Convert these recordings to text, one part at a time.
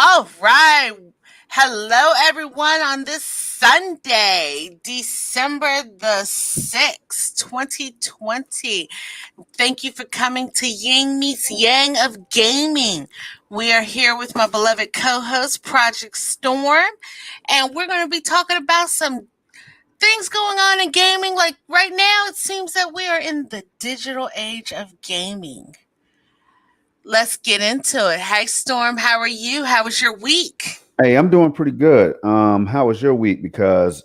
All right. Hello, everyone, on this Sunday, December the 6th, 2020. Thank you for coming to Ying Meets Yang of Gaming. We are here with my beloved co host, Project Storm, and we're going to be talking about some things going on in gaming. Like right now, it seems that we are in the digital age of gaming. Let's get into it. Hey, Storm, how are you? How was your week? Hey, I'm doing pretty good. How was your week? Because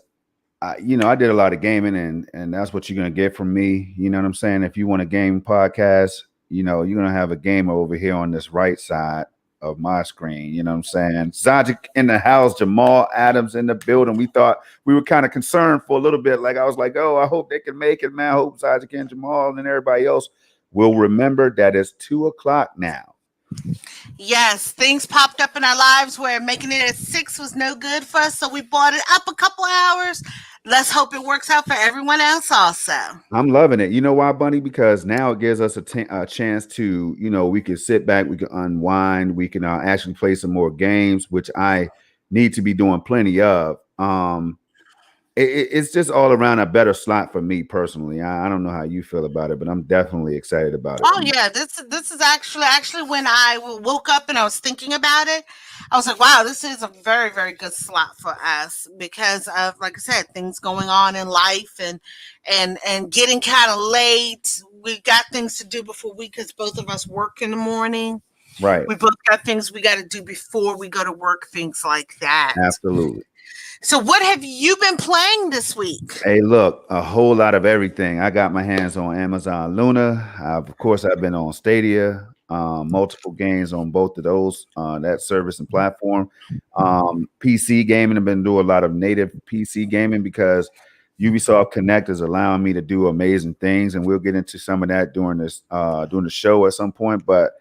I did a lot of gaming, and that's what you're gonna get from me. You know what I'm saying? If you want a game podcast, you're gonna have a gamer over here on this right side of my screen. You know what I'm saying? Zajic in the house, Jamal Adams in the building. We thought we were kind of concerned for a little bit. Like I was like, oh, I hope they can make it, man. I hope Zajic and Jamal and everybody else will remember that it's 2 o'clock now. Yes, things popped up in our lives where making it at 6 was no good for us, so we brought it up a couple hours. Let's hope it works out for everyone else also. I'm loving it. You know why, Bunny? Because now it gives us a chance to, we can sit back, we can unwind, we can actually play some more games, which I need to be doing plenty of. It's just all around a better slot for me personally. I don't know how you feel about it, but I'm definitely excited about it. Oh yeah, this is actually when I woke up and I was thinking about it, I was like, wow, this is a very very good slot for us because of, like I said, things going on in life and getting kind of late. We got things to do before because both of us work in the morning. Right. We both got things we got to do before we go to work, things like that. Absolutely. So what have you been playing this week? Hey, look, a whole lot of everything. I got my hands on Amazon Luna. Of course, I've been on Stadia, multiple games on both of those, that service and platform. PC gaming, I've been doing a lot of native PC gaming because Ubisoft Connect is allowing me to do amazing things, and we'll get into some of that during the show at some point. But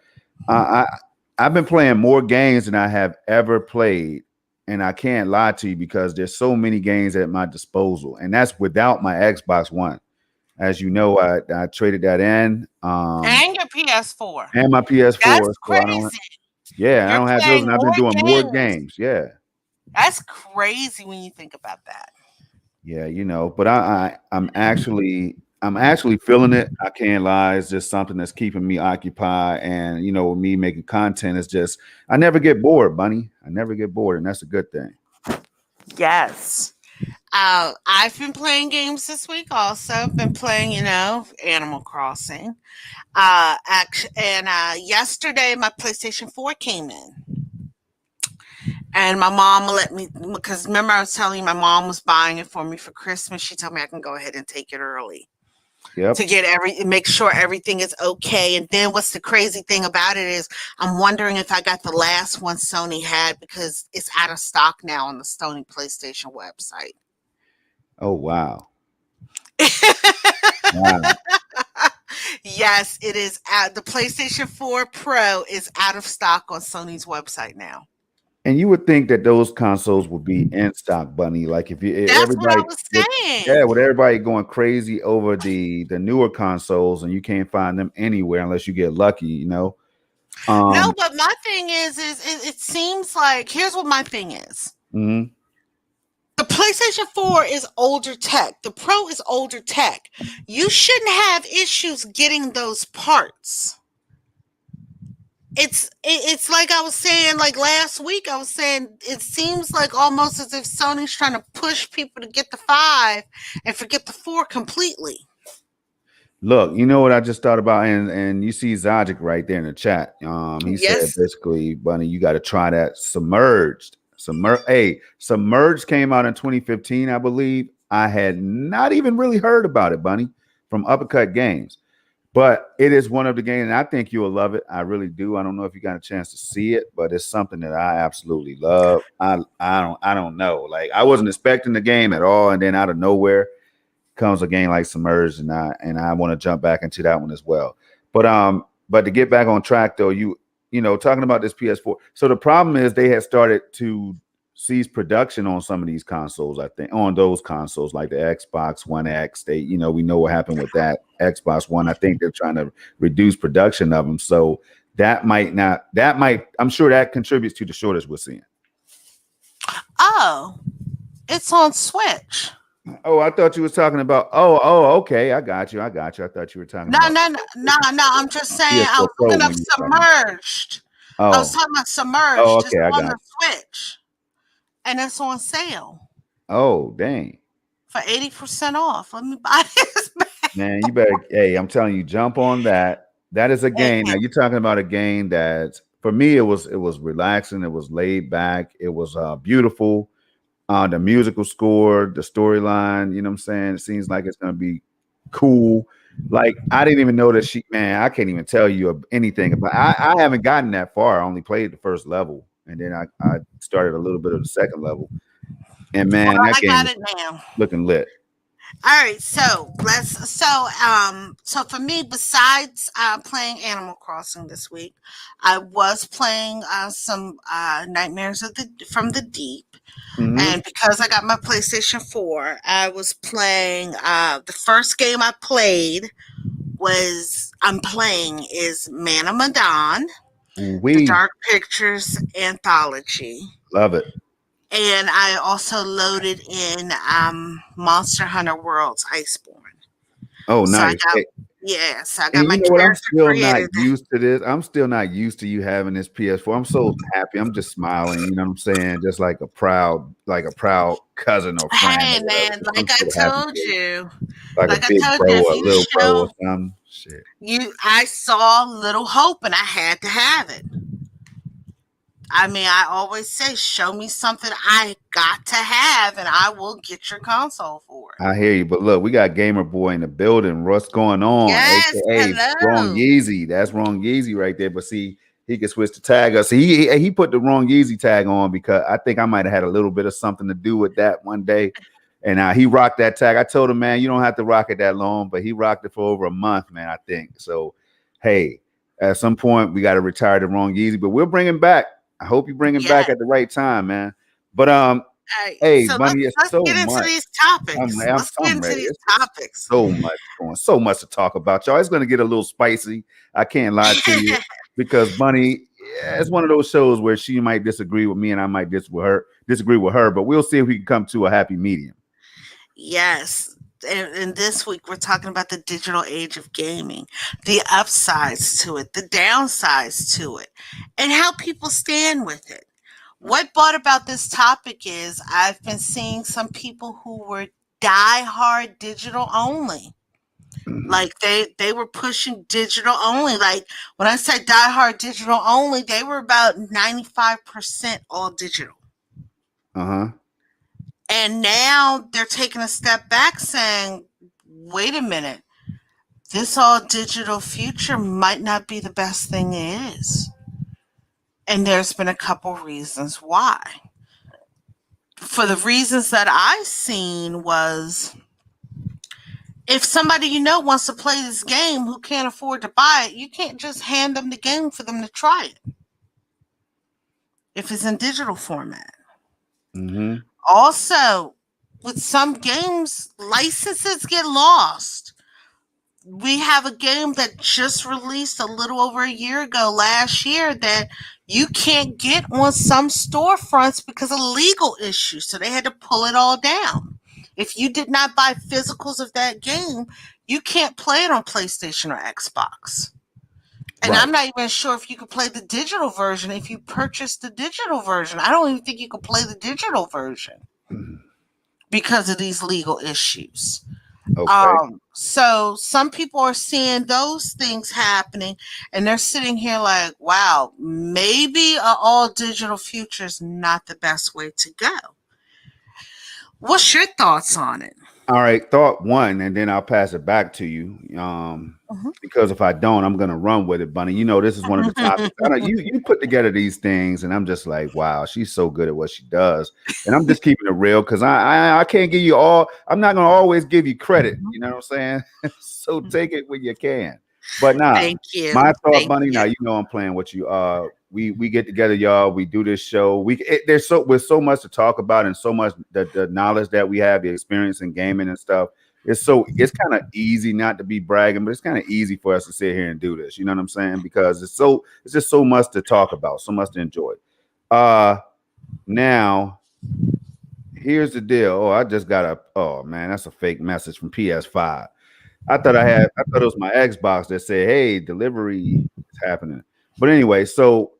I've been playing more games than I have ever played. And I can't lie to you because there's so many games at my disposal, and that's without my Xbox One. As you know, I traded that in, And your PS4. and my PS4. That's So crazy. I You're don't have those, playing and I've been more doing more games. games. Yeah, That's crazy when you think about that. yeah, but I'm actually feeling it. I can't lie. It's just something that's keeping me occupied, and me making content is just I never get bored, Bunny. I never get bored, and that's a good thing. Yes. I've been playing games this week also. Been playing, Animal Crossing. And yesterday my PlayStation 4 came in. And my mom let me, because remember I was telling you my mom was buying it for me for Christmas. She told me I can go ahead and take it early. Yep. To make sure everything is okay. And then what's the crazy thing about it is I'm wondering if I got the last one Sony had because it's out of stock now on the Sony PlayStation website. Oh wow. Wow. Yes, it is out. The PlayStation 4 Pro is out of stock on Sony's website now. And you would think that those consoles would be in stock, Bunny. Like if That's what I everybody, was yeah, saying. with everybody going crazy over the newer consoles, and you can't find them anywhere unless you get lucky. No, but my thing is it seems like here's what my thing is. Mhm. The PlayStation 4 is older tech. The Pro is older tech. You shouldn't have issues getting those parts. It's like I was saying, like last week, I was saying it seems like almost as if Sony's trying to push people to get the 5 and forget the 4 completely. Look, you know what I just thought about, and you see Zajic right there in the chat. He said Yes. basically, Bunny, you got to try that submerged. Submerged came out in 2015, I believe. I had not even really heard about it, Bunny, from Uppercut Games. But it is one of the games, and I think you will love it. I really do. I don't know if you got a chance to see it, but it's something that I absolutely love. I don't know. Like I wasn't expecting the game at all, and then out of nowhere comes a game like Submerged, and I want to jump back into that one as well. But to get back on track though, talking about this PS4. So the problem is they had started to cease production on some of these consoles. I think on those consoles like the Xbox One X. We know what happened with that Xbox One. I think they're trying to reduce production of them. So That might not. That might. I'm sure that contributes to the shortage we're seeing. Oh, it's on Switch. Oh, I thought you was talking about. Okay. I got you. I got you. I thought you were talking No, about no, no, no, no. I'm just saying. I PS4 was Pro looking up when you were talking about. Submerged. I was Oh, talking about oh, Submerged. It's okay. I on got the you. Switch, and it's on sale Oh, dang. for 80% off. Let me buy this. Man, you better. Hey, I'm telling you, jump on that. That is a game. Now And you're talking about a game that, for me, it was relaxing. It was laid back. It was beautiful. The musical score, the storyline. You know what I'm saying? It seems like it's gonna be cool. Like I didn't even know that she. Man, I can't even tell you anything about. I haven't gotten that far. I only played the first level, and then I started a little bit of the second level. And well, man, that I game got is it now. looking lit. All right, so for me, besides playing Animal Crossing this week, I was playing some Nightmares of the from the Deep, Hmm. and because I got my PlayStation 4, I was playing. The first game I played I'm playing is Man of Medan, the We Dark Pictures anthology. love it. And I also loaded in Monster Hunter World's Iceborne. Oh, So I nice. got Hey, I and got my you know what? I'm character still not created. used to this. I'm still not used to you having this PS4. I'm so happy. I'm just smiling. You know what I'm saying? Just like a proud cousin or friend or Hey whatever. man, I'm like I so happy told for you. you, Like a like I big told bro you, if or a you little bro or show something. Shit. I saw little hope and I had to have it. I mean, I always say, show me something I got to have, and I will get your console for it. I hear you, but look, we got Gamer Boy in the building. What's going on? Yes, AKA Wrong hello. Yeezy. That's Wrong Yeezy right there. But see, he can switch the tag up. See, he put the Wrong Yeezy tag on because I think I might have had a little bit of something to do with that one day. And he rocked that tag. I told him, man, you don't have to rock it that long, but he rocked it for over a month, man. I think so. Hey, at some point we got to retire the Wrong Yeezy, but we'll bring him back. I hope you bring him Yeah. back at the right time, man. But All right, hey, so Bunny, it's let's so get into much. these topics. Let's get I'm into ready. these It's topics. so much going, so much to talk about, y'all. It's going to get a little spicy. I can't lie to you because Bunny, yeah, it's one of those shows where she might disagree with me and I might disagree with her. But we'll see if we can come to a happy medium. Yes. And this week, we're talking about the digital age of gaming, the upsides to it, the downsides to it, and how people stand with it. What brought about this topic is I've been seeing some people who were die-hard digital only. Like they were pushing digital only. Like when I said die-hard digital only, they were about 95% all digital. Uh huh. And now they're taking a step back saying, wait a minute, this all digital future might not be the best thing it is. And there's been a couple reasons why. For the reasons that I seen was if somebody you know wants to play this game who can't afford to buy it, you can't just hand them the game for them to try it if it's in digital format. Mm-hmm. Also, with some games, licenses get lost. We have a game that just released a little over a year ago last year that you can't get on some storefronts because of legal issues. So they had to pull it all down. If you did not buy physicals of that game, you can't play it on PlayStation or Xbox. And Right. I'm not even sure if you could play the digital version if you purchased the digital version. I don't even think you could play the digital version because of these legal issues. Okay. So some people are seeing those things happening and they're sitting here like, wow, maybe an all digital future is not the best way to go. What's your thoughts on it? All right, thought one, and then I'll pass it back to you. Because if I don't, I'm gonna run with it, Bunny. You know, this is one of the topics. I don't, you put together these things, and I'm just like, wow, she's so good at what she does. And I'm just keeping it real because I can't give you all. I'm not gonna always give you credit. You know what I'm saying? So take it when you can. But nah, Thank you. my thought, Thank Bunny. Now you. you know I'm playing with you. We get together, y'all. We do this show. There's so much to talk about and so much the knowledge that we have, the experience in gaming and stuff. it's kind of easy not to be bragging, but it's kind of easy for us to sit here and do this. You know what I'm saying? Because it's just so much to talk about, so much to enjoy. Uh Now here's the deal. Oh, I just got a oh man, that's a fake message from PS5. I thought it was my Xbox that said, "Hey, delivery is happening." But anyway, so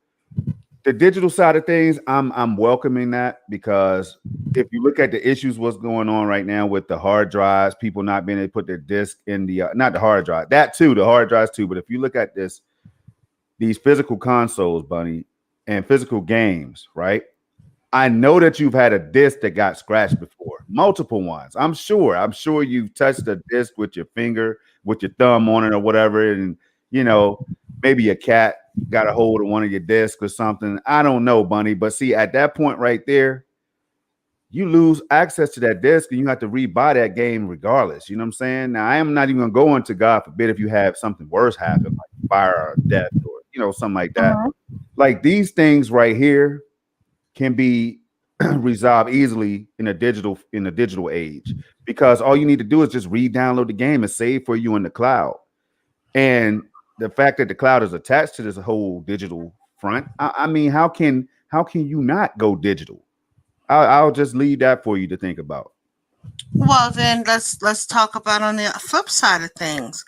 the digital side of things, I'm welcoming that because if you look at the issues, what's going on right now with the hard drives, people not being able to put their disc in the not the hard drive, that too, the hard drives too. But if you look at these physical consoles, Bunny, and physical games, right? I know that you've had a disc that got scratched before, multiple ones. I'm sure. I'm sure you've touched a disc with your finger, with your thumb on it or whatever, and you know, maybe a cat got a hold of one of your discs or something. I don't know, Bunny. But see, at that point right there, you lose access to that disc and you have to rebuy that game regardless. You know what I'm saying? Now, I am not even going to go into God forbid if you have something worse happen, like fire or death or, something like that. Mhm. Like these things right here can be resolved easily in a digital age because all you need to do is just re-download the game and save for you in the cloud. And the fact that the cloud is attached to this whole digital front, I mean, how can you not go digital? I'll just leave that for you to think about. Well, then let's talk about on the flip side of things.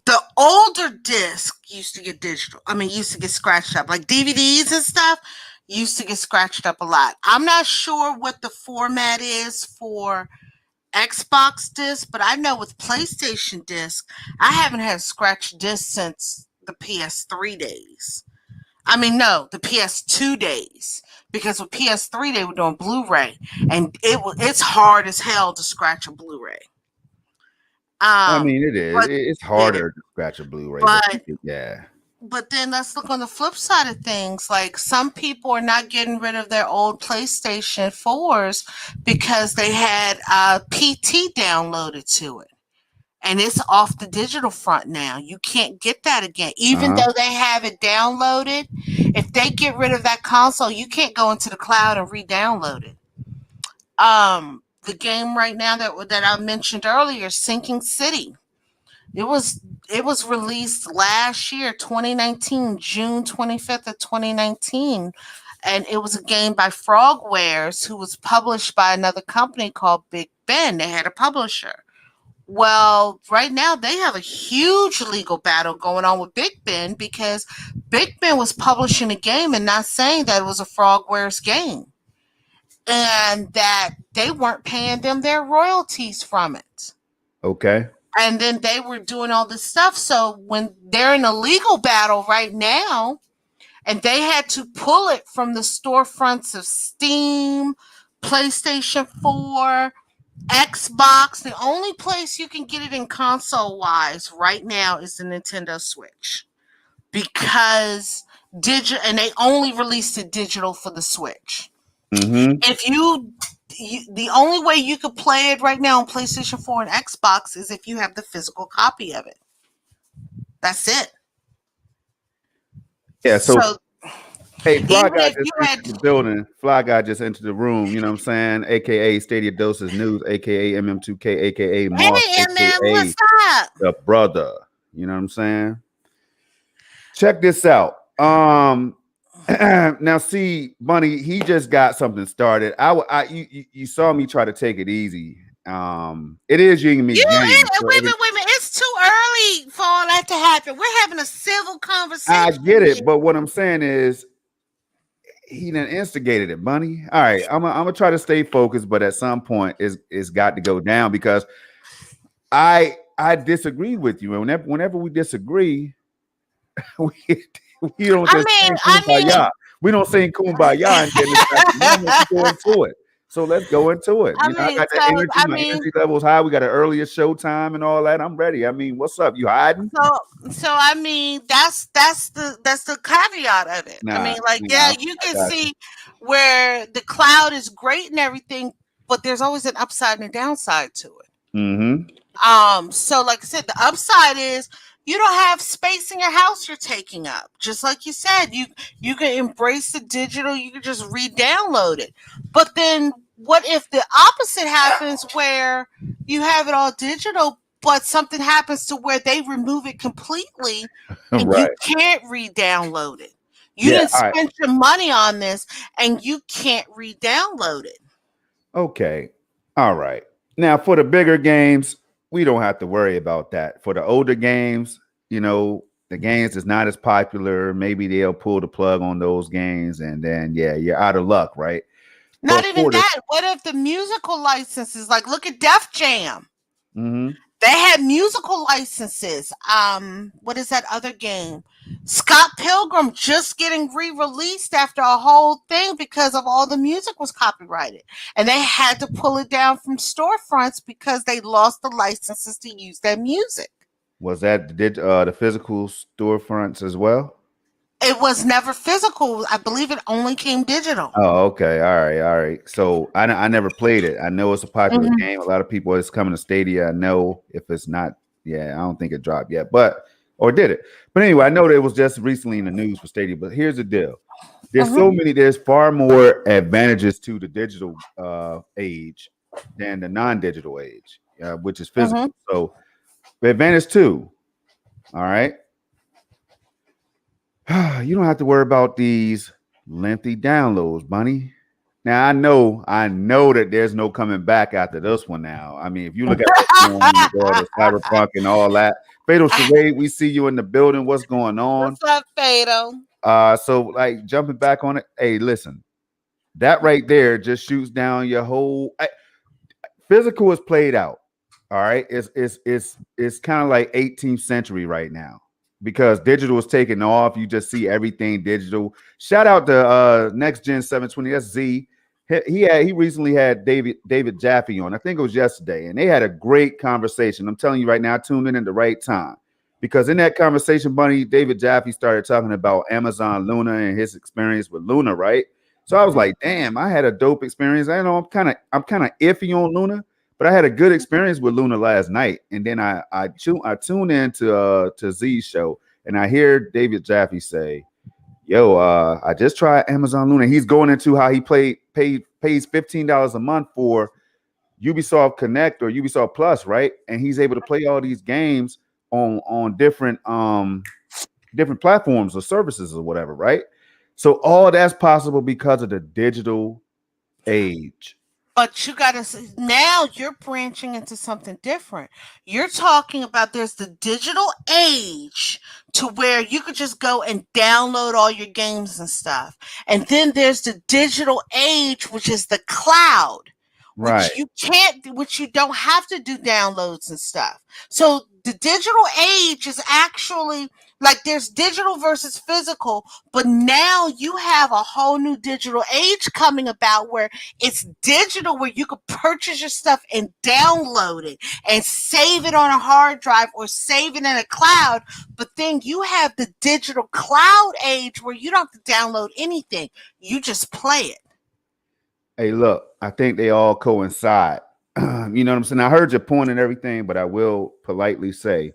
The older disc used to get digital. I mean, used to get scratched up, like DVDs and stuff. Used to get scratched up a lot. I'm not sure what the format is for Xbox disc, but I know with PlayStation disc, I haven't had a scratched disc since the PS3 days. I mean, no, the PS2 days. Because with PS3 they were doing Blu-ray, and it's hard as hell to scratch a Blu-ray. I Um, mean, it is. but It's yeah, harder to scratch a Blu-ray, but but yeah. then let's look on the flip side of things. Like some people are not getting rid of their old PlayStation 4s because they had PT downloaded to it. And it's off the digital front now. You can't get that again. Uh Even huh. though they have it downloaded, if they get rid of that console, you can't go into the cloud and re-download it. The game right now that I mentioned earlier, Sinking City. It was it was released last year, 2019, June 25th of 2019. And it was a game by Frogwares, who was published by another company called Big Ben. They had a publisher. Well, right now they have a huge legal battle going on with Big Ben because Big Ben was publishing a game and not saying that it was a Frogwares game and that they weren't paying them their royalties from it. Okay. And then they were doing all this stuff. So when they're in a legal battle right now, and they had to pull it from the storefronts of Steam, PlayStation 4, Xbox. The only place you can get it in console wise right now is the Nintendo Switch because and they only released it digital for the Switch. Mm-hmm. If the only way you could play it right now on PlayStation 4 and Xbox is if you have the physical copy of it. That's it. Yeah. So, So hey, Fly even Guy if just you entered had, the building. Fly Guy just entered the room. You know what I'm saying? AKA Stadia Doses News, AKA MM2K, AKA Moss, hey MM, AKA what's up? the brother. You know what I'm saying? Check this out. Now see, Bunny, he just got something started. You saw me try to take it easy. It is Ying and You Meets Game. So wait a minute, wait a minute. It's too early for all that to happen. We're having a civil I conversation get it, here. but what I'm saying is he done instigated it, Bunny. All right, I'm gonna try to stay focused, but at some point it's got to go down because I disagree with you, and whenever we disagree, we we don't just sing I kumbaya. We don't sing kumbaya and then it's back to normal. We go into it. So let's go into it. I got the energy. My energy level's high. We got an earlier show time and all that. I'm ready. I mean, what's up? You hiding? I mean that's the caveat of it. I Nah, mean, like, nah. yeah, I you can got you. see where the cloud is great and everything, but there's always an upside and a downside to it. Mm-hmm. So like I said, the upside is you don't have space in your house you're taking up. Just like you said, you can embrace the digital, you can just re-download it. But then what if the opposite happens where you have it all digital, but something happens to where they remove it completely and you Right. can't re-download it? You Yeah. didn't All right. spend your money on this and you can't re-download it. Okay. All right. Now for the bigger games, we don't have to worry about that. For the older games, the games is not as popular. Maybe they'll pull the plug on those games, and then yeah, you're out of luck, right? Not But even for the that. What if the musical licenses, like look at Def Jam? mhm. They had musical licenses. What is that other game? Scott Pilgrim just getting re-released after a whole thing because of all the music was copyrighted. And they had to pull it down from storefronts because they lost the licenses to use that music. Was that did the physical storefronts as well? It was never physical. I believe it only came digital. Oh, okay. All right. All right. So I never played it. I know it's a popular Mhm. game. A lot of people is coming to Stadia. I know if it's not, yeah, I don't think it dropped yet, but or did it? But anyway, I know that it was just recently in the news for Stadia. But here's the deal: Mhm. there's far more advantages to the digital age than the non-digital age, which is Mhm. physical. So the advantage too. All right. You don't have to worry about these lengthy downloads, Bunny. Now I know that there's no coming back after this one. Now, I mean, if you look at what's going on in the world of cyberpunk and all that, Fatal Charade, we see you in the building. What's going on? What's up, Fatal? So like jumping back on it. Hey, listen, that right there just shoots down your whole. Physical is played out. All right, it's kind of like 18th century right now because digital is taking off. You just see everything digital. Shout out to Next Gen 720. That's Z. He recently had David Jaffe on. I think it was yesterday, and they had a great conversation. I'm telling you right now, I tuned in at the right time because in that conversation, Bunny, David Jaffe started talking about Amazon Luna and his experience with Luna, right? So I was like, damn, I had a dope experience. I know I'm kind of iffy on Luna, but I had a good experience with Luna last night. And then I tune in to Z's show and I hear David Jaffe say, "Yo, I just tried Amazon Luna." He's going into how he pays $15 a month for Ubisoft Connect or Ubisoft Plus, right? And he's able to play all these games on different platforms or services or whatever, right? So all that's possible because of the digital age. But you gotta now you're branching into something different. You're talking about there's the digital age to where you could just go and download all your games and stuff. And then there's the digital age, which is the cloud, Right. which you don't have to do downloads and stuff. So the digital age is actually like there's digital versus physical, but now you have a whole new digital age coming about where it's digital where you could purchase your stuff and download it and save it on a hard drive or save it in a cloud. But then you have the digital cloud age where you don't have to download anything. You just play it. Hey, look, I think they all coincide. You know what I'm saying? I heard your point and everything, but I will politely say,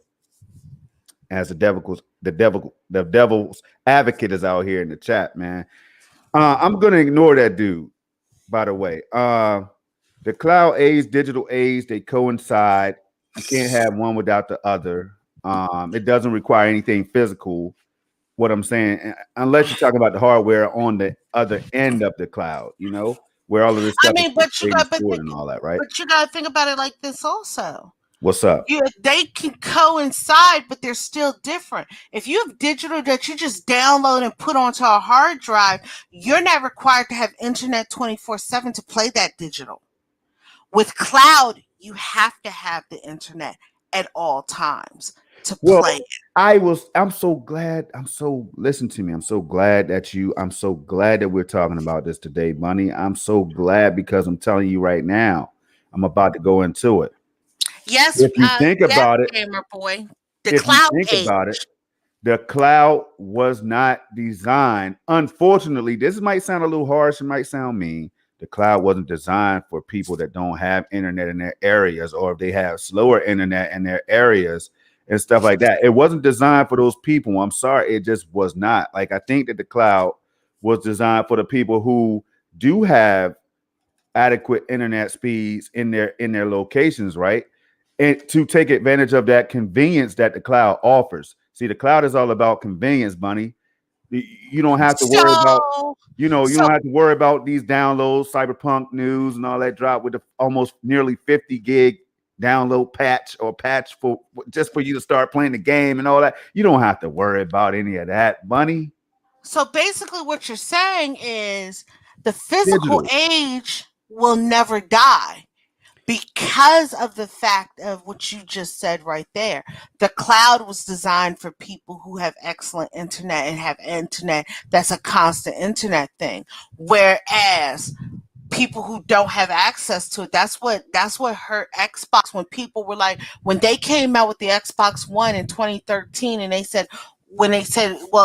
as the devil's advocate is out here in the chat, man. I'm gonna ignore that dude. By the way, the cloud age, digital age, they coincide. You can't have one without the other. It doesn't require anything physical. What I'm saying, unless you're talking about the hardware on the other end of the cloud, where all of this I stuff is mean, being saved and stored and all that, right? but you got to think about it like this also. What's up? They can coincide, but they're still different. If you have digital that you just download and put onto a hard drive, you're not required to have internet 24/7 to play that digital. With cloud, you have to have the internet at all times to Well, play it. I'm so glad. Listen to me. I'm so glad that we're talking about this today, Bunny. I'm so glad because I'm telling you right now, I'm about to go into it. Yes, If you think yes, about it, gamer boy. The if you cloud think age. about it, the cloud was not designed. Unfortunately, this might sound a little harsh, it might sound mean. The cloud wasn't designed for people that don't have internet in their areas, or if they have slower internet in their areas and stuff like that. It wasn't designed for those people. I'm sorry, it just was not. Like I think that the cloud was designed for the people who do have adequate internet speeds in their locations, right? And to take advantage of that convenience that the cloud offers. See, the cloud is all about convenience, Bunny. You don't have to worry about, So, you so don't have to worry about these downloads, cyberpunk news and all that drop with the almost nearly 50 gig download patch or patch for just for you to start playing the game and all that. You don't have to worry about any of that, Bunny. so basically what you're saying is the physical Digital. age will never die because of the fact of what you just said right there. The cloud was designed for people who have excellent internet and have internet that's a constant internet thing. Whereas people who don't have access to it, that's what hurt Xbox when people were like, when they came out with the Xbox One in 2013 and they said, well,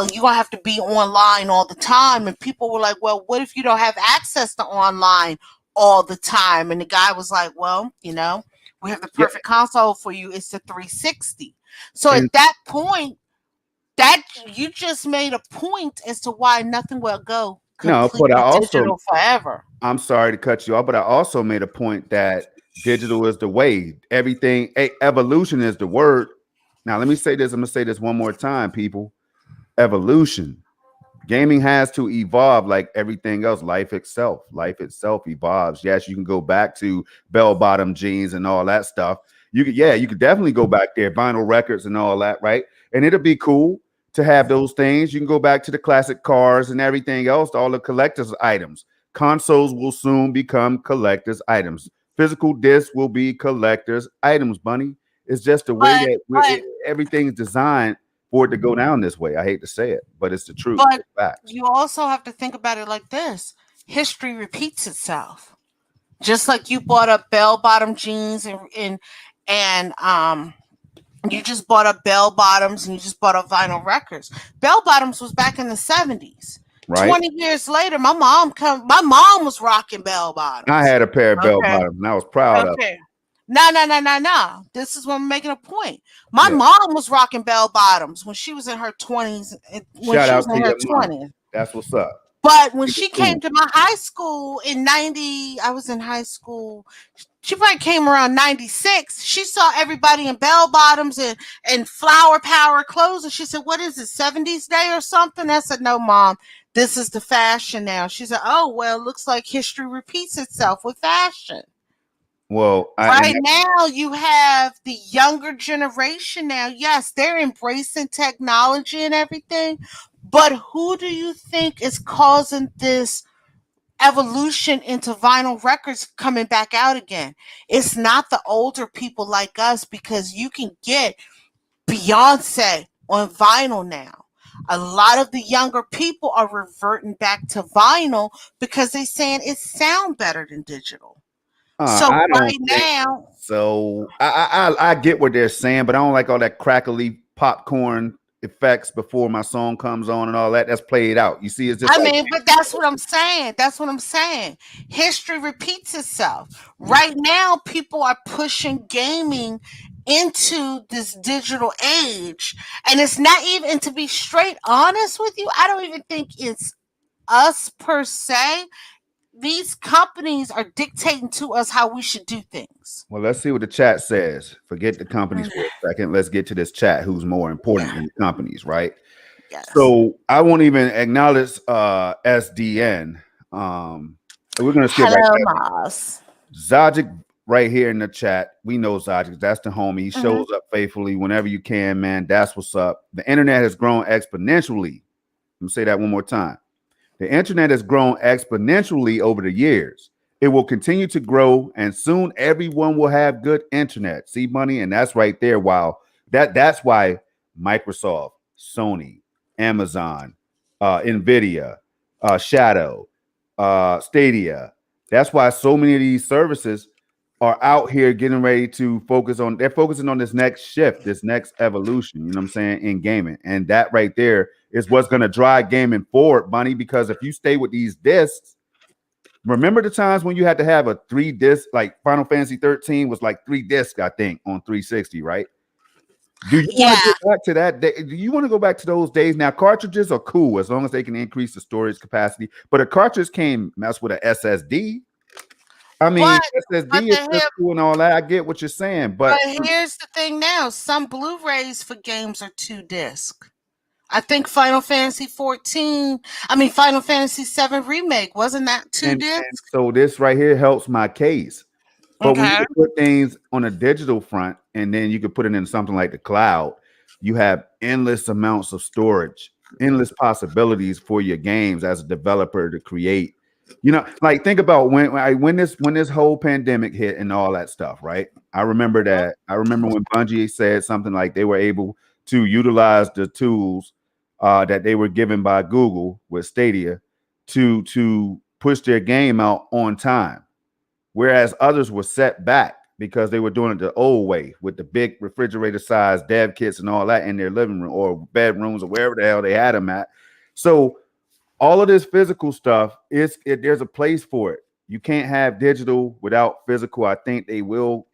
you're gonna have to be online all the time, and people were like, well, what if you don't have access to online all the time? And the guy was like, well, we have the Yeah. perfect console for you. It's the 360. So at And that point, that you just made a point as to why nothing will go no, but I completely also, digital forever. I'm sorry to cut you off, but I also made a point that digital is the way. Everything, evolution is the word. Now, let me say this. I'm going to say this one more time, people. Evolution. Gaming has to evolve like everything else. Life itself evolves. Yes, you can go back to bell bottom jeans and all that stuff. You could definitely go back there, vinyl records and all that, right? And it'll be cool to have those things. You can go back to the classic cars and everything else, all the collector's items. Consoles will soon become collector's items. Physical discs will be collector's items, Bunny. It's just the way But that but everything's designed for it to go down this way. I hate to say it, but it's the truth. but It's facts. you also have to think about it like this. History repeats itself. Just like you bought up bell bottom jeans and you just bought up bell bottoms and you just bought up vinyl records. Bell bottoms was back in the 70s. Right? 20 years later, my mom was rocking bell I bottoms. had a pair of bell Okay. bottoms and I was proud of Okay. No, no, no, no, no. This is what I'm making a point. it. My Yeah. mom was rocking bell bottoms when she was in her 20s. When Shout she was out to in her your mom. 20s. That's what's up. But when Keep it she cool. came to my high school in 90, I was in high school. She probably came around 96. She saw everybody in bell bottoms and flower power clothes. And she said, what is it, 70s day or something? I said, no, mom, this is the fashion now. She said, oh, well, it looks like history repeats itself with fashion. Well, I and Right now, you have the younger generation now. Yes, they're embracing technology and everything. But who do you think is causing this evolution into vinyl records coming back out again? It's not the older people like us because you can get Beyonce on vinyl now. A lot of the younger people are reverting back to vinyl because they're saying it sounds better than digital. So I don't right think now, so. I get what they're saying, but I don't like all that crackly popcorn effects before my song comes on and all that. That's played out. You see, it's just I like mean, but that's what I'm saying. That's what I'm saying. History repeats itself. Right now, people are pushing gaming into this digital age. And it's not even, and to be straight honest with you, I don't even think it's us per se. These companies are dictating to us how we should do things. well, let's see what the chat says. Forget the companies for a second. Let's get to this chat. Who's more important Yeah. than the companies, right? Yes. So I won't even acknowledge SDN. We're gonna skip right Hello, past Moss. Zajic right here in the chat. We know Zajic. That's the homie. He Hmm. shows up faithfully whenever you can, man. That's what's up. The internet has grown exponentially. Let me say that one more time. The internet has grown exponentially over the years. It will continue to grow, and soon everyone will have good internet. See money, and that's right there. Wow, that's why Microsoft, Sony, Amazon, Nvidia, Shadow, Stadia. That's why so many of these services are out here getting ready to focus on. They're focusing on this next shift, this next evolution. You know what I'm saying in gaming, and that right there is what's going to drive gaming forward, Bunny. Because if you stay with these discs, remember the times when you had to have a 3 disc, like Final Fantasy 13 was like 3 discs, I think, on 360, right? Do you want to Yeah. get back to that? Do you want to go back to those days? Now, cartridges are cool as long as they can increase the storage capacity, but a cartridge can't mess with a SSD. I mean, But but SSD is the hip physical and all that. I get what you're saying, but but here's the thing now, some Blu-rays for games are 2 disc. I think Final Fantasy 14, I mean Final Fantasy 7 remake, wasn't that 2 and disc? so this right here helps my case. But when you Okay. can put things on a digital front and then you could put it in something like the cloud, you have endless amounts of storage, endless possibilities for your games as a developer to create. You know, like think about when this whole pandemic hit and all that stuff, right? I remember that. I remember when Bungie said something like they were able to utilize the tools that they were given by Google with Stadia to push their game out on time, whereas others were set back because they were doing it the old way with the big refrigerator size dev kits and all that in their living room or bedrooms or wherever the hell they had them at. So all of this physical stuff there's a place for it. You can't have digital without physical. I think they will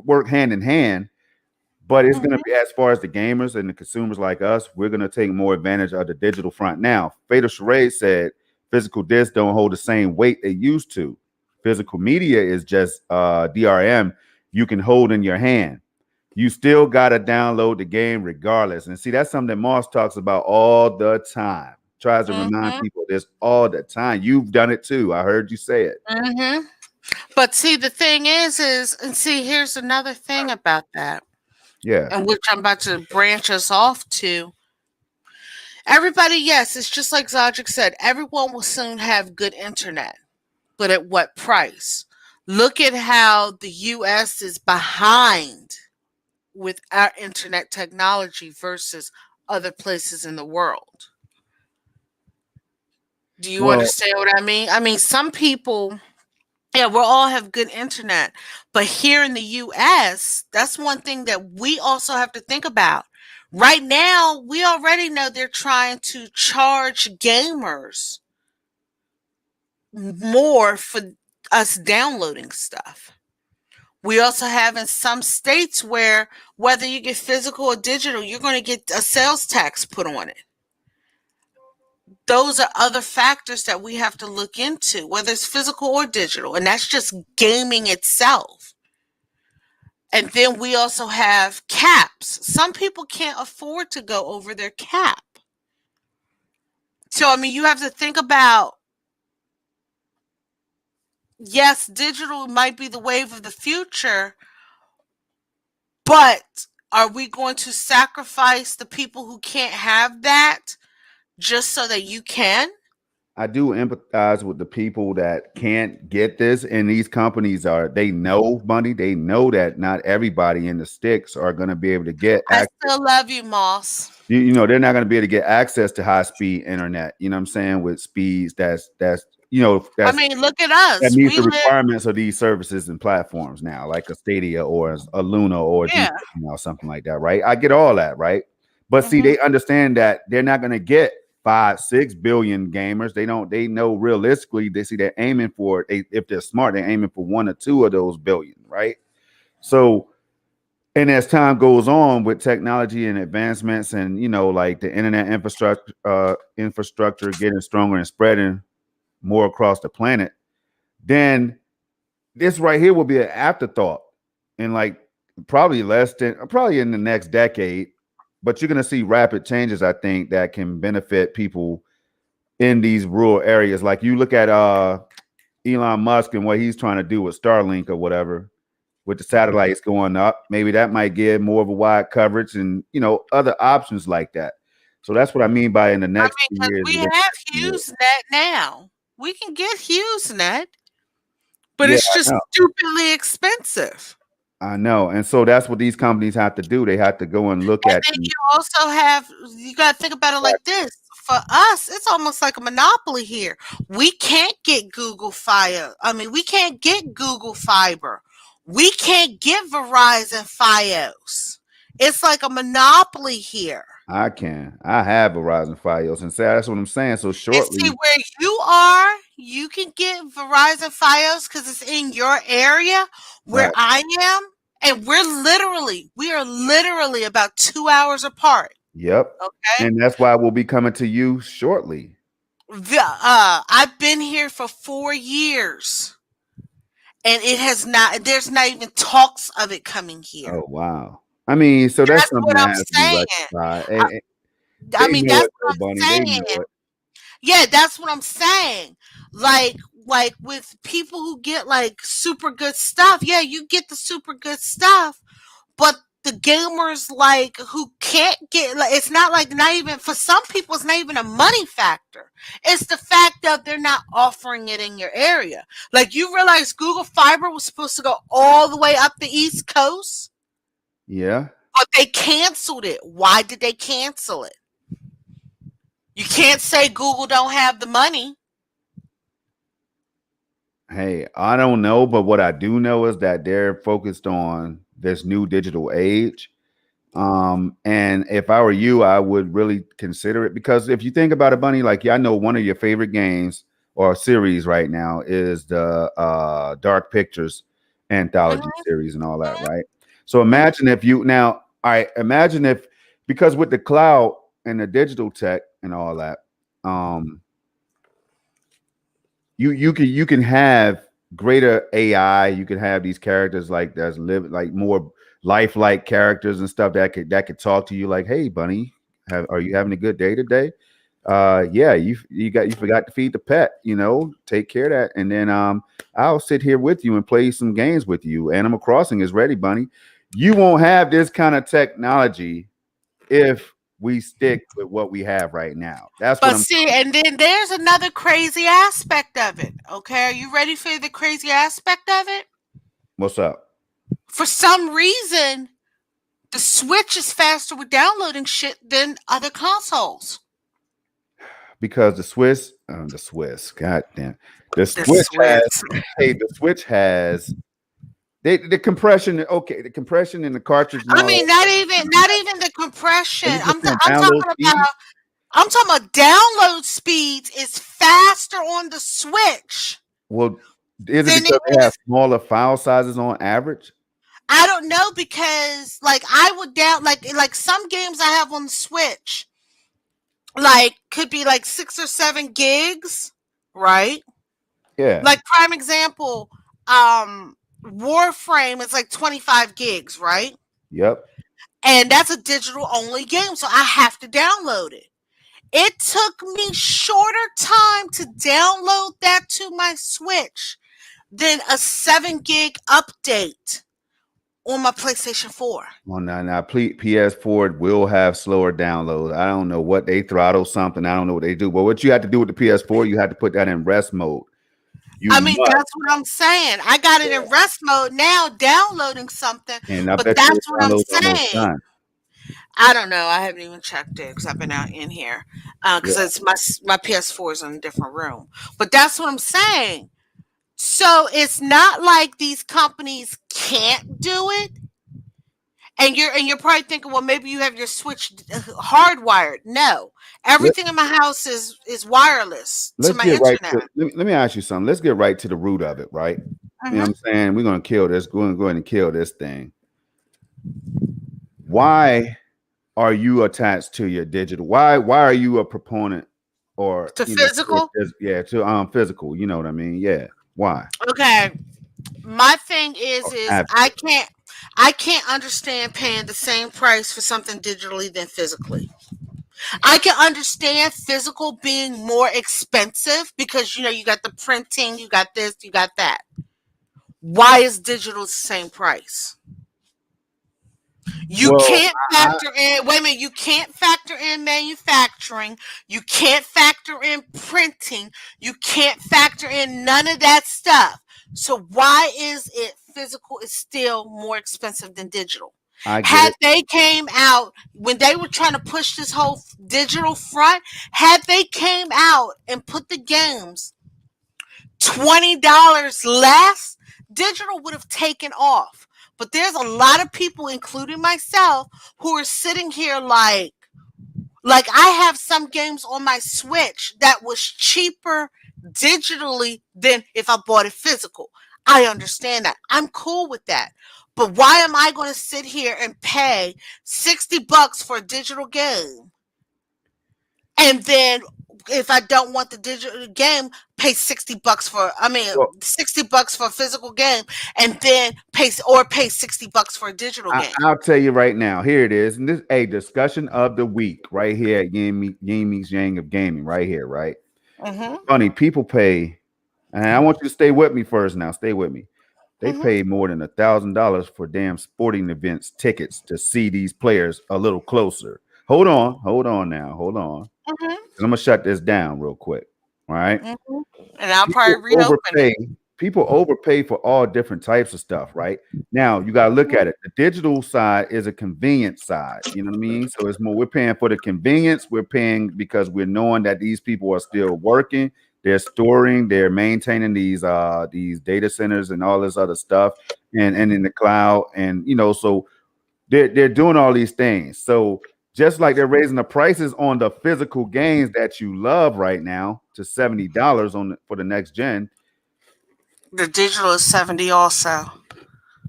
work hand in hand, but it's going to Mhm. be, as far as the gamers and the consumers like us, we're going to take more advantage of the digital front. Now, Fatal Charade said physical discs don't hold the same weight they used to. Physical media is just DRM you can hold in your hand. You still got to download the game regardless. And see, that's something that Moss talks about all the time. Tries to remind Mhm. people this all the time. You've done it too. I heard you say it. Mhm. But see, the thing is and see, here's another thing about that, Yeah, and which I'm about to branch us off to. Everybody, yes, it's just like Zajic said, everyone will soon have good internet, but at what price? Look at how the US is behind with our internet technology versus other places in the world. Do you well, understand what I mean? I mean, some people, yeah, we'll all have good internet, but here in the US, that's one thing that we also have to think about. Right now, we already know they're trying to charge gamers more for us downloading stuff. We also have in some states where whether you get physical or digital, you're going to get a sales tax put on it. Those are other factors that we have to look into, whether it's physical or digital, and that's just gaming itself. And then we also have caps. Some people can't afford to go over their cap. So, I mean, you have to think about, yes, digital might be the wave of the future, but are we going to sacrifice the people who can't have that just so that you can? I do empathize with the people that can't get this, and these companies they know money. They know that not everybody in the sticks are going to be able to get I access. still love you, Moss. They're not going to be able to get access to high speed internet. You know what I'm saying? With speeds I that's mean, look at that us. meets We the live, requirements of these services and platforms now, like a Stadia or a Luna or a yeah. G or something like that, right? I get all that, right? But see, Hmm. they understand that they're not going to get 5, 6 billion gamers. They don't. They know realistically. They see they're aiming for. If they're smart, they're aiming for 1 or 2 of those billion, right? So, and as time goes on with technology and advancements, and like the internet infrastructure getting stronger and spreading more across the planet, then this right here will be an afterthought in like probably in the next decade. But you're going to see rapid changes, I think, that can benefit people in these rural areas. Like you look at Elon Musk and what he's trying to do with Starlink or whatever, with the satellites going up. Maybe that might give more of a wide coverage and other options like that. So that's what I mean by in the I next mean, few because years we we're going have to. HughesNet now. We can get HughesNet, but Yeah, it's I just know. stupidly expensive. I know. And so that's what these companies have to do. They have to go and look And at then these. you also have, you got to think about it like this. For us, it's almost like a monopoly here. We can't get Google Fire. I mean, we can't get Google Fiber. We can't get Verizon Fios. It's like a monopoly here. I can. I have Verizon Fios, and say that's what I'm saying. So And see shortly, where you are, you can get Verizon Fios because it's in your area. Where right? I am, and we are literally about 2 hours apart. Yep. Okay. And that's why we'll be coming to you shortly. I've been here for 4 years. and it has not. There's not even talks of it coming here. Oh wow. I mean, so that's That's something what that I'm has to be saying. rectified. I, I They mean, know that's it what though, Bunny. I'm They saying. know it. Yeah, that's what I'm saying. Like like with people who get like super good stuff, yeah, you get the super good stuff, but the gamers like who can't get like it's not like not even for some people it's not even a money factor. It's the fact that they're not offering it in your area. Like you realize Google Fiber was supposed to go all the way up the East Coast, Yeah. but they canceled it. Why did they cancel it? You can't say Google don't have the money. Hey, I don't know, but what I do know is that they're focused on this new digital age. And if I were you, I would really consider it because if you think about it, Bunny, like yeah, I know one of your favorite games or series right now is the Dark Pictures anthology Mhm, series and all that, right? So mhm. imagine if you now, all right, imagine if because with the cloud and the digital tech and all that, um, you can have greater AI. You can have these characters like that's live like more lifelike characters and stuff that could talk to you like, hey, bunny, are you having a good day today? Yeah, you forgot to feed the pet. Take care of that, and then I'll sit here with you and play some games with you. Animal Crossing is ready, bunny. You won't have this kind of technology if we stick with what we have right now. That's what But I'm. see, and then there's another crazy aspect of it. Okay, are you ready for the crazy aspect of it? What's up? For some reason, the Switch is faster with downloading shit than other consoles. Because the Swiss, god damn, the The Switch has, Switch. hey, the Switch has the compression. Okay, the compression in the cartridge and I all mean, not even the compression. that. Are you just saying I'm download talking speed? about download speeds is faster on the Switch Well, is it than because it they have is. smaller file sizes on average? I don't know because like I would down like some games I have on the Switch like could be like 6 or 7 gigs, right? Yeah. Like prime example, Warframe is like 25 gigs, right? Yep. And that's a digital only game, so I have to download it. It took me shorter time to download that to my Switch than a 7 gig update on my PlayStation 4. Well, now, PS4 will have slower downloads. I don't know what they throttle something. I don't know what they do. But what you have to do with the PS4, you have to put that in rest mode. You I mean, must, that's what I'm saying. I got it in rest mode now, downloading something, and I but bet you that's the what I'm download's almost saying. done. I don't know. I haven't even checked it because I've been out in here Yeah. because it's my PS4 is in a different room. But that's what I'm saying. So it's not like these companies can't do it, and you're probably thinking, well, maybe you have your Switch hardwired. No, Let, everything in my house is wireless to let's my get right internet. to let me ask you something. Let's get right to the root of it, right? You know what Hmm. I'm saying? We're gonna kill this. We're gonna go ahead and kill this thing. Why are you attached to your digital? Why are you a proponent or To physical. yeah, to physical, you know what I mean? Yeah. Why? Okay, my thing Or is absent. I can't understand paying the same price for something digitally than physically. I can understand physical being more expensive because you got the printing, you got this, you got that. Why is digital the same price? You Well, can't I factor in, wait a minute, you can't factor in manufacturing, you can't factor in printing, you can't factor in none of that stuff. So why is it physical is still more expensive than digital? I get Had it. they came out when they were trying to push this whole digital front, had they came out and put the games $20 less, digital would have taken off. But there's a lot of people, including myself, who are sitting here like I have some games on my Switch that was cheaper digitally than if I bought it physical. I understand that. I'm cool with that. But why am I going to sit here and pay $60 for a digital game? And then if I don't want the digital game, pay $60 for. I mean, Well, $60 for a physical game, and then pay $60 for a digital game. I'll tell you right now. Here it is, and this a discussion of the week right here at Yin Meets Yang of Gaming right here. Right, Mhm. funny people pay, and I want you to stay with me first. Now, stay with me. They Mhm. pay more than $1,000 for damn sporting events tickets to see these players a little closer. Hold on now, hold on. Mhm. I'm gonna shut this down real quick. All right. Mhm. And I'll People probably reopen it. overpay. People overpay for all different types of stuff, right? Now you gotta look Mhm. at it. The digital side is a convenience side. You know what I mean? So it's more we're paying for the convenience. We're paying because we're knowing that these people are still working, they're storing, they're maintaining these data centers and all this other stuff and in the cloud. And so they're doing all these things. So just like they're raising the prices on the physical games that you love right now to $70 for the next gen, The digital is 70 also.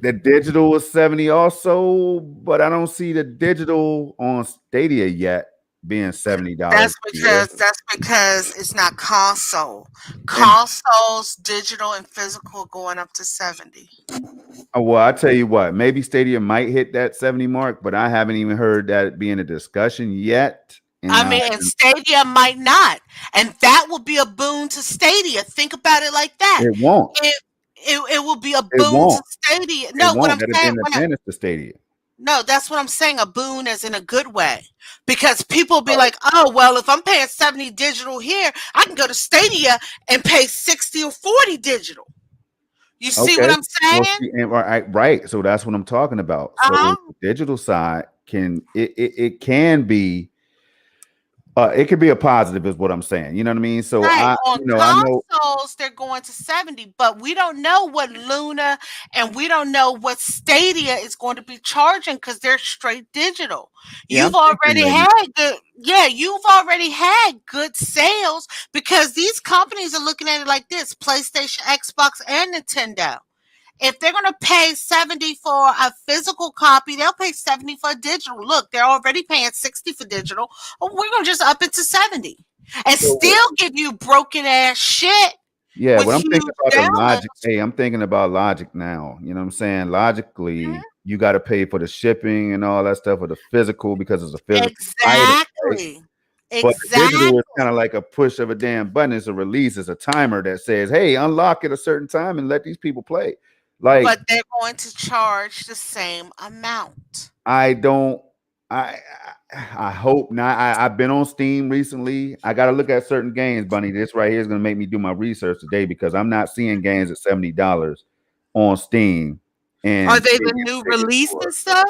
the digital is 70 also, but I don't see the digital on Stadia yet being $70 either. That's because it's not console. And Consoles, digital and physical going up to 70. well, I tell you what, maybe Stadia might hit that 70 mark, but I haven't even heard that being a discussion yet. And I mean, and Stadia might not. And that will be a boon to Stadia. Think about it like that. it won't. It it will be a It boon to won't. Stadia. It No, what won't. I'm That'll be saying, an advantage to Stadia. no, that's what I'm saying. A boon as in a good way. Because people be like, oh, well, if I'm paying 70 digital here, I can go to Stadia and pay 60 or 40 digital. You see what Okay. I'm Well, saying? see, and right. So that's what I'm talking about. So Uh-huh. the digital side it can be it could be a positive is what I'm saying. You know what I mean? So Right. On I know. consoles, they're going to 70, but we don't know what Luna and we don't know what Stadia is going to be charging because they're straight digital. Yeah, I'm You've thinking already right now. had good, yeah, you've already had good sales because these companies are looking at it like this: PlayStation, Xbox, and Nintendo. If they're going to pay 70 for a physical copy, they'll pay 70 for a digital. Look, they're already paying 60 for digital. Well, we're going to just up it to 70 and So still give you broken ass shit yeah, with what I'm thinking huge about the logic. downloads. Hey, I'm thinking about logic now. You know what I'm saying? Logically, Mhm. you got to pay for the shipping and all that stuff for the physical because it's a physical item, right? Exactly. But the digital is kind of Exactly. like a push of a damn button. It's a release. It's a timer that says, "Hey, unlock at a certain time and let these people play." Like But they're going to charge the same amount. I don't. I I hope not. I've been on Steam recently. I got to look at certain games, Bunny. This right here is going to make me do my research today because I'm not seeing games at $70 on Steam Are and they the taking new tickets for it. releases though?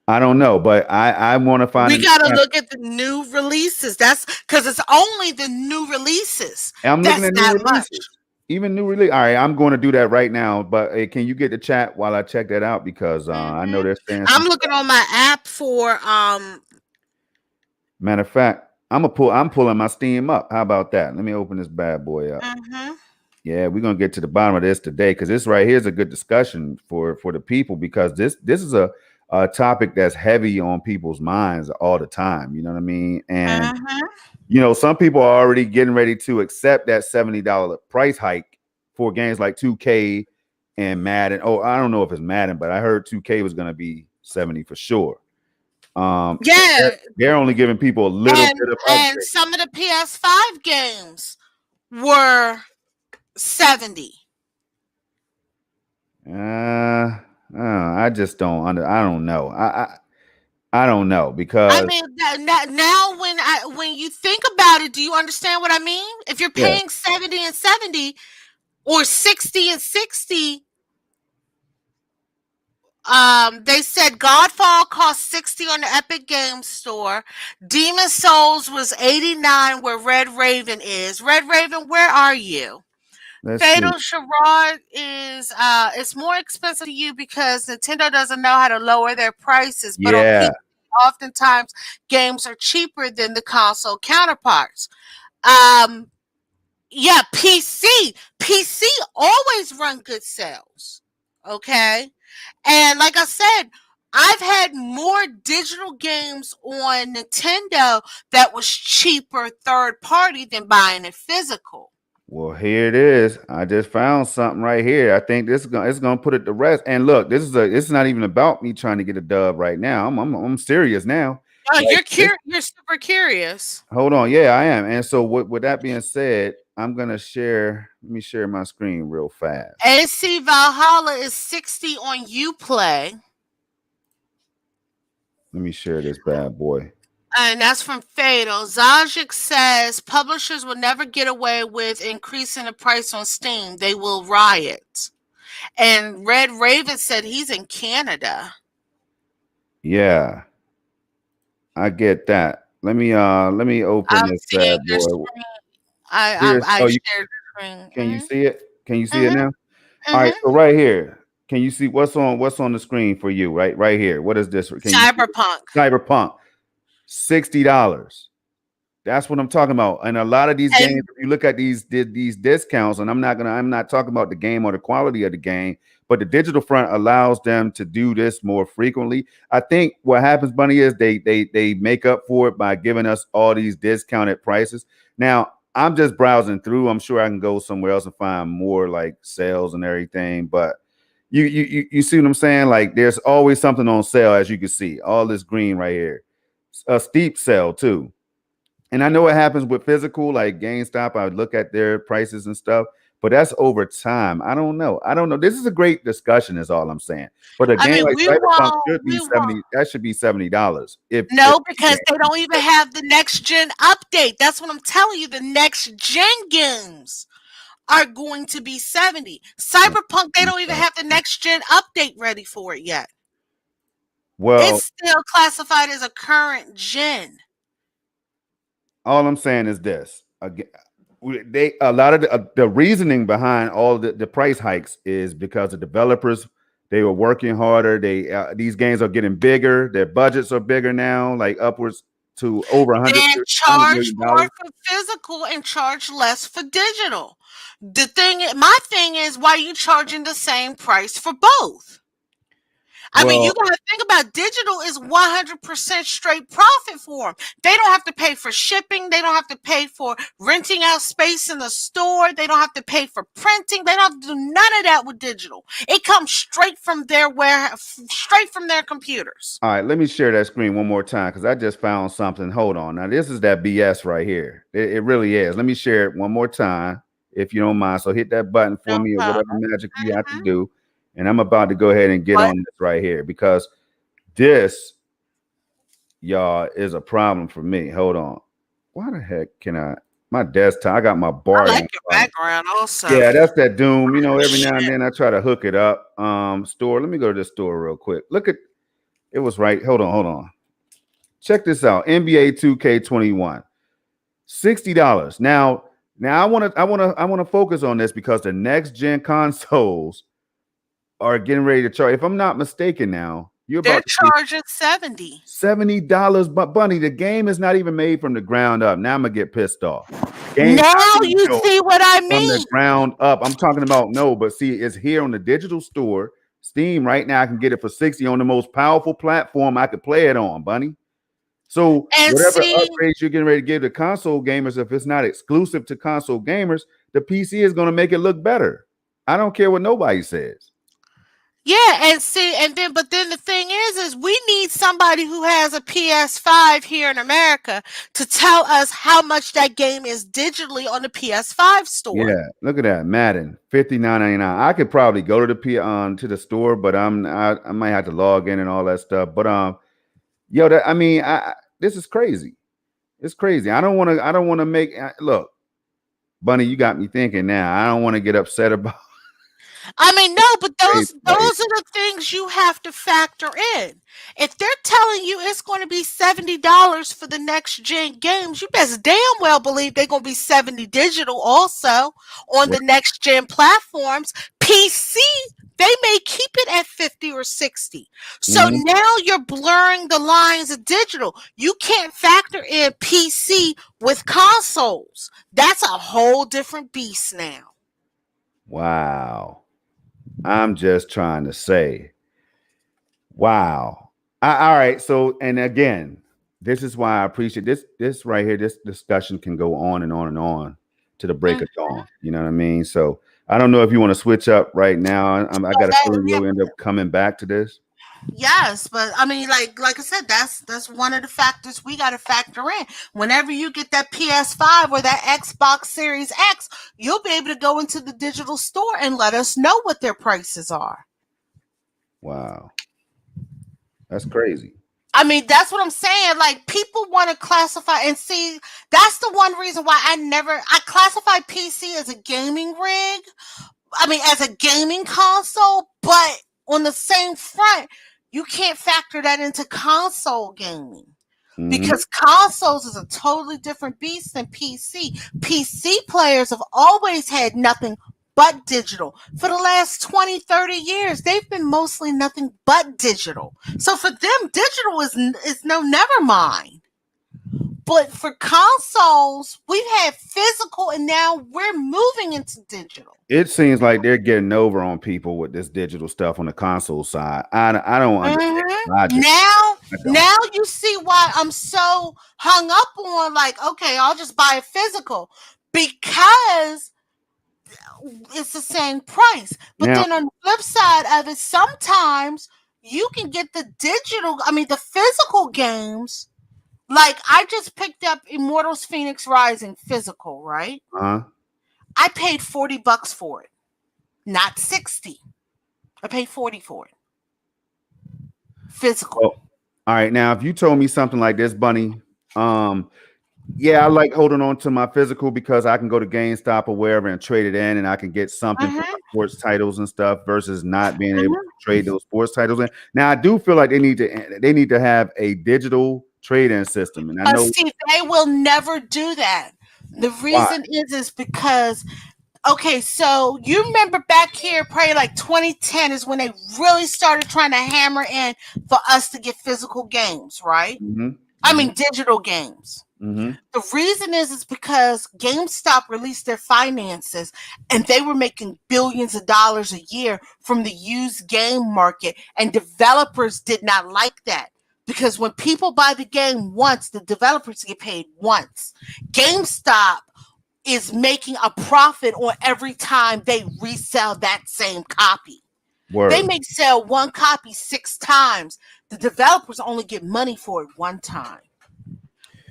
I don't know, but I want to find We an got to example. look at the new releases. That's because it's only the new releases. I'm looking That's at new that releases. much. Even new release. All right, I'm going to do that right now. But hey, can you get the chat while I check that out because I know Mhm. they're saying some I'm looking stuff. on my app for Matter of fact, I'm pulling my Steam up. How about that? Let me open this bad boy up. mhm. Yeah, we're gonna get to the bottom of this today because this right here is a good discussion for the people because this is a topic that's heavy on people's minds all the time. You know what I mean? And Mhm. some people are already getting ready to accept that $70 price hike for games like 2K and Madden. Oh, I don't know if it's Madden, but I heard 2K was gonna be 70 for sure. And they're, Yeah, they're only giving people a little and bit of and upgrade. some of the PS5 games were 70. I just don't I don't know. I don't know I because mean, now when you think about it, do you understand what I mean? If you're yeah, paying 70 and 70 or 60 and 60, they said Godfall cost 60 on the Epic Games Store. Demon Souls was 89 where Red Raven is. Red Raven, where are you? let's see. Fatal Charade is it's more expensive to you because Nintendo doesn't know how to lower their prices, but on Yeah, PC oftentimes games are cheaper than the console counterparts. Um yeah, PC always run good sales. Okay? And like I said, I've had more digital games on Nintendo that was cheaper third party than buying it physical. Well, here it is. I just found something right here. I think this is gonna it's gonna put it to rest. And look, this is not even about me trying to get a dub right now. I'm serious now. Oh, Like this, you're super curious. hold on, yeah, I am. And so with that being said, I'm gonna share. Let me share my screen real fast. AC Valhalla is 60 on Uplay. Let me share this bad boy. And that's from Fatal. Zajic says publishers will never get away with increasing the price on Steam. They will riot. And Red Raven said he's in Canada. Yeah, I get that. Let me open I'm this seeing bad your boy. screen. Here's I oh, you shared the screen. can you see it? Can you see it Mm-hmm. now? All right, Mm-hmm. so right here, can you see what's on the screen for you? Right here. What is this? Can you see it? Cyberpunk. Cyberpunk? $60. That's what I'm talking about. And a lot of these games, And if you look at these discounts, and I'm not talking about the game or the quality of the game, but the digital front allows them to do this more frequently. I think what happens, Bunny, is they make up for it by giving us all these discounted prices. Now, I'm just browsing through. I'm sure I can go somewhere else and find more like sales and everything, but you see what I'm saying? Like there's always something on sale, as you can see. All this green right here. A steep sale too. And I know what happens with physical, like GameStop. I would look at their prices and stuff, but that's over time. I don't know. I don't know. This is a great discussion, is all I'm saying. But a I game mean, like we Cyberpunk won't, should be we won't. 70. That should be $70. If No, the game because they don't even have the next gen update. That's what I'm telling you. The next gen games are going to be 70. Cyberpunk, they don't even have the next gen update ready for it yet. well, It's still classified as a current gen. all I'm saying is this. Again, they a lot of the reasoning behind all the price hikes is because the developers, they were working harder. These games are getting bigger. Their budgets are bigger now, like upwards to over 100 Then charge million more dollars. for physical and charge less for digital. My thing is, why are you charging the same price for both? I mean, you Well, got to think about digital is 100% straight profit for them. They don't have to pay for shipping. They don't have to pay for renting out space in the store. They don't have to pay for printing. They don't have to do none of that with digital. It comes straight from their warehouse, straight from their computers. all right, let me share that screen one more time because I just found something. Hold on. Now, this is that BS right here. It really is. Let me share it one more time if you don't mind. So hit that button for No me or problem. whatever magic you have to Mhm. do. And I'm about to go ahead and get What? on this right here because this, y'all, is a problem for me. Hold on. Why the heck can I? My desktop, I got my I bar like down. your background also. Yeah, that's that Doom. You know, every Shit. now and then I try to hook it up. Store. Let me go to this store real quick. Look at it was right. Hold on. Check this out. NBA 2K21. $60. Now I want to focus on this because the next gen consoles are getting ready to charge. If I'm not mistaken now, you're They're about to see charging 70. $70. But Bunny, the game is not even made from the ground up. Now I'm gonna get pissed off. The game's Now not being you built see what I from the mean. ground up. I'm talking about no, but see, it's here on the digital store. Steam right now. I can get it for 60 on the most powerful platform I could play it on, Bunny. So And whatever see, upgrades you're getting ready to give to console gamers, if it's not exclusive to console gamers, the PC is going to make it look better. I don't care what nobody says. yeah, and see, but then the thing is we need somebody who has a PS5 here in America to tell us how much that game is digitally on the PS5 store. Yeah, look at that Madden 59.99. I could probably go to the to the store, but I might have to log in and all that stuff. But yo, that I mean, this is crazy. It's crazy. I don't want to make look, Bunny. You got me thinking now. I don't want to get upset about I mean, no, but crazy price. those are the things you have to factor in. If they're telling you it's going to be $70 for the next gen games, you best damn well believe they're going to be 70 digital also on Well, the next gen platforms. PC, they may keep it at 50 or 60. So mhm. now you're blurring the lines of digital. You can't factor in PC with consoles. That's a whole different beast now. Wow. I'm just trying to say, wow. All right. So, and again, this is why I appreciate this. This right here, this discussion can go on and on and on to the break Mm. of dawn. You know what I mean? So, I don't know if you want to switch up right now. I got a feeling Yeah, we'll end up coming back to this. yes, but I mean, like I said, that's one of the factors we got to factor in. Whenever you get that PS5 or that Xbox Series X, you'll be able to go into the digital store and let us know what their prices are. Wow, that's crazy. I mean, that's what I'm saying. Like, people want to classify and see. That's the one reason why I classify PC as a gaming rig. I mean, as a gaming console, but on the same front, you can't factor that into console gaming Hmm. because consoles is a totally different beast than PC. PC players have always had nothing but digital. For the last 20, 30 years, they've been mostly nothing but digital. So for them, digital is no never mind. But for consoles, we've had physical and now we're moving into digital. It seems like they're getting over on people with this digital stuff on the console side. I don't understand. Mhm. I just Now, I don't. now you see why I'm so hung up on like, okay, I'll just buy a physical because it's the same price. But Now, then on the flip side of it, sometimes you can get the physical games. Like I just picked up Immortals Phoenix Rising physical, right? huh? I paid $40 for it, not 60. I paid 40 for it. Physical. Well, all right. Now, if you told me something like this, Bunny, um, yeah, I like holding on to my physical because I can go to GameStop or wherever and trade it in, and I can get something for my Mhm. sports titles and stuff versus not being able to Mhm. trade those sports titles in. Now, I do feel like they need to have a digital trade-in system, and I But know see, they will never do that. The why. reason is because okay, so you remember back here, probably like 2010 is when they really started trying to hammer in for us to get physical games, right? Hmm. I Hmm. mean digital games. Hmm. The reason is because GameStop released their finances and they were making billions of dollars a year from the used game market. And developers did not like that because when people buy the game once, the developers get paid once. GameStop is making a profit on every time they resell that same copy. They Word. may sell one copy 6 times. The developers only get money for it one time.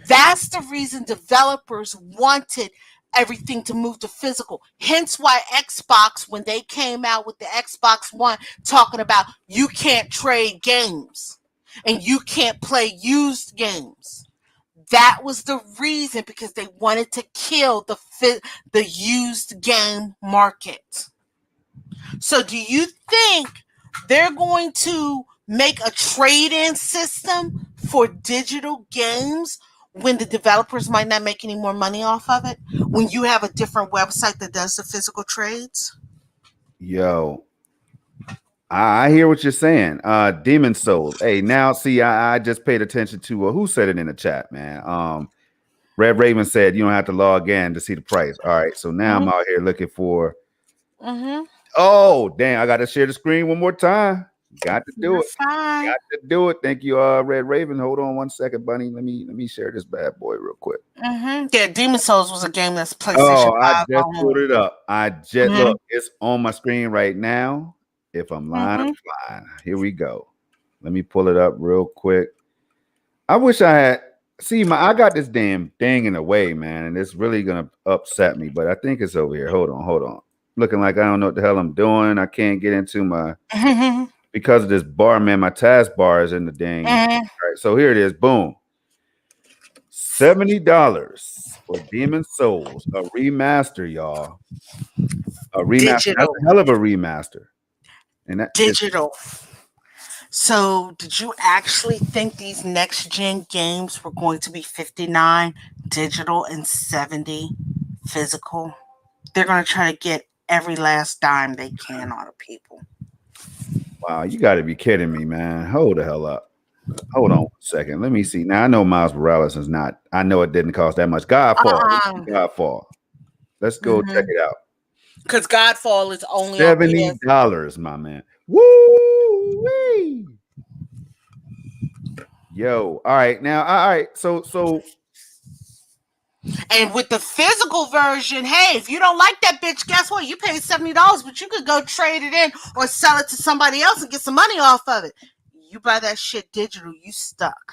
That's the reason developers wanted everything to move to physical. Hence why Xbox, when they came out with the Xbox One, talking about you can't trade games and you can't play used games. That was the reason because they wanted to kill the used game market. So do you think they're going to make a trade-in system for digital games when the developers might not make any more money off of it? When you have a different website that does the physical trades? Yo, I hear what you're saying. Demon Souls. Hey, now see, I just paid attention to who said it in the chat, man. Red Raven said you don't have to log in to see the price. All right, so now I'm Mm-hmm. out here looking for. Mm-hmm. Oh, dang! I got to share the screen one more time. Got to do You're it. fine. Got to do it. Thank you, Red Raven. Hold on one second, Bunny. Let me share this bad boy real quick. Mm-hmm. Yeah, Demon Souls was a game that's PlayStation Oh, I 5 just pulled only. it up. I just Mm-hmm. look. It's on my screen right now. If I'm lying, I'm Mm-hmm. flying. Here we go. Let me pull it up real quick. I wish I had see my I got this damn thing in the way, man, and it's really gonna upset me. But I think it's over here. Hold on, hold on. Looking like I don't know what the hell I'm doing. I can't get into my Mm-hmm. because of this bar, man. My taskbar is in the dang. Mm-hmm. All right, so here it is. Boom. $70 for Demon Souls, a remaster, y'all. A remaster. That's Digital. a hell of a remaster. And that is Digital. So, did you actually think these next gen games were going to be 59 digital and 70 physical? They're going to try to get every last dime they can out of people. wow, you gotta be kidding me, man. Hold the hell up. Hold on one second. Let me see. Now I know Miles Morales is not. I know it didn't cost that much. Godfall. Godfall. Let's go check Because it out. Godfall is only on PS. $70, my man. Woo wee. Yo, all right. Now, all right. So And with the physical version, hey, if you don't like that bitch, guess what? You paid $70, but you could go trade it in or sell it to somebody else and get some money off of it. You buy that shit digital, you stuck.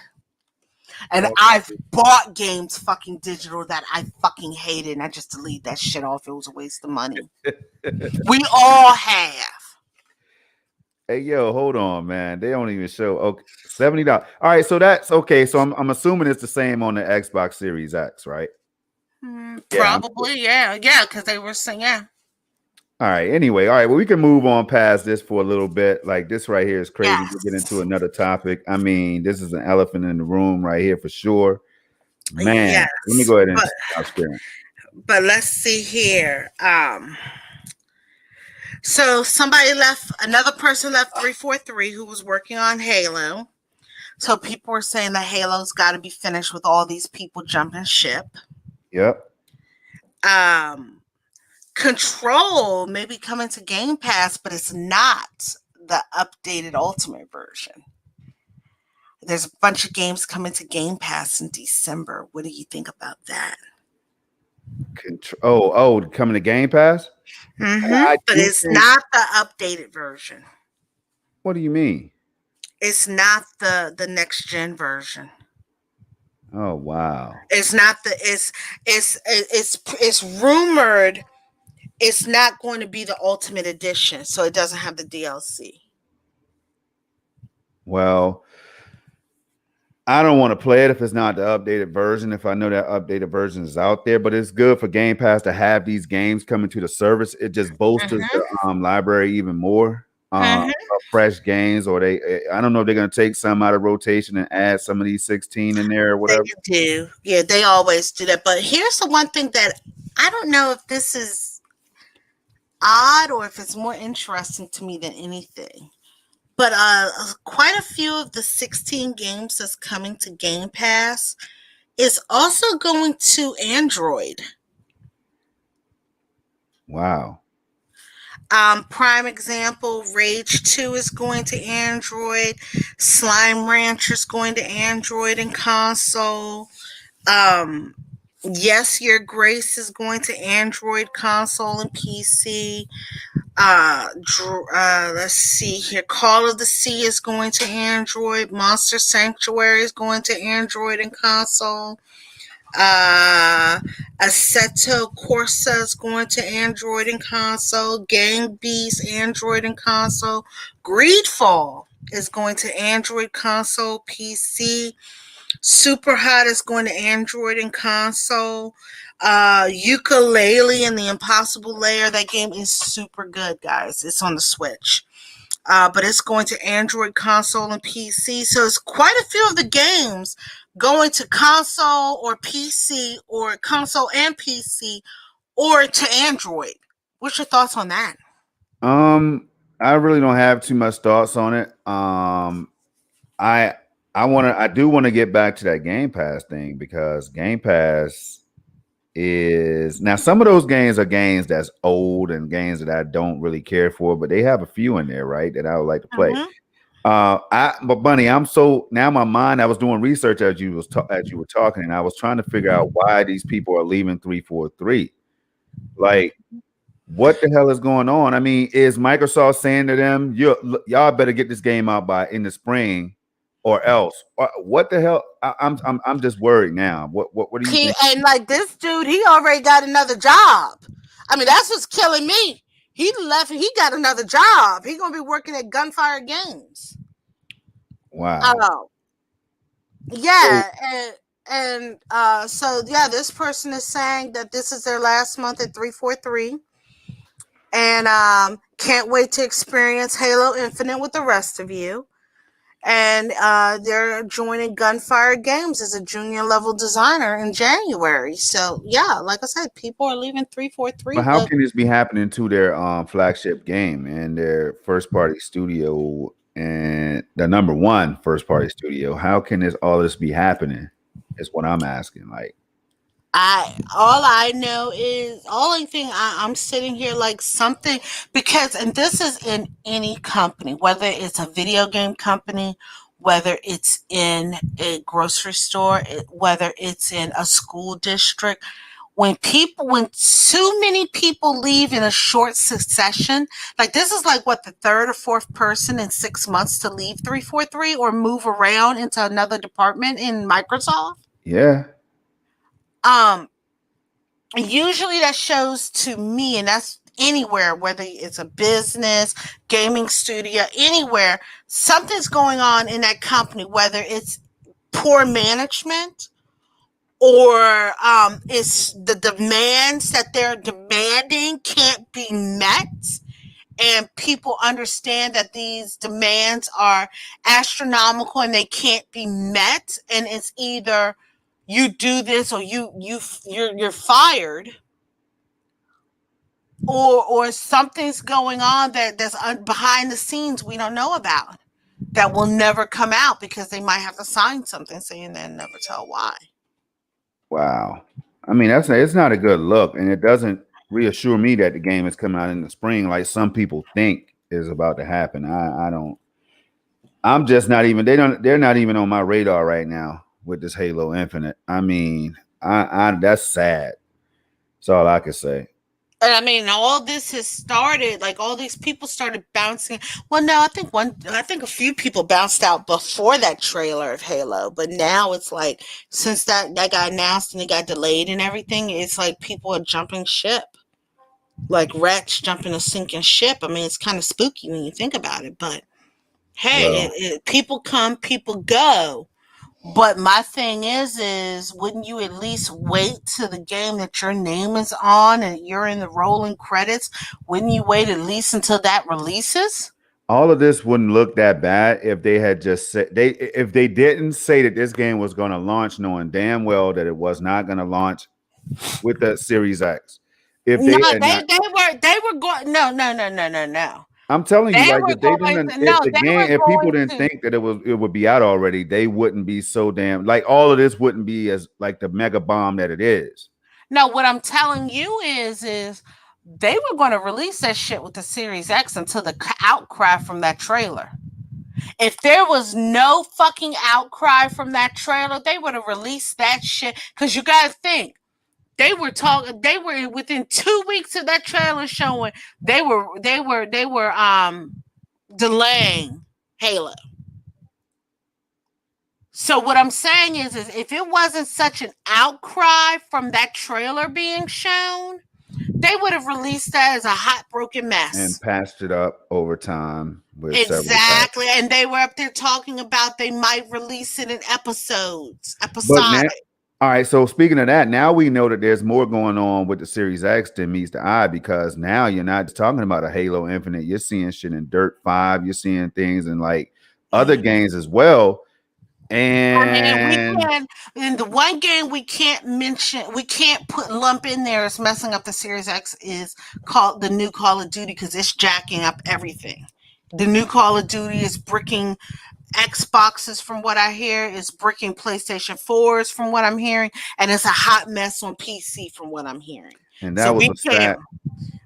And I've bought games fucking digital that I fucking hated, and I just deleted that shit off. It was a waste of money. We all have. hey, yo, hold on, man. They don't even show. Okay, $70. All right, so that's okay. So I'm assuming it's the same on the Xbox Series X, right? Yeah. Probably, yeah, because they were saying, yeah. All right. Anyway, all right. Well, we can move on past this for a little bit. Like this right here is crazy. We'll get into Yes. another topic. I mean, this is an elephant in the room right here for sure. Man, let me Yes. go ahead and But stop sharing. let's see here. So somebody left, another person left 343 who was working on Halo. So people were saying that Halo's got to be finished with all these people jumping ship. Yep. Um, Control may be coming to Game Pass, but it's not the updated Ultimate version. There's a bunch of games coming to Game Pass in December. What do you think about that? Coming to Game Pass? I But do it's think. not the updated version. What do you mean? It's not the next gen version. Oh wow. It's not the it's rumored it's not going to be the ultimate edition, so it doesn't have the DLC. Well, I don't want to play it if it's not the updated version. If I know that updated version is out there, but it's good for Game Pass to have these games coming to the service. It just bolsters the Mm-hmm. library even more. Mm-hmm. Fresh games, or I don't know if they're going to take some out of rotation and add some of these 16 in there or They whatever. do. Yeah, they always do that. But here's the one thing that I don't know if this is odd or if it's more interesting to me than anything. But quite a few of the 16 games that's coming to Game Pass is also going to Android. Wow. Prime example, Rage 2 is going to Android. Slime Rancher is going to Android and console. Yes, Your Grace is going to Android, console, and PC. Let's see here. Call of the Sea is going to Android. Monster Sanctuary is going to Android and console. Assetto Corsa is going to Android and console. Gang Beast, Android and console. Greedfall is going to Android, console, PC. Super Hot is going to Android and console. Ukulele and the Impossible Layer. That game is super good, guys. It's on the Switch. But it's going to Android, console, and PC. So it's quite a few of the games going to console or PC or console and PC or to Android. What's your thoughts on that? I really don't have too much thoughts on it. I I do want to get back to that Game Pass thing because Game Pass is now some of those games are games that's old and games that I don't really care for, but they have a few in there, right, that I would like to play. Mm-hmm. But Bunny, I'm so now my mind. I was doing research as you were talking, and I was trying to figure out why these people are leaving 343. Like, what the hell is going on? I mean, is Microsoft saying to them, y'all better get this game out by in the spring, or else? What the hell? I'm just worried now. What do you think? And like this dude, he already got another job. I mean, that's what's killing me. He left and he got another job. He's gonna be working at Gunfire Games. Wow. Oh, So, yeah, so yeah, this person is saying that this is their last month at 343, and can't wait to experience Halo Infinite with the rest of you. And they're joining Gunfire Games as a junior level designer in January. So yeah, like I said, people are leaving 343, but how but can this be happening to their flagship game and their first party studio and the number one first party studio? How can this be happening? Is what I'm asking. Like, I know is only thing I'm sitting here like something because and this is in any company, whether it's a video game company, whether it's in a grocery store, whether it's in a school district. When too many people leave in a short succession, like this is like what, the third or fourth person in 6 months to leave 343 or move around into another department in Microsoft. Yeah. Um, Usually that shows to me, and that's anywhere, whether it's a business, gaming studio, anywhere, something's going on in that company, whether it's poor management or it's the demands that they're demanding can't be met, and people understand that these demands are astronomical and they can't be met, and it's either you do this or you're fired, or something's going on that's behind the scenes we don't know about, that will never come out because they might have to sign something saying they'll never tell why. Wow. I mean, it's not a good look, and it doesn't reassure me that the game is coming out in the spring like some people think is about to happen. I don't. I'm just not even. They're not even on my radar right now with this Halo Infinite. I mean, I that's sad. That's all I can say. And I mean, all this has started, like all these people started bouncing. Well, no, I think a few people bounced out before that trailer of Halo, but now it's like, since that got announced and it got delayed and everything, it's like people are jumping ship, like rats jumping a sinking ship. I mean, it's kind of spooky when you think about it, but hey, Well, people come, people go. But my thing is wouldn't you at least wait to the game that your name is on and you're in the rolling credits? Wouldn't you wait at least until that releases? all of this wouldn't look that bad if they had just said if they didn't say that this game was going to launch, knowing damn well that it was not going to launch with the Series X. If No, they had not, they were going, no. I'm telling you, They like were if they going didn't, to, if no, the they game, were if people going didn't to think that it would be out already, they wouldn't be so damn like all of this wouldn't be as like the mega bomb that it is. No, what I'm telling you is they were going to release that shit with the Series X until the outcry from that trailer. If there was no fucking outcry from that trailer, they would have released that shit. Cause you gotta think, they were within 2 weeks of that trailer showing, they were delaying Halo. So what I'm saying is if it wasn't such an outcry from that trailer being shown, they would have released that as a hot broken And mess. patched it up over time with several Exactly. patches. And they were up there talking about they might release it in episodes, But now, episodic. all right. So speaking of that, now we know that there's more going on with the Series X than meets the eye because now you're not just talking about a Halo Infinite. You're seeing shit in Dirt 5. You're seeing things in like other Mhm. games as well. I mean, we And can, in the one game we can't mention, we can't put lump in there as messing up the Series X is called the new Call of Duty because it's jacking up everything. The new Call of Duty is bricking Xboxes from what I hear, is bricking PlayStation 4s from what I'm hearing, and it's a hot mess on PC from what I'm hearing. and So we can't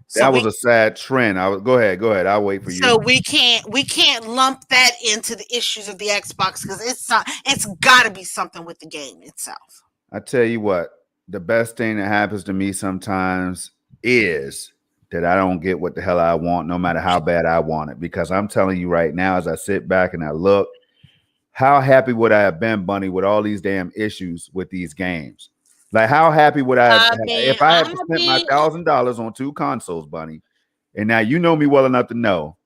so that was we a sad trend. I was go ahead. I'll wait for you. we can't lump that into the issues of the Xbox because it's got to be something with the game itself. I tell you what, the best thing that happens to me sometimes is that I don't get what the hell I want, no matter how bad I want it. Because I'm telling you right now, as I sit back and I look, how happy would I have been, Bunny, with all these damn issues with these games? Like, how happy would I have I mean, if I had I'm to gonna spend my be. $1,000 on two consoles, Bunny? And now you know me well enough to know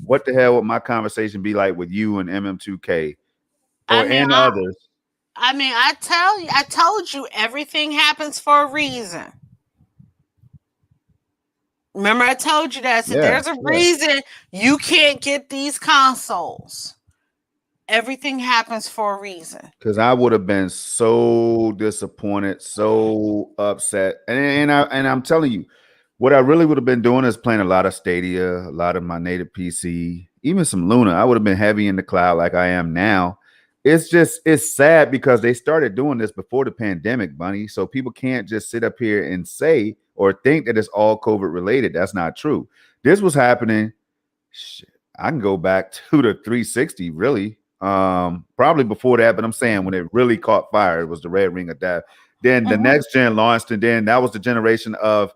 what the hell would my conversation be like with you and MM2K I or mean, and others? I told you everything happens for a reason. Remember, I told you that. I said Yeah, there's a yeah. reason you can't get these consoles. Everything happens for a reason. Because I would have been so disappointed, so upset, and I'm telling you, what I really would have been doing is playing a lot of Stadia, a lot of my native PC, even some Luna. I would have been heavy in the cloud like I am now. It's sad because they started doing this before the pandemic, Bunny. So people can't just sit up here and say or think that it's all COVID related. That's not true. This was happening. Shit, I can go back to the 360, really. Probably before that, but I'm saying when it really caught fire, it was the Red Ring of Death. Then the Mhm. next gen launched, and then that was the generation of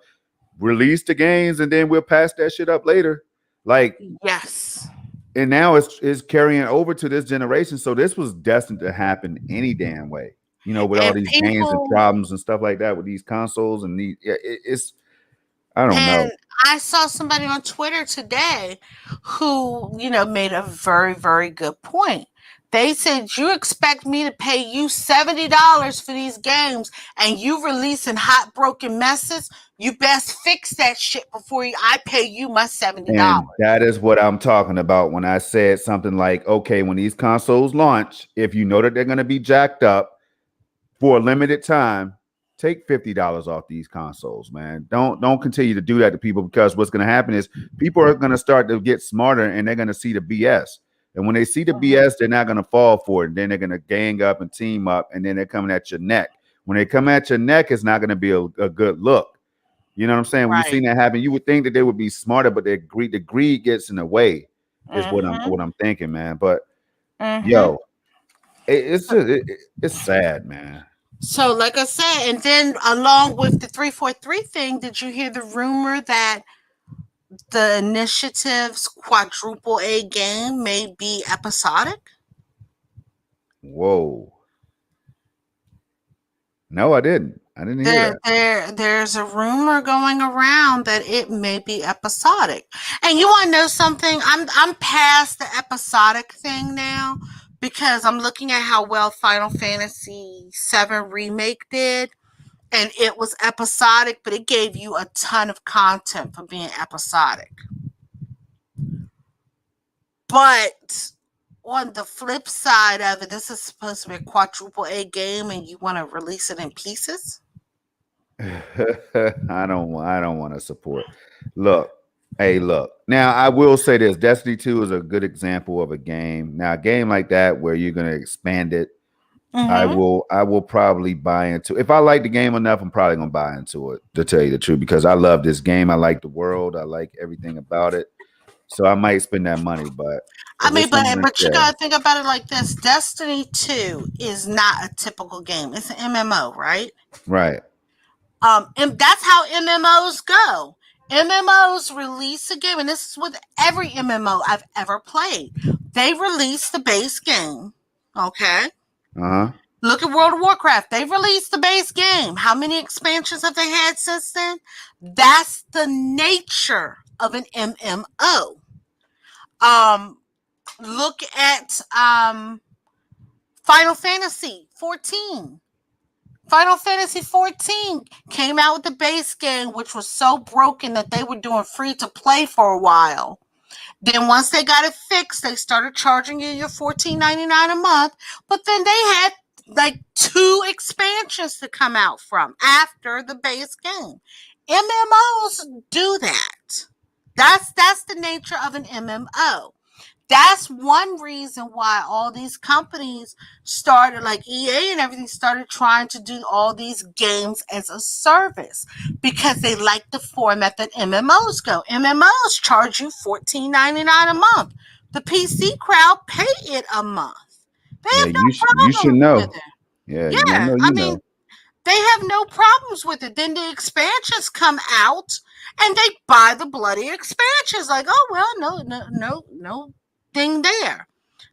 release the games, and then we'll pass that shit up later. Like, Yes. and now it's carrying over to this generation. So this was destined to happen any damn way. You know, with all And these games and people problems and stuff like that with these consoles and these, yeah, it's I don't know. and I saw somebody on Twitter today who, made a very, very good point. They said, "You expect me to pay you $70 for these games and you releasing hot broken messes? You best fix that shit before I pay you my $70." And that is what I'm talking about when I said something like, okay, when these consoles launch, if you know that they're going to be jacked up for a limited time, take $50 off these consoles, man. Don't continue to do that to people, because what's going to happen is people are going to start to get smarter and they're going to see the BS. And when they see the Mhm. BS, they're not going to fall for it. Then they're going to gang up and team up, and then they're coming at your neck. When they come at your neck, it's not going to be a good look. You know what I'm saying? When you Right. seen that happen, you would think that they would be smarter, but the greed gets in the way, is Mhm. what I'm thinking, man. But Mhm. yo, it's just it's sad, man. So, like I said, and then along with the 343 thing, did you hear the rumor that the initiative's quadruple A game may be episodic? Whoa. No, I didn't. I didn't hear that. There's a rumor going around that it may be episodic. And you want to know something? I'm past the episodic thing now because I'm looking at how well Final Fantasy VII Remake did, and it was episodic, but it gave you a ton of content for being episodic. But on the flip side of it, this is supposed to be a quadruple A game, and you want to release it in pieces. I don't want to support. Look, hey, look. Now I will say this: Destiny 2 is a good example of a game. Now, a game like that where you're gonna expand it, Mm-hmm. I will probably buy into. If I like the game enough, I'm probably gonna buy into it, to tell you the truth, because I love this game. I like the world. I like everything about it. So I might spend that money, but I if mean, it's something like, but you yeah, gotta think about it like this: Destiny 2 is not a typical game. It's an MMO, right? right. And that's how MMOs go. MMOs release a game, and this is with every MMO I've ever played. They release the base game. Okay. Uh-huh. Look at World of Warcraft. They've released the base game. How many expansions have they had since then? That's the nature of an MMO. Um, Look at Final Fantasy 14. Final Fantasy 14 came out with the base game, which was so broken that they were doing free to play for a while. Then once they got it fixed, they started charging you your $14.99 a month. But then they had like two expansions to come out from after the base game. MMOs do that. That's the nature of an MMO. That's one reason why all these companies started, like EA and everything, started trying to do all these games as a service because they like the format that MMOs go. MMOs charge you $14.99 a month. The PC crowd pay it a month. They Yeah, have no you should problems with know. it. Yeah, I Yeah, know I you mean, know. they have no problems with it. Then the expansions come out and they buy the bloody expansions. Like, oh well, no thing there.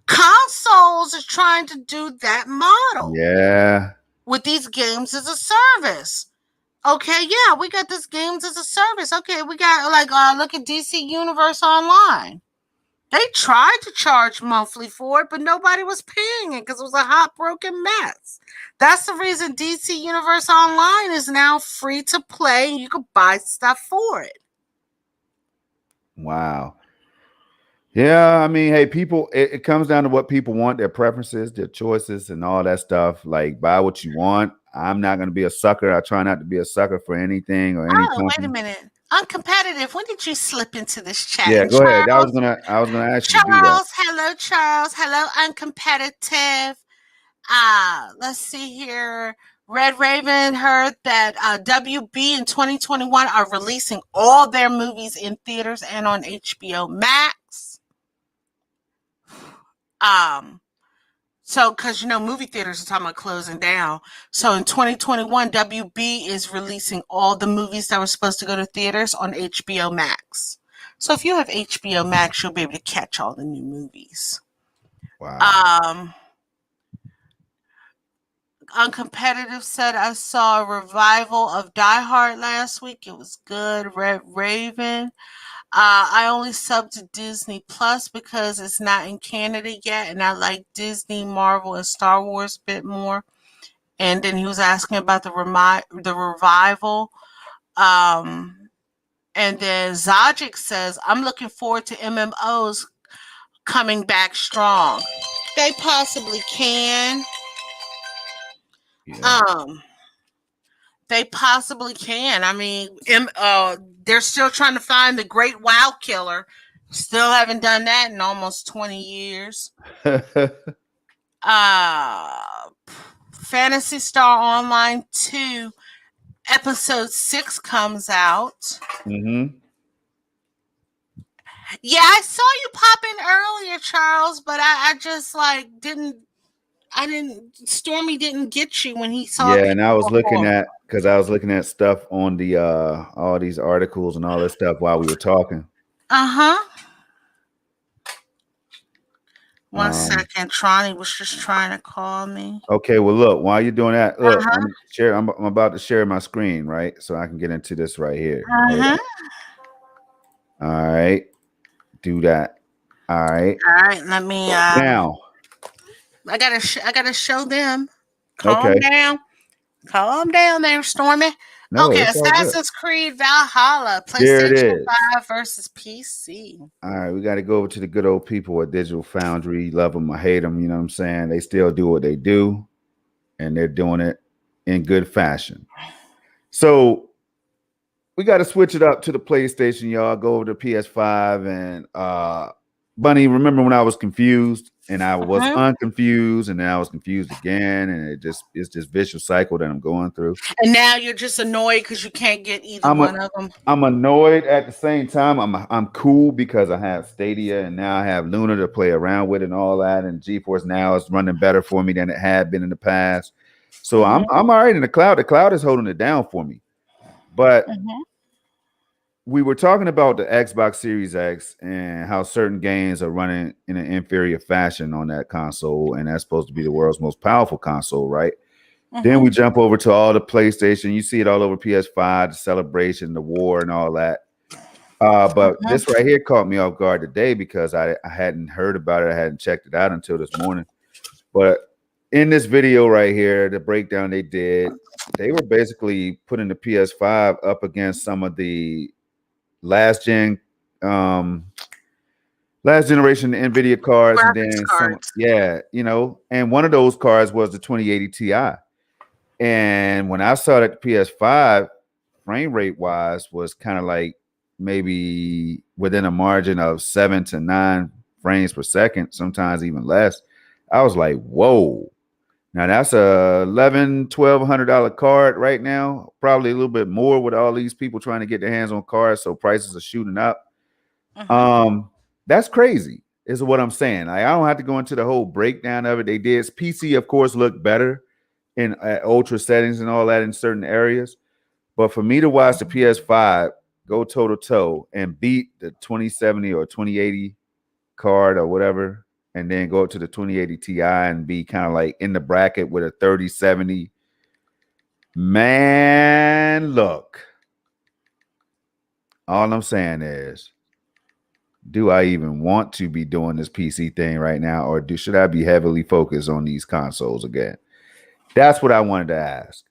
Consoles is trying to do that model Yeah. with these games as a service. Okay, yeah, we got this games as a service. Okay, we got like look at DC Universe Online. They tried to charge monthly for it, but nobody was paying it because it was a hot broken mess. That's the reason DC Universe Online is now free to play and you can buy stuff for it. Wow. Yeah, I mean, hey, people, it comes down to what people want, their preferences, their choices, and all that stuff. Like, buy what you want. I'm not going to be a sucker. I try not to be a sucker for anything or any Oh, wait a company. minute. Uncompetitive. When did you slip into this chat? Yeah, And go ahead. Charles, I was gonna ask you to do that. Charles, hello, Charles. Hello, uncompetitive. Let's see here. Red Raven heard that WB in 2021 are releasing all their movies in theaters and on HBO Max. Um, So, because movie theaters are talking about closing down. So, in 2021, WB is releasing all the movies that were supposed to go to theaters on HBO Max. So, if you have HBO Max, you'll be able to catch all the new movies. Wow. Um, on competitive set, I saw a revival of Die Hard last week. It was good. Red Raven. I only subbed to Disney Plus because it's not in Canada yet, and I like Disney, Marvel, and Star Wars a bit more. And then he was asking about the revival. Um, and then Zajic says, "I'm looking forward to MMOs coming back strong. They possibly can. Yeah. Um, they possibly can. I mean, they're still trying to find the great WoW killer. Still haven't done that in almost 20 years. Uh, Fantasy Star Online 2 episode 6 comes out. hmm Yeah, I saw you pop in earlier, Charles, but I just like didn't Stormy didn't get you when he saw Yeah, and people I was were looking on. at because I was looking at stuff on the all these articles and all this stuff while we were talking. Uh-huh. One Um, second. Tronny was just trying to call me. okay, well, look, while you're doing that, look, Uh-huh. I'm about to share my screen, right? So I can get into this right here. Hold Uh-huh. up. All right, do that. All right, All right, let me now, I gotta show them. Calm okay, down. Calm down there, Stormy. no, Okay, it's all good. Assassin's Creed Valhalla, There it PlayStation is. 5 versus PC. All right, we got to go over to the good old people at Digital Foundry. Love them or hate them, you know what I'm saying? They still do what they do, and they're doing it in good fashion. So we got to switch it up to the PlayStation, y'all. Go over to PS5 and Bunny. Remember when I was confused and I was Mhm. unconfused and then I was confused again, and it's this vicious cycle that I'm going through. And now you're just annoyed because you can't get either I'm a, one of them. I'm annoyed at the same time. I'm cool because I have Stadia and now I have Luna to play around with and all that, and GeForce Now is running better for me than it had been in the past. So Mhm. I'm all right in the cloud. The cloud is holding it down for me, but Mhm. we were talking about the Xbox Series X and how certain games are running in an inferior fashion on that console, and that's supposed to be the world's most powerful console, right? Then we Mhm. jump over to all the PlayStation. You see it all over PS5, the celebration, the war, and all that. But Mhm. this right here caught me off guard today because I hadn't heard about it. I hadn't checked it out until this morning. But in this video right here, the breakdown they did, they were basically putting the PS5 up against some of the last gen um last generation Nvidia cards, and Graphics then some, cards. yeah, and one of those cards was the 2080 Ti. And when I saw that the PS5 frame rate wise was kind of like maybe within a margin of 7 to 9 frames per second, sometimes even less, I was like, whoa. Now that's a 11, $1,200 card right now, probably a little bit more with all these people trying to get their hands on cards, so prices are shooting up. Mhm. Um, that's crazy, is what I'm saying. Like, I don't have to go into the whole breakdown of it. They did. PC, of course, looked better in ultra settings and all that in certain areas. But for me to watch the PS5 go toe to toe and beat the 2070 or 2080 card or whatever, and then go up to the 2080 Ti and be kind of like in the bracket with a 3070, man, look, all I'm saying is, do I even want to be doing this PC thing right now, or should I be heavily focused on these consoles again? That's what I wanted to ask.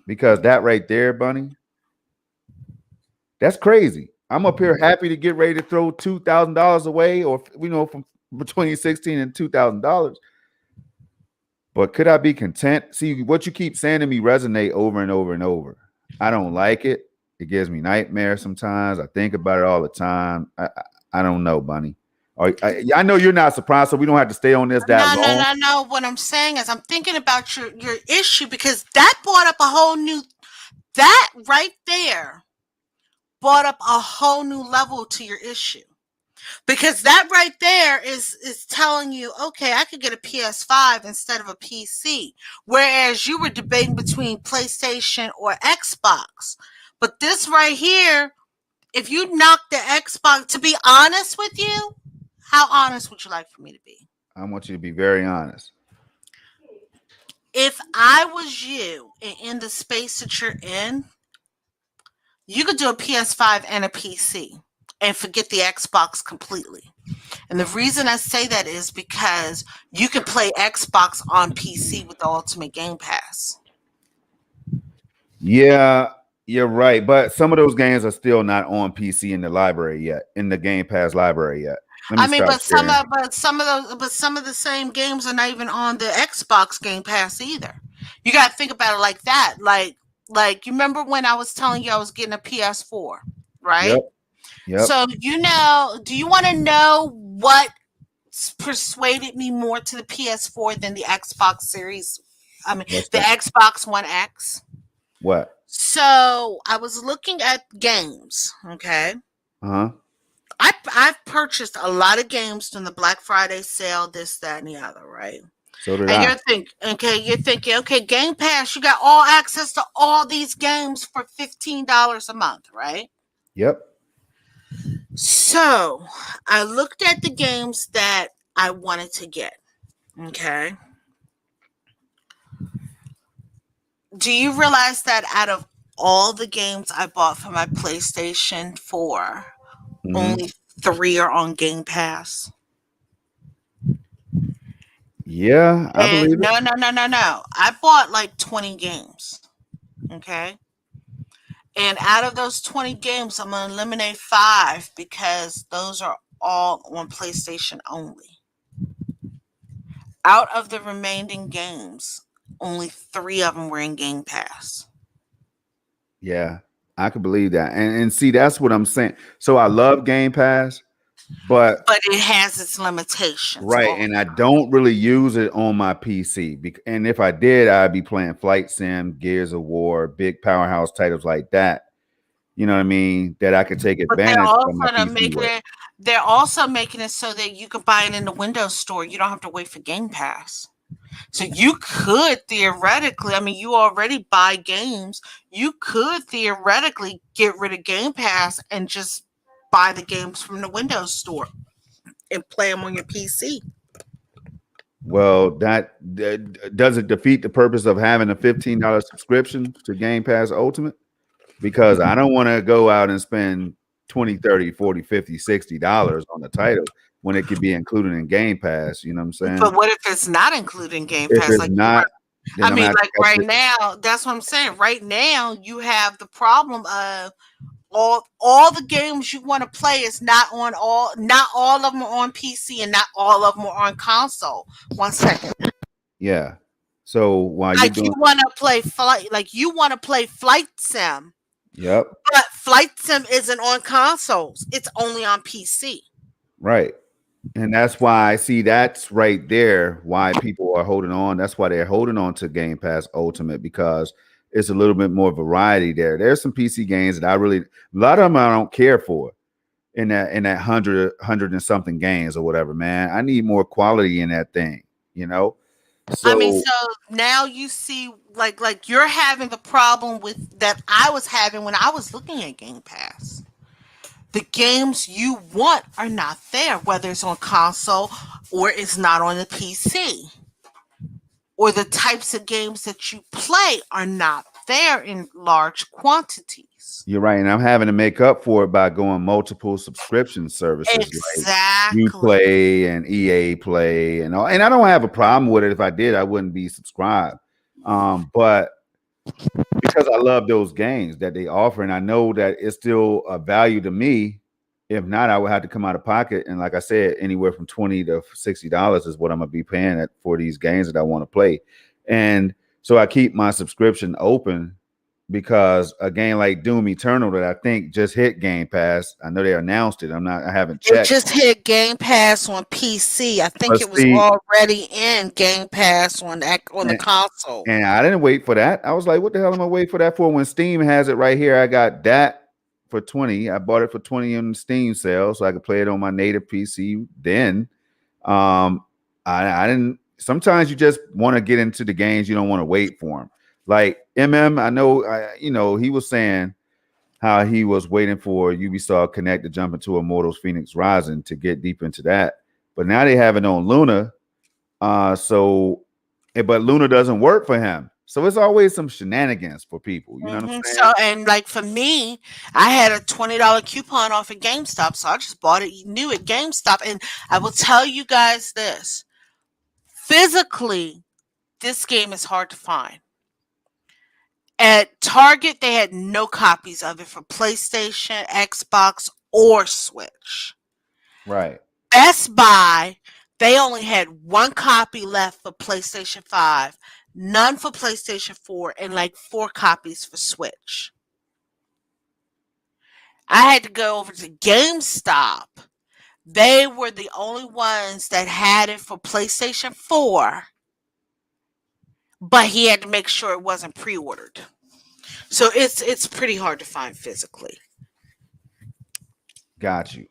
Because that right there, Bunny, that's crazy. I'm up here happy to get ready to throw $2,000 away, or from between 16 and $2,000. But could I be content? See, what you keep saying to me resonate over and over and over. I don't like it. It gives me nightmares sometimes. I think about it all the time. I don't know, Bunny. I know you're not surprised, so we don't have to stay on this that No, no, long. no, no. What I'm saying is I'm thinking about your issue because that brought up a whole new that right there brought up a whole new level to your issue. Because that right there is telling you, okay, I could get a PS5 instead of a PC. Whereas you were debating between PlayStation or Xbox. But this right here, if you knock the Xbox, to be honest with you, how honest would you like for me to be? I want you to be very honest. If I was you and in the space that you're in, you could do a PS5 and a PC and forget the Xbox completely. And the reason I say that is because you can play Xbox on PC with the Ultimate Game Pass. Yeah, you're right. But some of those games are still not on PC in the library yet, in the Game Pass library yet. Let me I mean, stop sharing. but some of the same games are not even on the Xbox Game Pass either. You got to think about it like that. You remember when I was telling you I was getting a PS4, right? Yep, yep. So do you want to know what persuaded me more to the PS4 than the Xbox Series? I mean, What's the that? Xbox One X. What? So I was looking at games. Okay, Uh huh. I've purchased a lot of games during the Black Friday sale, this, that, and the other, right? So did And I. you're thinking, okay, Game Pass, you got all access to all these games for $15 a month, right? Yep. So I looked at the games that I wanted to get. Okay. Do you realize that out of all the games I bought for my PlayStation 4, Mm-hmm. only three are on Game Pass? Yeah, I And believe it. no. I bought like 20 games. Okay. And out of those 20 games, I'm going to eliminate five because those are all on PlayStation only. Out of the remaining games, only three of them were in Game Pass. Yeah, I could believe that. And see, that's what I'm saying. So I love Game Pass, but But it has its limitations. right, Also. and I don't really use it on my PC. And if I did, I'd be playing Flight Sim, Gears of War, big powerhouse titles like that. You know what I mean? That I could take But advantage of my PC with. they're also making it so that you can buy it in the Windows Store. You don't have to wait for Game Pass. So you could theoretically, I mean, you already buy games. You could theoretically get rid of Game Pass and just buy the games from the Windows Store and play them on your PC. Well, that does it defeat the purpose of having a $15 subscription to Game Pass Ultimate? Because I don't want to go out and spend 20, 30, 40, 50, $60 on the title when it could be included in Game Pass. You know what I'm saying? But what if it's not included in Game If Pass? it's Like you were, not, then I I'm gonna mean, have to like catch right it. now, that's what I'm saying. Right now, you have the problem of all the games you want to play is not all of them are on PC and not all of them are on console. One second. Yeah. So while you're Like you doing, want to play Flight Sim, yep, but Flight Sim isn't on consoles. It's only on PC. right. And that's why I see that's right there why people are holding on. That's why they're holding on to Game Pass Ultimate because it's a little bit more variety there. There's some PC games that a lot of them I don't care for in that hundred and something games or whatever, man. I need more quality in that thing, you know? I mean, So so now you see like you're having the problem with that I was having when I was looking at Game Pass. The games you want are not there, whether it's on console or it's not on the PC. Or the types of games that you play are not there in large quantities. you're right. And I'm having to make up for it by going multiple subscription services like Exactly. Uplay and EA Play and all. And I don't have a problem with it. If I did, I wouldn't be subscribed. But because I love those games that they offer, and I know that it's still a value to me. If not, I would have to come out of pocket. And like I said, anywhere from $20 to $60 is what I'm gonna be paying for these games that I want to play. And so I keep my subscription open because a game like Doom Eternal that I think just hit Game Pass. I know they announced it. I haven't It checked. just hit Game Pass on PC. I But think it was see, already in Game Pass on the and, console. and I didn't wait for that. I was like, what the hell am I waiting for that for when Steam has it right here? I got that for 20. I bought it for 20 in Steam sale so I could play it on my native PC. Then um I didn't sometimes you just want to get into the games, you don't want to wait for them. Like I know he was saying how he was waiting for Ubisoft Connect to jump into Immortals Phoenix Rising to get deep into that. But now they have it on Luna. But Luna doesn't work for him. So it's always some shenanigans for people. You know what I'm saying? So, and like for me, I had a $20 coupon off at GameStop, so I just bought it new at GameStop. And I will tell you guys this: physically, this game is hard to find. At Target, they had no copies of it for PlayStation, Xbox, or Switch. Right. Best Buy, they only had one copy left for PlayStation 5, none for PlayStation 4, and like four copies for Switch. I had to go over to GameStop. They were the only ones that had it for PlayStation 4, but he had to make sure it wasn't pre-ordered. So it's pretty hard to find physically. Got you.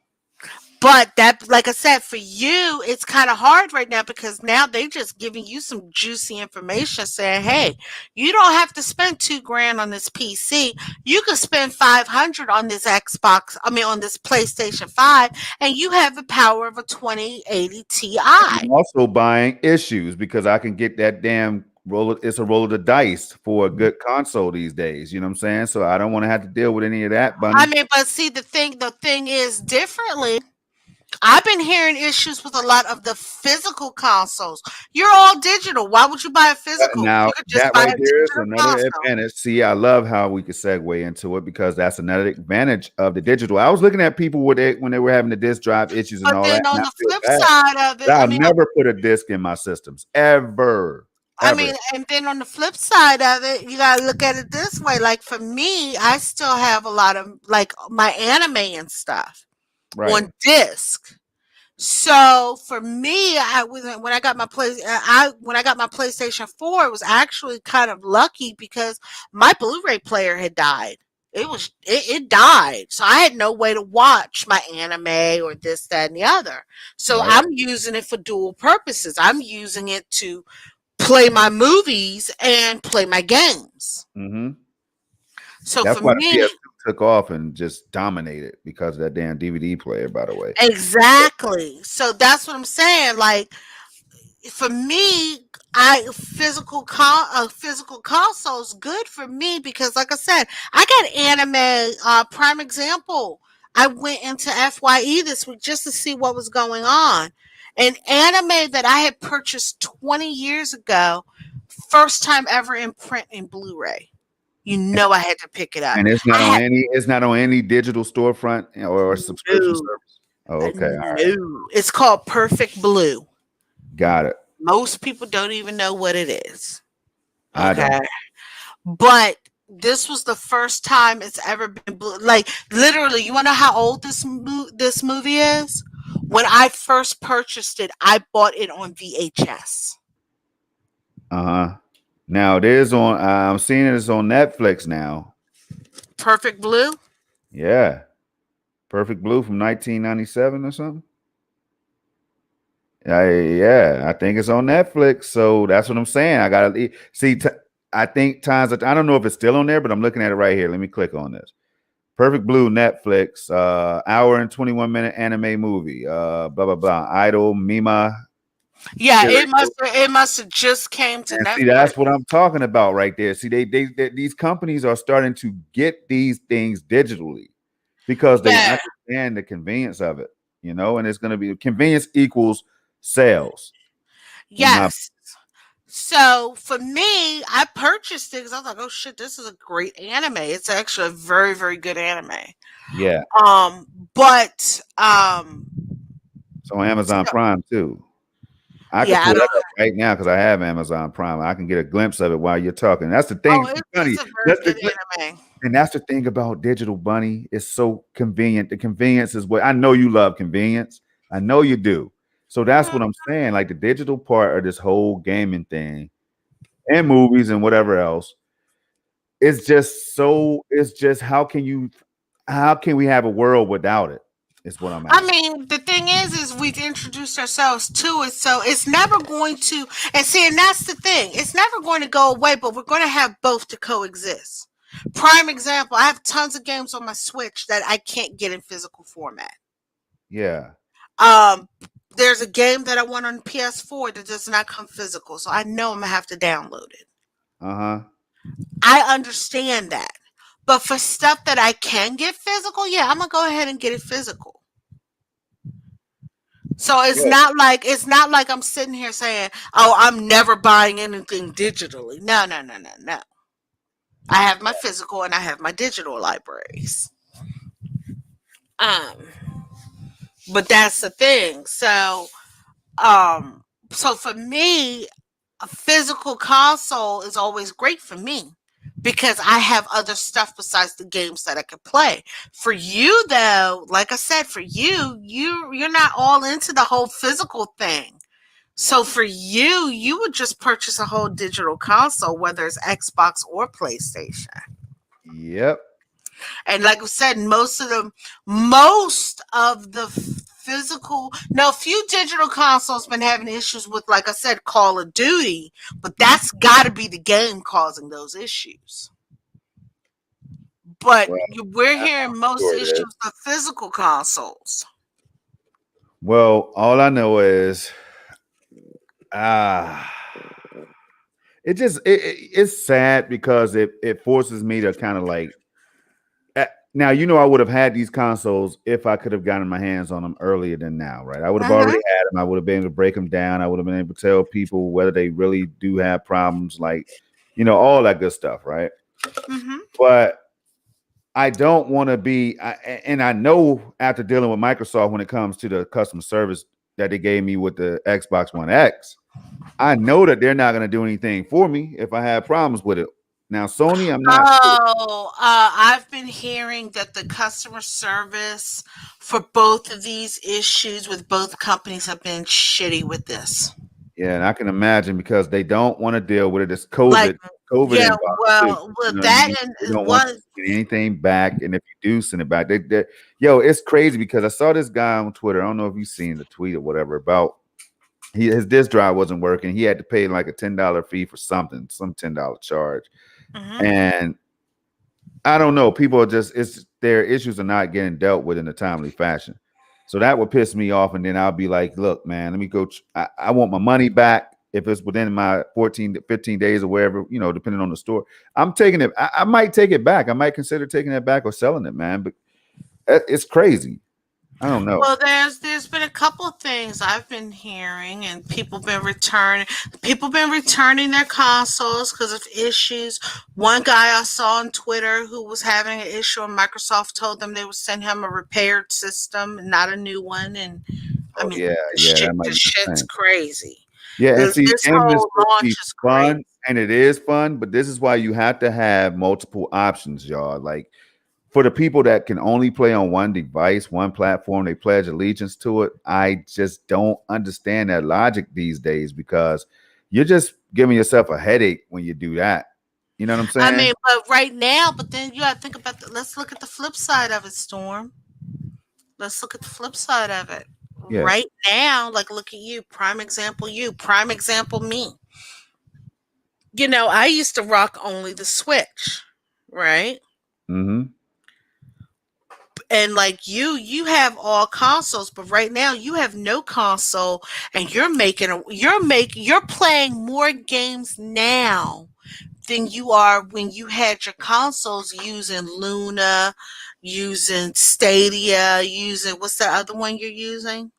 But that, like I said, for you, it's kind of hard right now because now they just giving you some juicy information saying, hey, you don't have to spend $2,000 on this PC. You can spend 500 on this on this PlayStation 5, and you have the power of a 2080 Ti. I'm also buying issues because I can get that damn it's a roll of the dice for a good console these days. You know what I'm saying? So I don't want to have to deal with any of that, I Bunny. mean, but see, the thing is differently. I've been hearing issues with a lot of the physical consoles. You're all digital. Why would you buy a physical? Now You could just that buy right a there is digital another console. advantage. See, I love how we could segue into it because that's another advantage of the digital. I was looking at people when they were having the disk drive issues and But all that, then and on I the feel flip bad. side of it, I'll never put a disk in my systems ever, ever. and then on the flip side of it, you gotta look at it this way. Like for me, I still have a lot of like my anime and stuff Right. on disc. So for me, I was when I got my when I got my PlayStation 4, it was actually kind of lucky because my Blu-ray player had died. It died. So I had no way to watch my anime or this, that, and the other. So Right. I'm using it for dual purposes. I'm using it to play my movies and play my games. Mm-hmm. So That's for why the me, PS2 took off and just dominated because of that damn DVD player. By the way. exactly. So that's what I'm saying. Like for me, a physical console is good for me because, like I said, I got anime. Prime example, I went into FYE this week just to see what was going on. An anime that I had purchased 20 years ago, first time ever in print in Blu-ray. You know, I had to pick it up. And I had it's not on any digital storefront or subscription no, service. Oh, okay. All right. no. It's called Perfect Blue. Got it. Most people don't even know what it is. I Okay. don't. But this was the first time it's ever been like literally. You want to know how old this movie is? When I first purchased it, I bought it on VHS. Uh-huh. Now it is on I'm seeing it's on Netflix now. Perfect Blue. Yeah. Perfect Blue from 1997 or something. Yeah, I think it's on Netflix. So that's what I'm saying. I gotta see. I think I don't know if it's still on there, but I'm looking at it right here. Let me click on this. Perfect Blue Netflix, hour and 21-minute anime movie. Blah blah blah. Idol Mima. Yeah, Kiriko. it must have just came to And see, Netflix. that's what I'm talking about right there. See, these companies are starting to get these things digitally because they Yeah. understand the convenience of it, and it's going to be convenience equals sales. In my Yes. So for me, I purchased it because I was like, "Oh shit, this is a great anime. It's actually a very, very good anime." Yeah, Um, but so Amazon so, Prime too. I could yeah, I pull that don't. up right now because I have Amazon Prime. I can get a glimpse of it while you're talking. That's the Oh, thing, it's Bunny. a very That's good the anime. and that's the thing about digital, Bunny. It's so convenient. The convenience is what I know you love convenience. I know you do. So that's Mhm. what I'm saying. Like the digital part of this whole gaming thing and movies and whatever else. It's just how can you how can we have a world without it? Is what I'm I asking. mean, the thing is we've introduced ourselves to it, so it's never going to. And see, and that's the thing. It's never going to go away, but we're going to have both to coexist. Prime example: I have tons of games on my Switch that I can't get in physical format. Yeah. Um, there's a game that I want on PS4 that does not come physical, so I know I'm gonna have to download it. Uh huh. I understand that, but for stuff that I can get physical, yeah, I'm gonna go ahead and get it physical. So Yeah. it's not like I'm sitting here saying, "Oh, I'm never buying anything digitally." No, no, no, no, no. I have my physical and I have my digital libraries. Um, but that's the thing. Um, so for me, a physical console is always great for me because I have other stuff besides the games that I could play. For you though, like I said, for you're not all into the whole physical thing. So for you, you would just purchase a whole digital console, whether it's Xbox or PlayStation. Yep. And like I said, most of the physical, now a few digital consoles been having issues with, like I said, Call of Duty, but that's got to be the game causing those issues. But Well, we're hearing most sure it is. issues of physical consoles. Well, all I know is ah it's sad because it forces me to kind of like now I would have had these consoles if I could have gotten my hands on them earlier than now, right? I would have already Mm-hmm. had them. I would have been able to break them down. I would have been able to tell people whether they really do have problems, like all that good stuff, right? Mm-hmm. But I don't want to be, and I know after dealing with Microsoft when it comes to the customer service that they gave me with the Xbox One X, I know that they're not going to do anything for me if I have problems with it. Now, Sony, I'm not sure. Oh, I've been hearing that the customer service for both of these issues with both companies have been shitty with this. Yeah, and I can imagine because they don't want to deal with it. It's Like, COVID yeah, involved too. well, You know what I that mean? They and don't want one. you to get anything back, and if you do send it back, yo, it's crazy because I saw this guy on Twitter. I don't know if you've seen the tweet or whatever about his disk drive wasn't working. He had to pay like a $10 fee for something, some $10 charge, Mhm. and I don't know. People are just it's their issues are not getting dealt with in a timely fashion. So that would piss me off. And then I'll be like, look, man, let me go. I want my money back if it's within my 14 to 15 days or wherever, depending on the store. I'm taking it. I might take it back. I might consider taking it back or selling it, man. But it's crazy. I don't know. Well, there's been a couple of things I've been hearing, and people been returning their consoles because of issues. One guy I saw on Twitter who was having an issue, and Microsoft told them they would send him a repaired system, not a new one. And I Oh mean, yeah, yeah, that the might be the shit's same. crazy. Yeah, and see, This gaming is whole supposed to launch be is crazy. fun, and it is fun, but this is why you have to have multiple options, y'all. Like for the people that can only play on one device, one platform, they pledge allegiance to it. I just don't understand that logic these days because you're just giving yourself a headache when you do that. You know what I'm I saying? mean, but right now, but then you got to think about let's look at the flip side of it, Storm. Let's look at the flip side of it. Yeah. Right now, like look at you, prime example me. I used to rock only the Switch, right? Mm-hmm. And like you have all consoles, but right now you have no console, and you're playing more games now than you are when you had your consoles using Luna, using Stadia, using what's the other one you're using?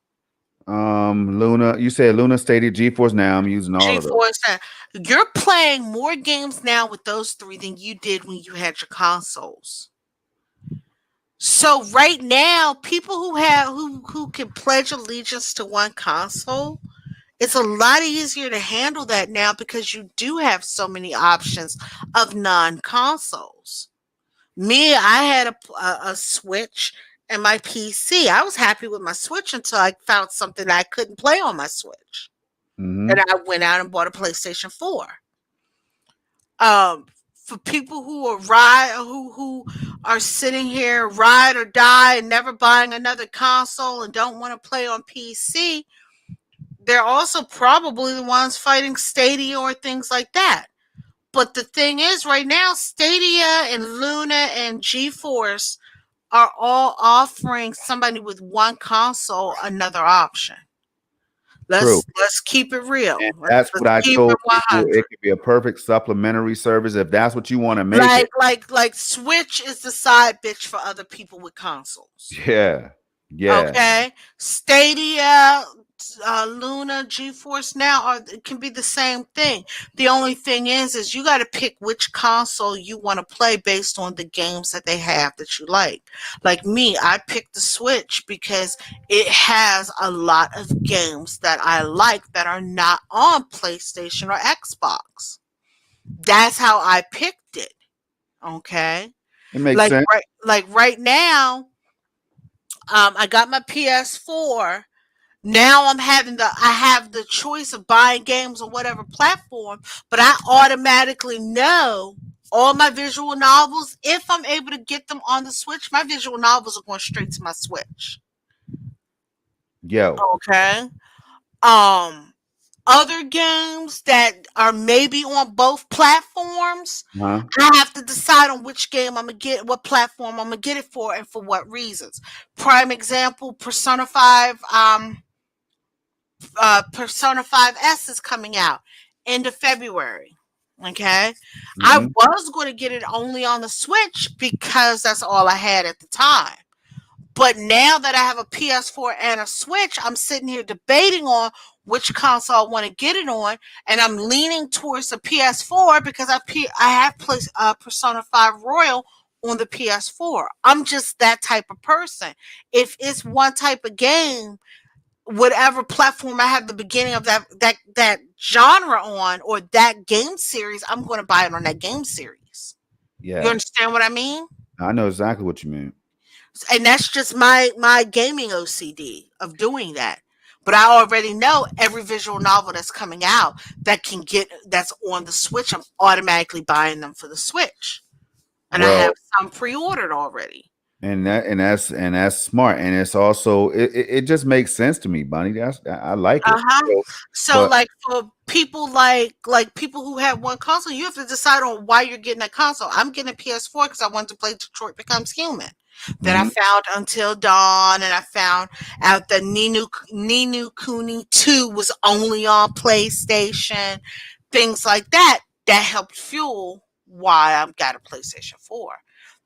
Luna, you said Luna Stadia, GeForce Now. I'm using all of those. G-Force. You're playing more games now with those three than you did when you had your consoles. So right now, people who can pledge allegiance to one console, it's a lot easier to handle that now because you do have so many options of non-consoles. Me, I had a Switch and my PC. I was happy with my Switch until I found something that I couldn't play on my Switch, and Mm-hmm. I went out and bought a PlayStation 4. Um, for people who are who are sitting here ride or die and never buying another console and don't want to play on PC, they're also probably the ones fighting Stadia or things like that. But the thing is, right now, Stadia and Luna and GeForce are all offering somebody with one console another option. True. Let's keep it And real. that's Let's what I keep it told people. 100. It could be a perfect supplementary service if that's what you want to make it. Like Switch is the side bitch for other people with consoles. Yeah. Yeah. Okay, Stadia, Luna, GeForce Now are it can be the same thing. The only thing is you got to pick which console you want to play based on the games that they have that you like. Like me, I picked the Switch because it has a lot of games that I like that are not on PlayStation or Xbox. That's how I picked it. Okay, It makes sense. like right now, I got my PS4. Now I have the choice of buying games on whatever platform, but I automatically know all my visual novels. If I'm able to get them on the Switch, my visual novels are going straight to my Switch. Yo. Okay. Um Other games that are maybe on both platforms, Huh? I have to decide on which game I'm gonna get, what platform I'm gonna get it for, and for what reasons. Prime example: Persona 5S is coming out end of February. Okay. I Hmm. was going to get it only on the Switch because that's all I had at the time. But now that I have a PS4 and a Switch, I'm sitting here debating on which console I want to get it on, and I'm leaning towards the PS4 because I have placed Persona 5 Royal on the PS4. I'm just that type of person. If it's one type of game, whatever platform I have the beginning of that genre on or that game series, I'm going to buy it on that game series. You Yeah. understand what I mean? I know exactly what you mean. And that's just my gaming OCD of doing that. But I already know every visual novel that's coming out that's on the Switch. I'm automatically buying them for the Switch, and I have Well, some pre-ordered already. and that's smart, and it's also it just makes sense to me, Bunny. I like it. Uh-huh. So, So but like for people like people who have one console, you have to decide on why you're getting that console. I'm getting a PS4 because I wanted to play Detroit Becomes Human. Then I mhm, found Until Dawn, and I found out that Ninu Kuni 2 was only on PlayStation. Things like that. That helped fuel why I've got a PlayStation 4.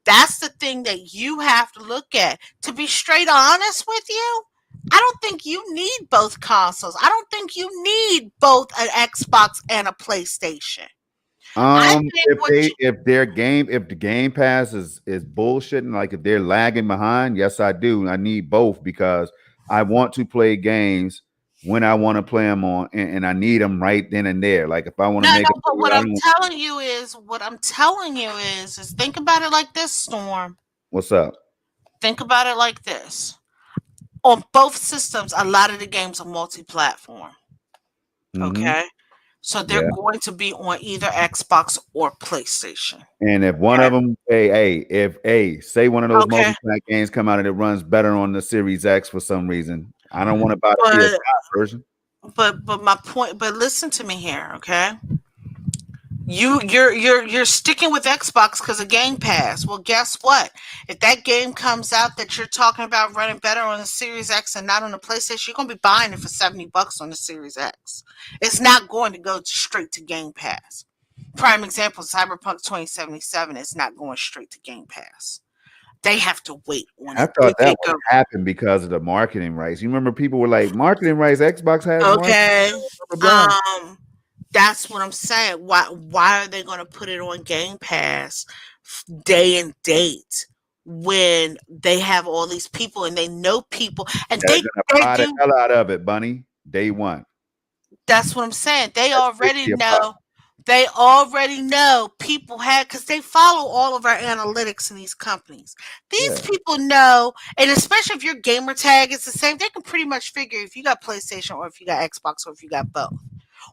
That's the thing that you have to look at. To be straight honest with you, I don't think you need both consoles. I don't think you need both an Xbox and a PlayStation. I think if what they you if the Game Pass is bullshitting, like if they're lagging behind, yes, I do. I need both because I want to play games when I want to play them on, and I need them right then and there. Like if I want to no, make a but video, I don't. what I'm telling you is think about it like this, Storm. What's up? Think about it like this. On both systems, a lot of the games are multi-platform. Hmm. Okay, so they're Yeah. going to be on either Xbox or PlayStation. And if one Okay. of them, say one of those Okay. multi-pack games come out and it runs better on the Series X for some reason, I don't want to buy the But PS5 version. my point. But listen to me here, okay? You're sticking with Xbox because of Game Pass. Well, guess what? If that game comes out that you're talking about running better on the Series X and not on the PlayStation, you're gonna be buying it for $70 on the Series X. It's not going to go straight to Game Pass. Prime example: Cyberpunk 2077 is not going straight to Game Pass. They have to wait on I it. thought that They would go happen because of the marketing rights. You remember people were like, marketing rights, Xbox has marketing, okay. blah, blah, blah. That's what I'm saying. Why are they going to put it on Game Pass day and date when they have all these people and they know people and They're gonna they buy the do. hell out of it, Bunny. Day one. That's what I'm saying. That's 50 a pop. They already know people have because they follow all of our analytics in these companies. These Yeah. people know, and especially if your gamer tag is the same, they can pretty much figure if you got PlayStation or if you got Xbox or if you got both.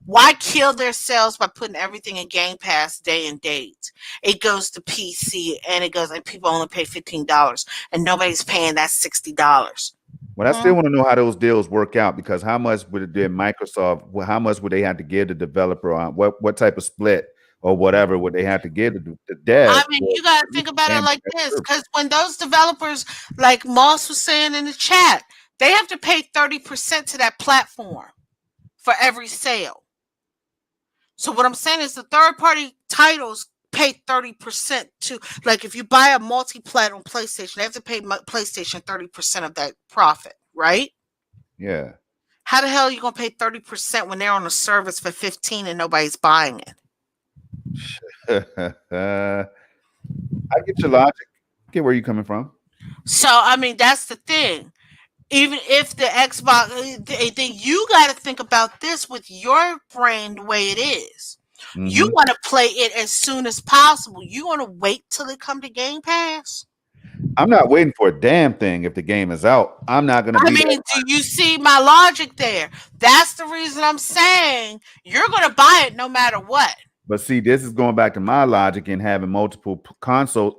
Why kill their sales by putting everything in Game Pass day and date? It goes to PC and it goes and people only pay $15 and nobody's paying that $60. But I Hmm? still want to know how those deals work out because how much would it did Microsoft? How much would they have to give the developer on what type of split or whatever would they have to give the dev I mean, for you gotta at think least about it damn like near this, service? because when those developers, like Moss was saying in the chat, they have to pay 30% to that platform for every sale. So what I'm saying is the third party titles pay 30% to, like, if you buy a multi-plat on PlayStation, they have to pay PlayStation 30% of that profit, right? Yeah. How the hell are you gonna pay 30% when they're on a service for 15 and nobody's buying it? I get your logic. I get where you're coming from. So I mean that's the thing. Even if the Xbox, then you got to think about this with your brain the way it is. You Hmm. want to play it as soon as possible. You want to wait till it come to Game Pass. I'm not waiting for a damn thing if the game is out. I'm not gonna I be that. mean, do you see my logic there? That's the reason I'm saying you're going to buy it no matter what. But see, this is going back to my logic and having multiple consoles.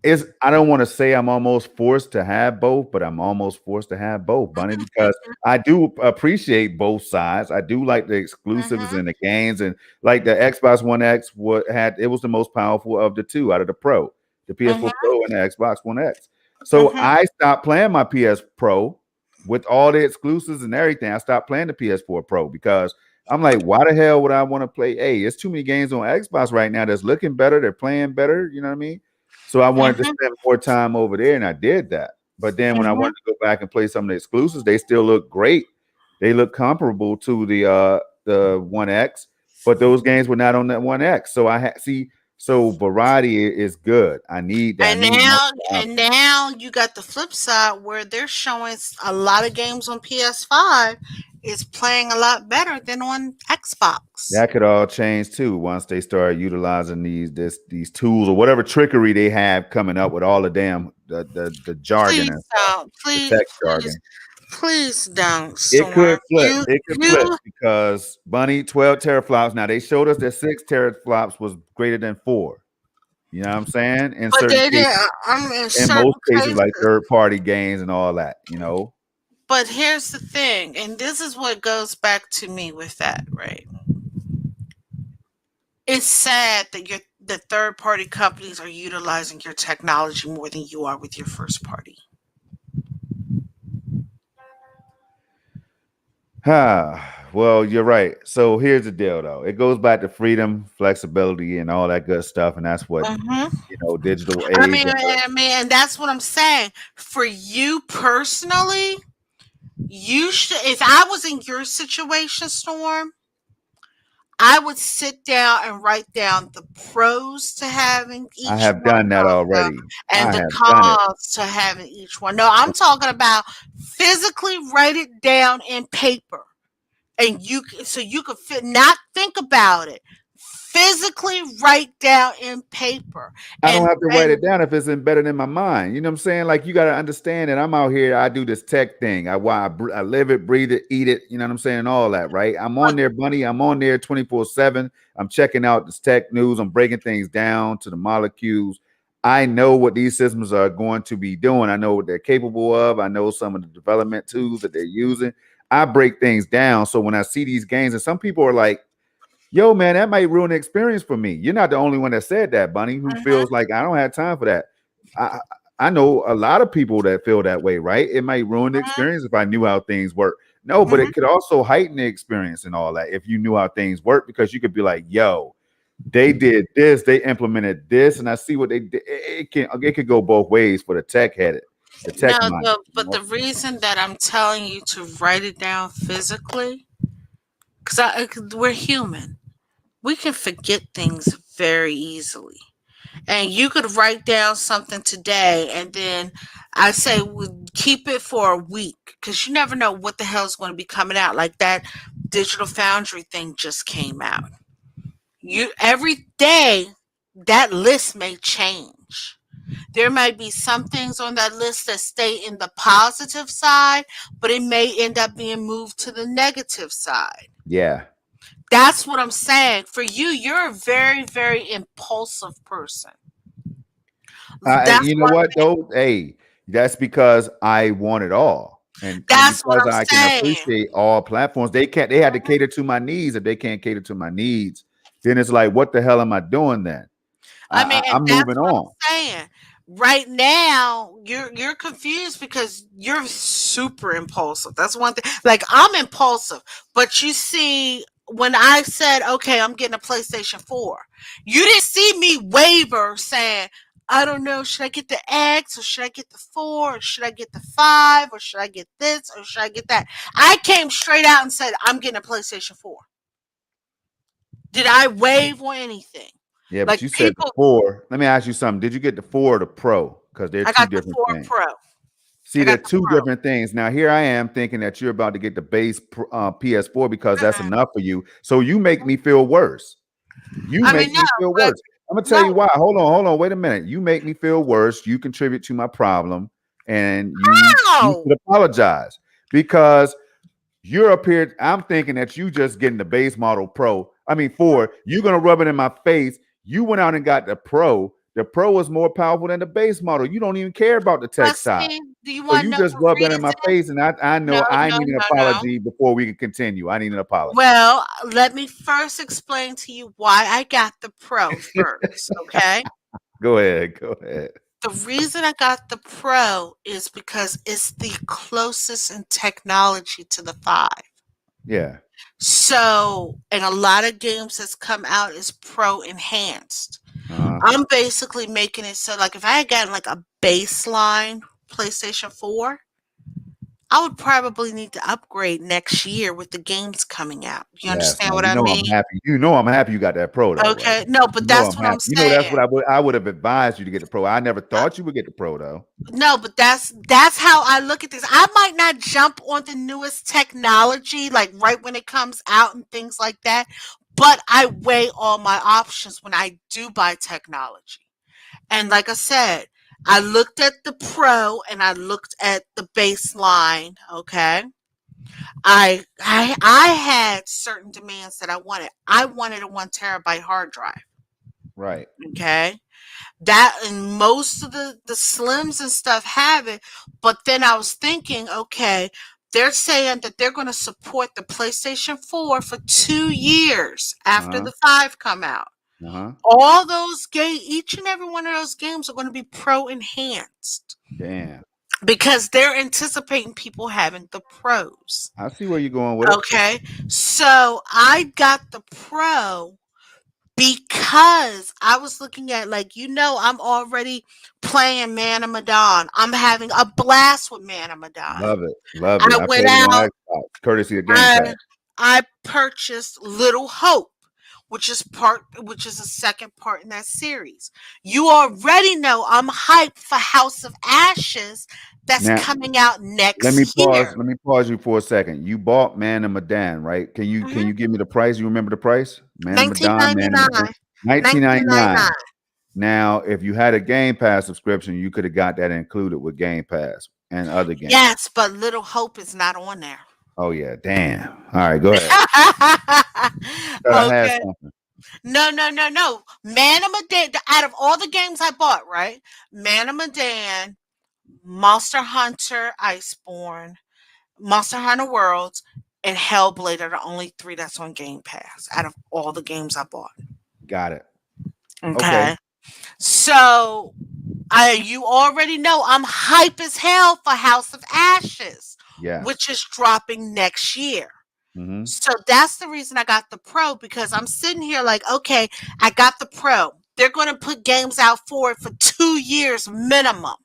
Is I don't want to say I'm almost forced to have both, but I'm almost forced to have both, Bunny, because I do appreciate both sides. I do like the exclusives Hmm. and the games, and like the Xbox One X it was the most powerful of the two out of the Pro, the PS4 Hmm. Pro and the Xbox One X. So Hmm. I stopped playing my PS Pro with all the exclusives and everything. I stopped playing the PS4 Pro because I'm like, why the hell would I want to play? Hey, it's too many games on Xbox right now that's looking better, they're playing better. You know what I mean? So I wanted to Hmm. spend more time over there, and I did that. But then when I Hmm. wanted to go back and play some of the exclusives, they still look great. They look comparable to the One X, but those games were not on that One X. So I see. So variety is good. I need that. I And need now, multiple and options. now you got the flip side where they're showing a lot of games on PS5 is playing a lot better than on Xbox. That could all change too once they start utilizing these tools or whatever trickery they have coming up with all the damn the jargon Please and stuff, don't, the please, tech please, jargon. please don't, It Storm. could flip. You, It could flip you, because Bunny 12 teraflops. Now they showed us that 6 teraflops was greater than 4. You know what I'm saying? In but certain they did. cases, I'm in in certain most cases, cases. like third party games and all that. You know, But here's the thing, and this is what goes back to me with that, right? It's sad that the third party companies are utilizing your technology more than you are with your first party. well, you're right. So here's the deal, though. It goes back to freedom, flexibility, and all that good stuff, and that's what Hmm. digital I age. mean, and that's what I'm saying. For you personally, you should. If I was in your situation, Storm, I would sit down and write down the pros to having I each have one done that of them already. and I the have done it. cons to having each one. No, I'm talking about physically write it down in paper. And so you could not think about it. Physically write down in paper. I don't And have to write and it down if it's embedded in my mind. You know what I'm saying? Like you got to understand that I'm out here. I do this tech thing. I live it, breathe it, eat it. You know what I'm saying? And all that, right? I'm on but there, Bunny. I'm on there 24/7. I'm checking out this tech news. I'm breaking things down to the molecules. I know what these systems are going to be doing. I know what they're capable of. I know some of the development tools that they're using. I break things down. So when I see these games, and some people are like, yo, man, that might ruin the experience for me. You're not the only one that said that, Bunny, who mhm, feels like I don't have time for that. I I know a lot of people that feel that way, right? It might ruin the mhm, experience if I knew how things work. No, but mhm. it could also heighten the experience and all that if you knew how things work because you could be like, yo, they did this, they implemented this, and I see what they did. It could go both ways for the No, tech mind, you but know. the reason that I'm telling you to write it down physically, because we're human, we can forget things very easily. And you could write down something today, and then I say keep it for a week because you never know what the hell is going to be coming out. Like that Digital Foundry thing just came out. You every day that list may change. There might be some things on that list that stay in the positive side, but it may end up being moved to the negative side. Yeah. That's what I'm saying. For you, you're a very, very impulsive person. That's You know one what thing. though? Hey, that's because I want it all, and That's what because I'm I can saying. appreciate all platforms. They can't. They had to cater to my needs. If they can't cater to my needs, then it's like, what the hell am I doing then? I mean, and I'm that's moving what on. I'm saying. Right now, you're confused because you're super impulsive. That's one thing. Like I'm impulsive, but you see, when I said, "Okay, I'm getting a PlayStation 4," you didn't see me waver saying, "I don't know, should I get the X or should I get the 4 or should I get the 5 or should I get this or should I get that?" I came straight out and said, "I'm getting a PlayStation 4." Did I wave or anything? Yeah, but Like you said the people, four. Let me ask you something. Did you get the four or the pro? Because they're I two got the different 4 things. Pro. See, I they're got the two Pro. different things. Now, here I am thinking that you're about to get the base PS4 because that's Mm-mm. enough for you. So you make me feel worse. You I mean, make no, me feel but worse. I'm gonna tell no. you why. Hold on, wait a minute. You make me feel worse. You contribute to my problem, and you How? should apologize because you're up here. I'm thinking that you just getting the base model pro. I mean, four. You're gonna rub it in my face. You went out and got the pro. The pro is more powerful than the base model. You don't even care about the tech But side. see, do you So want to you know just the rubbed that in my reason? face, and I No, know I no, need an no, no. apology before we can continue. I need an apology. Well, let me first explain to you why I got the Pro first, okay? Go ahead. Go ahead. The reason I got the Pro is because it's the closest in technology to the 5. Yeah. So, and a lot of games that's come out is Pro enhanced. Uh-huh. I'm basically making it so like if I had gotten like a baseline PlayStation 4, I would probably need to upgrade next year with the games coming out. You Yes. understand Now what you I know I'm mean? happy. You know I'm happy you got that pro though, right? Okay. No, but You know that's I'm what I'm happy. You know that's saying. what I would have advised you to get the pro. I never Uh, thought you would get the pro though. no, but that's how I look at this. I might not jump on the newest technology like right when it comes out and things like that, but I weigh all my options when I do buy technology. And like I said, I looked at the pro and I looked at the baseline, okay? I had certain demands that I wanted. I wanted a 1 terabyte hard drive. Right. Okay. That and most of the slims and stuff have it. But then I was thinking, okay, they're saying that they're going to support the PlayStation 4 for 2 years after Uh-huh. the 5 come out. Uh-huh. All those games, each and every one of those games are going to be pro enhanced Damn. because they're anticipating people having the pros. I see where you're going with it. Okay. So I got the pro because I was looking at like I'm already playing Man of Medan. I'm having a blast with Man of Medan. Love it. Love it. I I went played it on out. Xbox, courtesy of Game Pass. I purchased Little Hope, which is a second part in that series. You already know I'm hyped for House of Ashes that's Now, coming out let me next pause. year. Let me pause you for a second. You bought Man and Madan, right? Can Mhm. you give me the price? You remember the price? Man and Madan, Man and Madan. 1999. 1999. 1999. Now, if you had a Game Pass subscription, you could have got that included with Game Pass and other games. Yes, but Little Hope is not on there. Oh yeah, damn. All right, go ahead. Thought I had Okay. something. No, no, no, no. Man of Medan, out of all the games I bought, right? Man of Medan, Monster Hunter Iceborne, Monster Hunter Worlds, and Hellblade are the only three that's on Game Pass out of all the games I bought. Got it. Okay. Okay. So you already know I'm hype as hell for House of Ashes, which Yes. is dropping next year. Mm-hmm. So that's the reason I got the pro because I'm sitting here like, okay, I got the pro. They're going to put games out for it for 2 years minimum.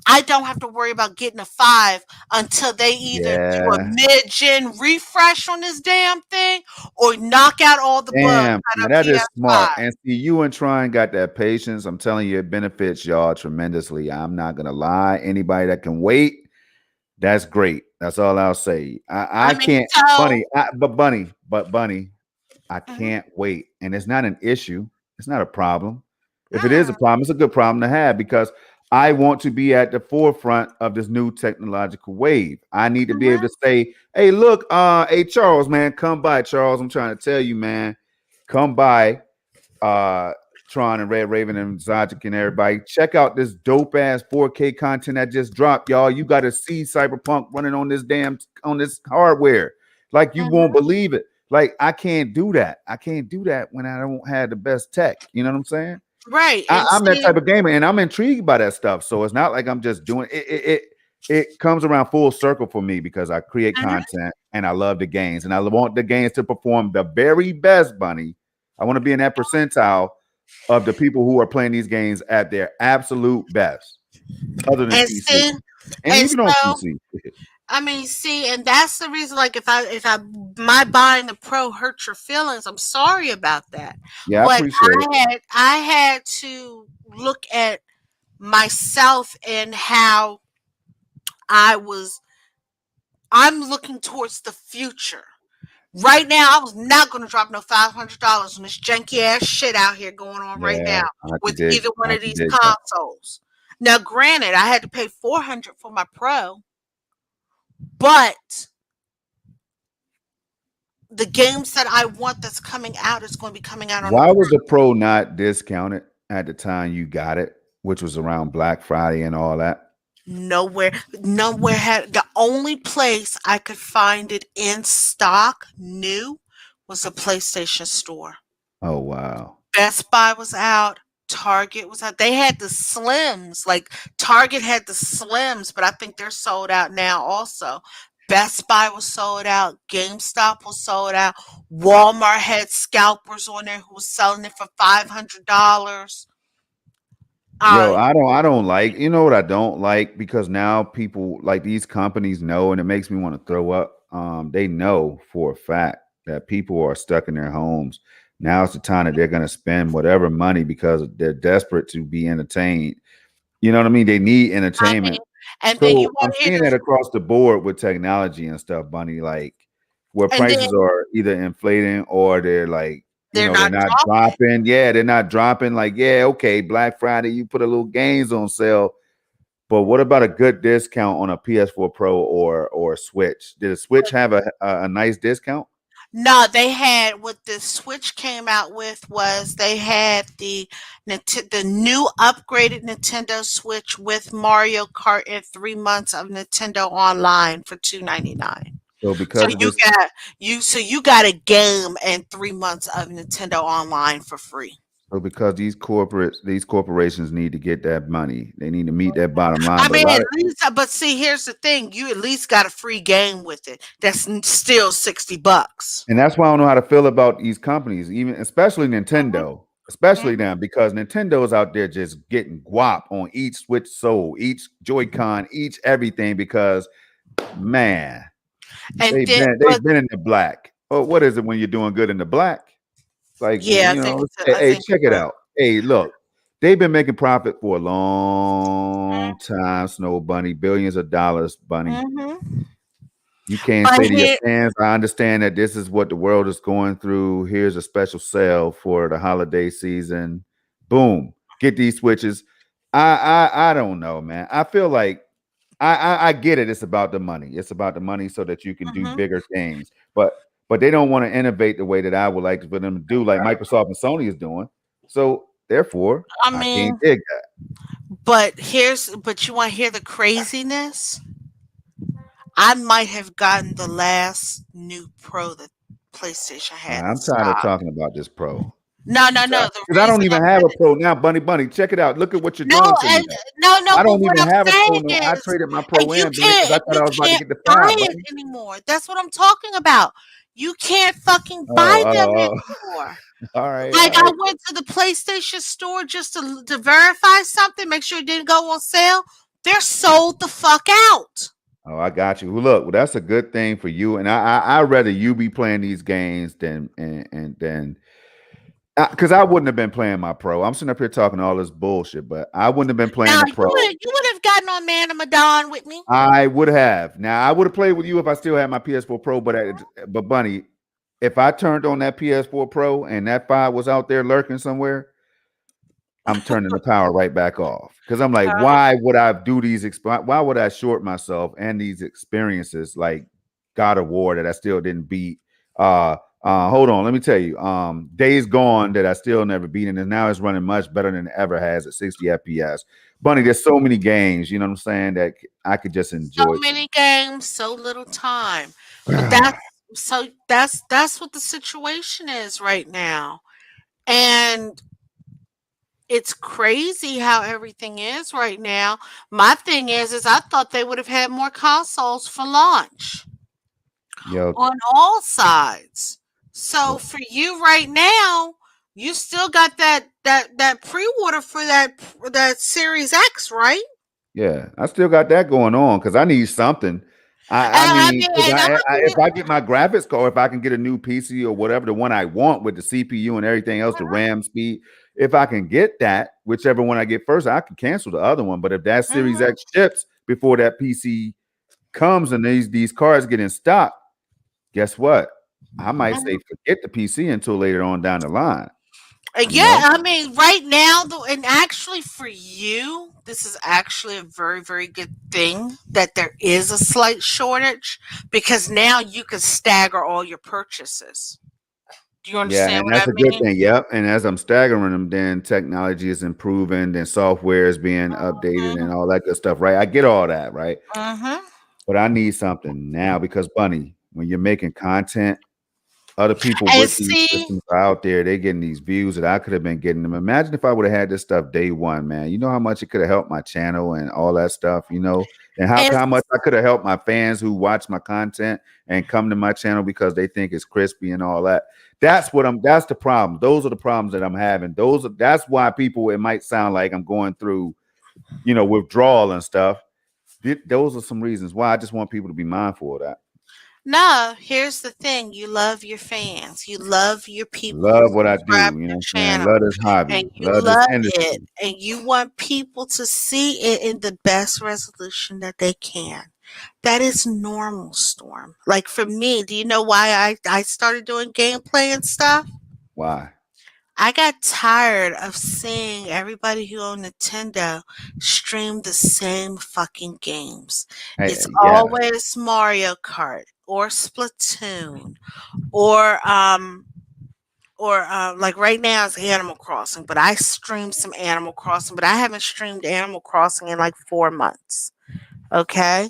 I don't have to worry about getting a 5 until they either do a Yeah. mid-gen refresh on this damn thing or knock out all the bugs Damn. out Now of that is smart. PS5. And see, you and Trine got that patience. I'm telling you, it benefits y'all tremendously. I'm not gonna lie. Anybody that can wait, that's great. That's all I'll say. I I mean, can't, so Bunny, I mhm. can't wait. And it's not an issue. It's not a problem. If it is a Mm, problem, it's a good problem to have because I want to be at the forefront of this new technological wave. I need to be able Mhm. to say, "Hey, look, hey Charles, man, come by, Charles. I'm trying to tell you, man, come by, uh, Tron and Red Raven and Zajic and everybody. Check out this dope ass 4K content that just dropped, y'all. You got to see Cyberpunk running on this damn on this hardware, like you won't Mhm. believe it. Like I can't do that. I can't do that when I don't have the best tech. You know what I'm saying? Right. And I'm that see, type of gamer, and I'm intrigued by that stuff. So it's not like I'm just doing it. It comes around full circle for me because I create mhm. content and I love the games, and I want the games to perform the very best. Bunny, I want to be in that percentile of the people who are playing these games at their absolute best, other than And PC, see, and and even on so PC. I mean, see, and that's the reason. Like, if I my buying the pro hurt your feelings, I'm sorry about that. Yeah, I But appreciate it. I had to look at myself and how I was. I'm looking towards the future. Right now, I was not going to drop no $500 on this janky ass shit out here going on right Yeah, now I can with dig. either one I of can these dig that. consoles. Now, granted, I had to pay 400 for my pro, but the games that I want that's coming out is going to be coming out on the Why was the Pro not discounted at the time you got it, which was around Black Friday and all that? nowhere had the only place I could find it in stock new was a PlayStation store. Oh wow. Best Buy was out, Target was out. They had the slims, like Target had the slims, but I think they're sold out now also. Best Buy was sold out, GameStop was sold out, Walmart had scalpers on there who was selling it for $500. Yo, Uh, I don't like, you know what I don't like, because now people like these companies know, and it makes me want to throw up. They know for a fact that people are stuck in their homes. Now's the time that they're gonna spend whatever money because they're desperate to be entertained. You know what I mean? They need I mean, entertainment. and then you So I'm want to hear seeing this, that across the board with technology and stuff, Bunny, like where and then prices are either inflating or they're like, they're they're not not dropping. dropping. Yeah, they're not dropping. Like, yeah, okay, Black Friday, you put a little gains on sale. But what about a good discount on a PS4 Pro or a Switch? Did a Switch have a nice discount? No, they had what the Switch came out with was they had the new upgraded Nintendo Switch with Mario Kart and 3 months of Nintendo Online for $2.99. So So because of you this, got you got a game and 3 months of Nintendo Online for free. so because these corporations need to get that money. They need to meet that bottom line. I But a mean, lot at of least, but see, here's the thing: you at least got a free game with it. That's still $60. And that's why I don't know how to feel about these companies, even especially Mhm, Nintendo, especially mhm. them, because Nintendo's out there just getting guap on each Switch sold, each Joy-Con, each everything, because man, And then, they've but been in the black. Oh, what is it when you're doing good in the black? Like, yeah, hey, I hey, think check it you're out. Hey, look, they've been making profit for a long time, Snow Bunny, billions of dollars, Bunny. right. Mhm. You can't But say to your here, fans, I understand that this is what the world is going through. Here's a special sale for the holiday season. Boom. Get these switches. I don't know, man. I feel like I get it. It's about the money. It's about the money so that you can do mhm. bigger things. But they don't want to innovate the way that I would like for them to do, like Microsoft and Sony is doing. So therefore, I I can't mean, dig that. but you want to hear the craziness? I might have gotten the last new Pro that PlayStation had in I'm tired of stock. talking about this pro. No. The Because I don't reason even I'm have a gonna pro now, Bunny. Check it out. Look at what you're no, doing to me and now. no, I but don't what even I'm have a pro saying no. I is, traded my pro in, man, because I and thought you I was about to can't get the buy five, it buddy. anymore. That's what I'm talking about. You can't fucking buy Oh, them oh, anymore. oh. All right, Like all I right. went to the PlayStation store just to verify something, make sure it didn't go on sale. They're sold the fuck out. Oh, I got you. Well, look, well, that's a good thing for you. And I rather you be playing these games than and then because I wouldn't have been playing my pro. I'm sitting up here talking all this bullshit, but I wouldn't have been playing Now the pro. you would have gotten on Man of Madon with me. I would have. Now I would have played with you if I still had my PS4 Pro, but Bunny, if I turned on that PS4 Pro and that five was out there lurking somewhere, I'm turning the power right back off because I'm like, Uh, why would I do these? Why would I short myself and these experiences like God of War that I still didn't beat? Hold on, let me tell you. Days Gone that I still never beat, and now it's running much better than it ever has at 60 FPS. Bunny, there's so many games, you know what I'm saying, that I could just so enjoy. many games, so little time. But that's what the situation is right now. And it's crazy how everything is right now. My thing is I thought they would have had more consoles for launch Yo, on all sides. So well, for you right now, you still got that pre-order for that Series X, right? yeah, I still got that going on because I need something. I And I need mean, because and I'm gonna if I get my graphics card, if I can get a new PC or whatever, the one I want with the CPU and everything else, the RAM speed, if I can get that, whichever one I get first, I can cancel the other one. But if that Series mhm, X ships before that PC comes and these cards get in stock, guess what? I might say mhm. forget the PC until later on down the line. Yeah, You know? I mean, right now, though, and actually for you, this is actually a very, very good thing that there is a slight shortage because now you can stagger all your purchases. Do you Yeah, understand and what that's I a good mean? thing. Yep. And as I'm staggering them, then technology is improving, then software is being updated and Mhm, all that good stuff, right? I get all that, right? mhm. But I need something now because Bunny, when you're making content, other people And with these see, systems are out there, they're getting these views that I could have been getting them. Imagine if I would have had this stuff day one, man. You know how much it could have helped my channel and all that stuff, and and how much I could have helped my fans who watch my content and come to my channel because they think it's crispy and all that. That's the problem. Those are the problems that I'm having. That's why people, it might sound like I'm going through, withdrawal and stuff. Those are some reasons why I just want people to be mindful of that. no, here's the thing: you love your fans, you love your people who Love what I subscribe do, to you know your what I'm saying? channel. Love this hobby, And you love this love it, industry. and you want people to see it in the best resolution that they can. That is normal, Storm. Like for me, do you know why I started doing gameplay and stuff? Why? I got tired of seeing everybody who owned Nintendo stream the same fucking games. It's Yeah, always Mario Kart or Splatoon or like right now it's Animal Crossing, but I streamed some Animal Crossing, but I haven't streamed Animal Crossing in like 4 months. Okay.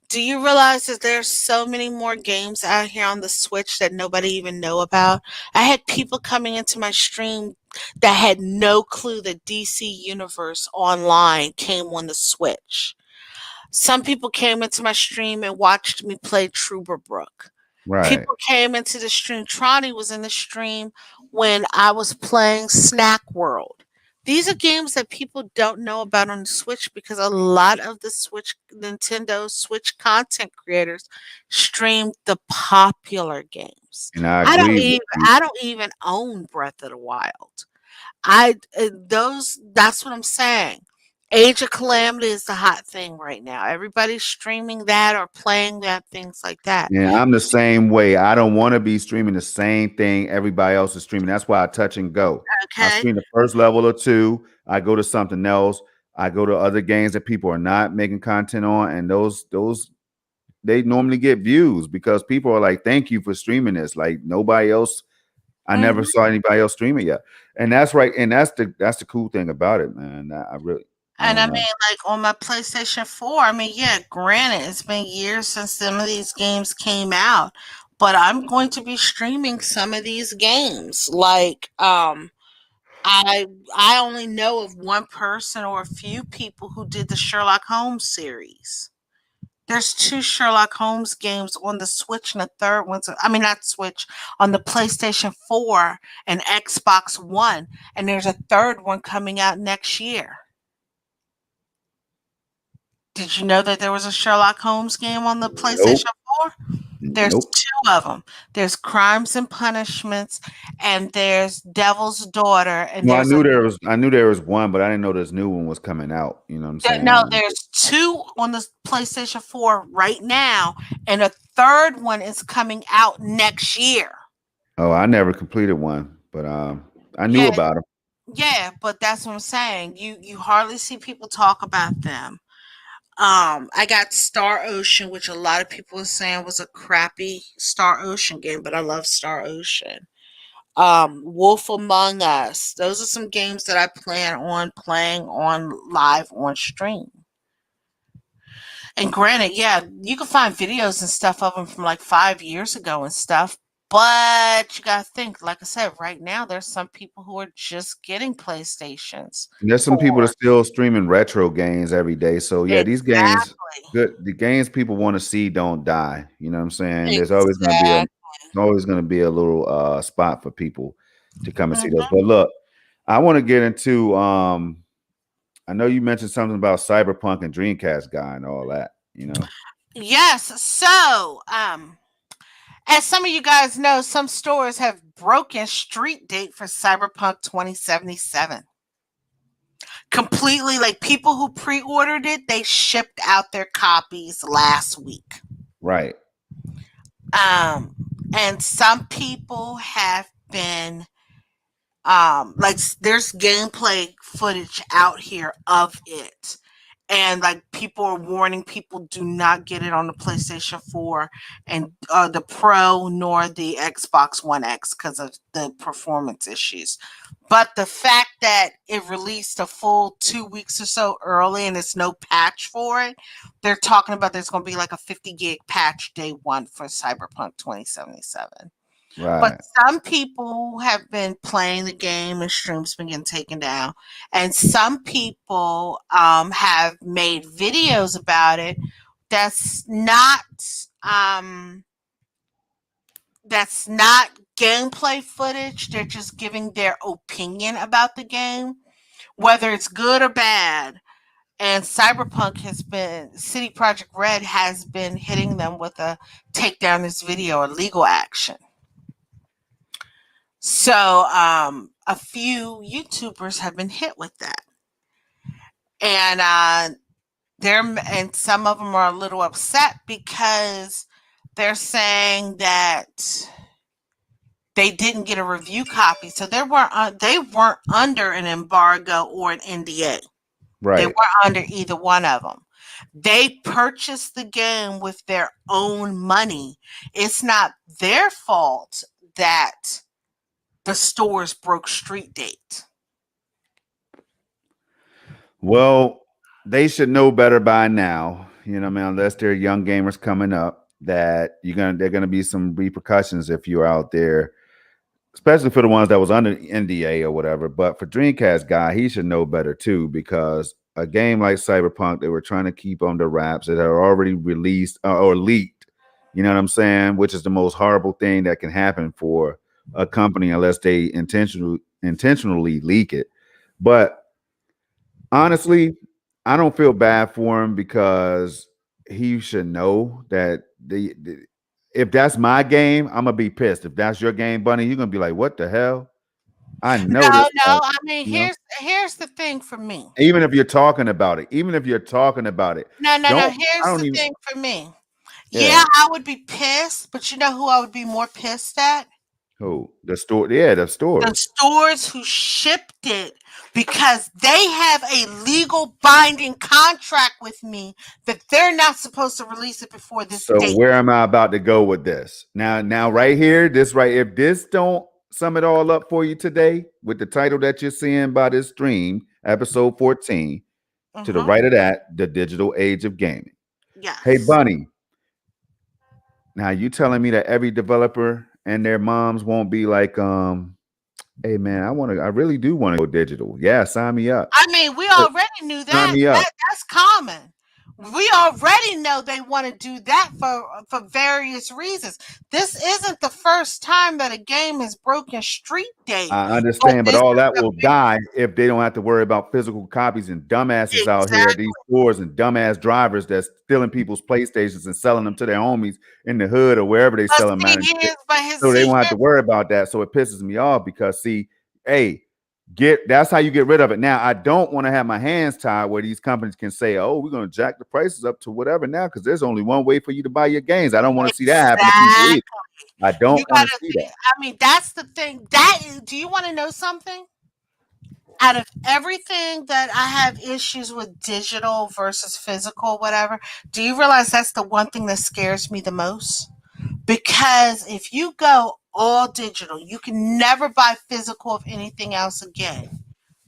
Do you realize that there's so many more games out here on the Switch that nobody even know about? I had people coming into my stream that had no clue that DC Universe Online came on the Switch. Some people came into my stream and watched me play Brook. right. People came into the stream. Tronny was in the stream when I was playing Snack World. These are games that people don't know about on the Switch because a lot of the Nintendo Switch content creators stream the popular games. And I I don't agree with even you. I don't even own Breath of the Wild. I those that's what I'm saying. Age of Calamity is the hot thing right now. Everybody's streaming that or playing that, things like that. And I'm the same way. I don't want to be streaming the same thing everybody else is streaming. That's why I touch and go. I Okay. stream the first level or two. I go to something else. I go to other games that people are not making content on, and those they normally get views because people are like, "Thank you for streaming this." Like nobody else. I never Mhm. saw anybody else stream it yet, and that's right. And that's the cool thing about it, man. I really, I And don't I know. mean, like on my PlayStation 4, I mean, yeah, granted, it's been years since some of these games came out, but I'm going to be streaming some of these games. I I only know of one person or a few people who did the Sherlock Holmes series. There's two Sherlock Holmes games on the Switch, and the third one's, I mean, not Switch, on the PlayStation 4 and Xbox One, and there's a third one coming out next year. Did you know that there was a Sherlock Holmes game on the Nope, PlayStation 4? There's nope. two of them. There's Crimes and Punishments, and there's Devil's Daughter, and No, there's a I knew there was one, but I didn't know this new one was coming out. You know what I'm no, saying? there's two on the PlayStation 4 right now, and a third one is coming out next year. Oh, I never completed one, but I knew Yeah, about them. Yeah, but that's what I'm saying. You hardly see people talk about them. I got Star Ocean, which a lot of people are saying was a crappy Star Ocean game, but I love Star Ocean. Wolf Among Us. Those are some games that I plan on playing on live on stream. And granted, yeah, you can find videos and stuff of them from like 5 years ago and stuff. But you gotta think, like I said, right now there's some people who are just getting PlayStations And there's some people that for still streaming retro games every day. So yeah, these games, exactly, good. The games people want to see don't die. You know what I'm saying? exactly. there's always gonna be a little spot for people to come and see those. Mhm. But look, I want to get into I know you mentioned something about Cyberpunk and Dreamcast guy and all that, you know. Yes. So, as some of you guys know, some stores have broken street date for Cyberpunk 2077. Completely, like people who pre-ordered it, they shipped out their copies last week. Right, Um, and some people have been like there's gameplay footage out here of it, and like people are warning people do not get it on the PlayStation 4 and the Pro nor the Xbox One X because of the performance issues. But the fact that it released a full 2 weeks or so early and it's no patch for it, they're talking about there's going to be like a 50 gig patch day one for Cyberpunk 2077. But right. some people have been playing the game and streams been getting taken down. And some people have made videos about it that's not um, that's not gameplay footage. They're just giving their opinion about the game, whether it's good or bad. And Cyberpunk has been City Project Red has been hitting them with a take down this video or legal action. So, a few YouTubers have been hit with that, and some of them are a little upset because they're saying that they didn't get a review copy, so they weren't under an embargo or an NDA. They Right. weren't under either one of them. They purchased the game with their own money. It's not their fault that the stores broke street date. Well, they should know better by now. You know, what I mean, unless they're young gamers coming up, that they're gonna be some repercussions if you're out there, especially for the ones that was under NDA or whatever. But for Dreamcast guy, he should know better too, because a game like Cyberpunk, they were trying to keep under wraps. It had already released or leaked. You know what I'm saying? Which is the most horrible thing that can happen for a company unless they intentionally leak it. But honestly, I don't feel bad for him because he should know that if that's my game, I'm gonna be pissed. If that's your game, Bunny, you're gonna be like, "What the hell?" I know No, this no. guy, I mean, you know. here's the thing for me. Even if you're talking about it, even if you're talking about it, No, no, no. don't. I Here's don't the even. thing for me. Yeah. Yeah, I would be pissed, but you know who I would be more pissed at? Who the store? Yeah, the The stores. stores who shipped it because they have a legal binding contract with me that they're not supposed to release it before this So date. where am I about to go with this? Now, right here, this right. If this don't sum it all up for you today with the title that you're seeing by this stream, episode 14, to the Mm-hmm. right of that, the digital age of gaming. Hey, Yes. Bunny. Now you telling me that every developer and their moms won't be like, hey man, I really do want to go digital. Yeah, sign me up. I mean, we already knew Sign that. me up. That's common. We already know they want to do that for various reasons. This isn't the first time that a game has broken street date, I but understand, but this all is that the will die if they don't have to worry about physical copies and dumbasses out here at these exact. stores and dumbass drivers that's stealing people's PlayStations and selling them to their homies in the hood or wherever they But sell them see, at. here's but his So they see won't have here. to worry about that. So it pisses me off because see, hey, that's how you get rid of it. Now I don't want to have my hands tied where these companies can say, "Oh, we're going to jack the prices up to whatever now," because there's only one way for you to buy your games. I don't want to see that happen to people Exactly. either. I You don't want to gotta see see. that. I mean, that's the thing. That is, do you want to know something? Out of everything that I have issues with digital versus physical, whatever, do you realize that's the one thing that scares me the most? Because if you go all digital, you can never buy physical of anything else again.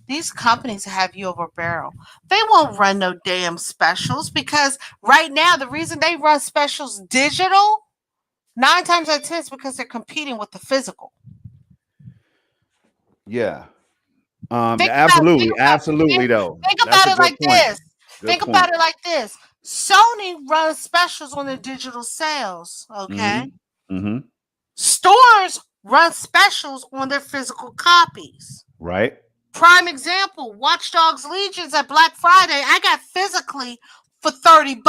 These companies have you over a barrel. They won't run no damn specials because right now the reason they run specials digital, 9 times out of 10 is because they're competing with the physical. Yeah. Think Absolutely, about absolutely. think, Though think that's about a it good like point. this. Good Think about point. it like this. Sony runs specials on their digital sales, okay? Mm-hmm. Mm-hmm. Stores run specials on their physical copies. Right. Prime example, Watch Dogs Legions at Black Friday, I got physically for $30.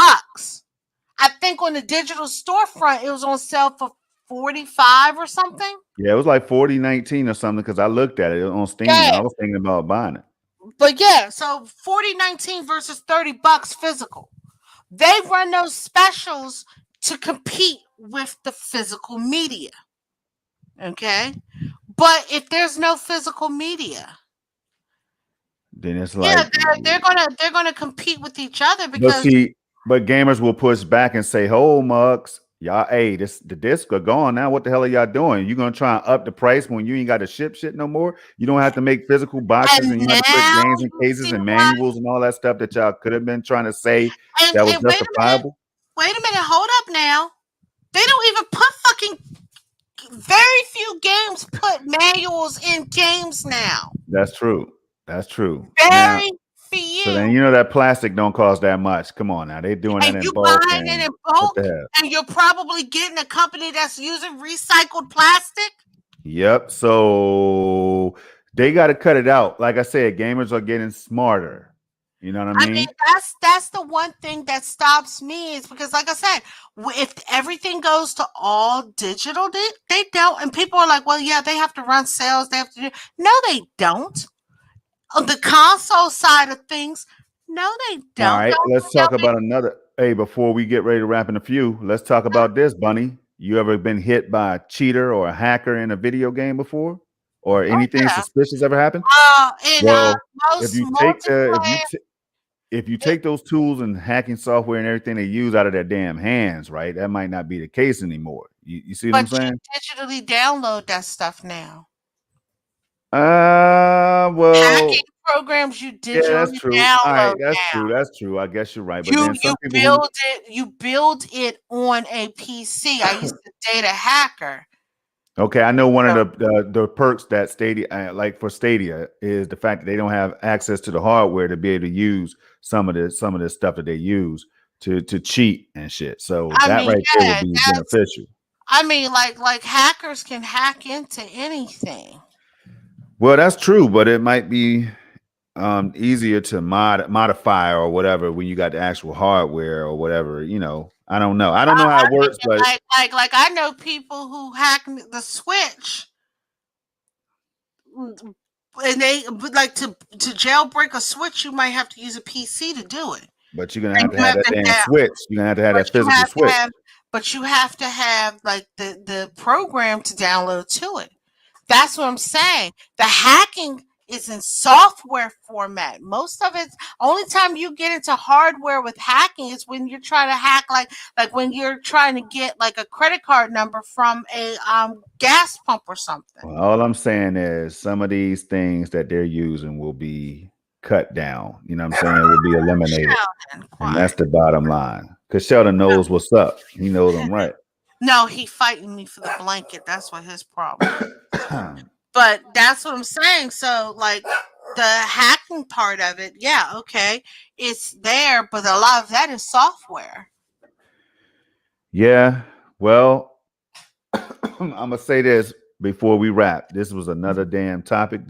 I think on the digital storefront it was on sale for 45 or something. Yeah, it was like 4019 or something because I looked at it on Steam and Yeah, I was thinking about buying it. but yeah, so 4019 versus $30 physical. They run those specials to compete with the physical media. Okay? But if there's no physical media, Then it's yeah, like, they're gonna compete with each other but because see, but gamers will push back and say, "Ho, mugs, y'all, hey, the discs are gone now. What the hell are y'all doing? You gonna try and up the price when you ain't got to ship shit no more? You don't have to make physical boxes and and you don't have to put now games in you cases see and why. manuals and all that stuff that y'all could have been trying to say that was And justifiable." wait a minute, hold up now. They don't even put fucking very few games put manuals in games now. That's true. That's true. Now, Very so then few. you know that plastic don't cost that much. Come on now, they doing that And in you bulk buying it and in what the bulk, hell? and you're probably getting a company that's using recycled plastic. Yep. So they got to cut it out. Like I said, gamers are getting smarter. You know what I I mean, mean? that's the one thing that stops me is because, like I said, if everything goes to all digital, they don't. And people are like, well, yeah, they have to run sales. They have to do. No, they don't. On the console side of things, no, they All don't. right. Let's talk about another. Hey, before we get ready to wrap in a few, let's talk about this, Bunny. You ever been hit by a cheater or a hacker in a video game before, or Oh anything yeah. suspicious ever happened? In Well, if most you take the multiplayer, if you it, take those tools and hacking software and everything they use out of their damn hands, right? That might not be the case anymore. You see what I'm but you saying? digitally download that stuff now. Well, Hacking programs you yeah, that's digitally true. All right, download that's now. true. That's true. I guess you're right. But You then some you people who build it on a PC. I used to date a hacker. okay, I know one of So, the perks that Stadia like for Stadia is the fact that they don't have access to the hardware to be able to use some of the stuff that they use to cheat and shit. So I that mean, right there would yeah, be that's beneficial. I mean, like hackers can hack into anything. Well, that's true, but it might be easier to modify or whatever when you got the actual hardware or whatever. I don't know. I don't know how I it mean, works, but like I know people who hack the Switch, and they but like to jailbreak a Switch, you might have to use a PC to do it, but you're gonna and have to you have have that to damn have, switch. You're gonna have to have but that you physical have to switch. have, but you have to have like the program to download to it. That's what I'm saying. The hacking is in software format. Most of it, only time you get into hardware with hacking is when you're trying to hack, like when you're trying to get like a credit card number from a gas pump or something. Well, all I'm saying is some of these things that they're using will be cut down. You know what I'm saying? Will be eliminated. Sheldon, And quiet. that's the bottom line. Because Sheldon knows what's up. He knows I'm right. No, he fighting me for the blanket. That's what his problem. But that's what I'm saying. So like the hacking part of it, yeah, okay, it's there, but a lot of that is software. Yeah. Well, I'm gonna say this before we wrap. This was another damn topic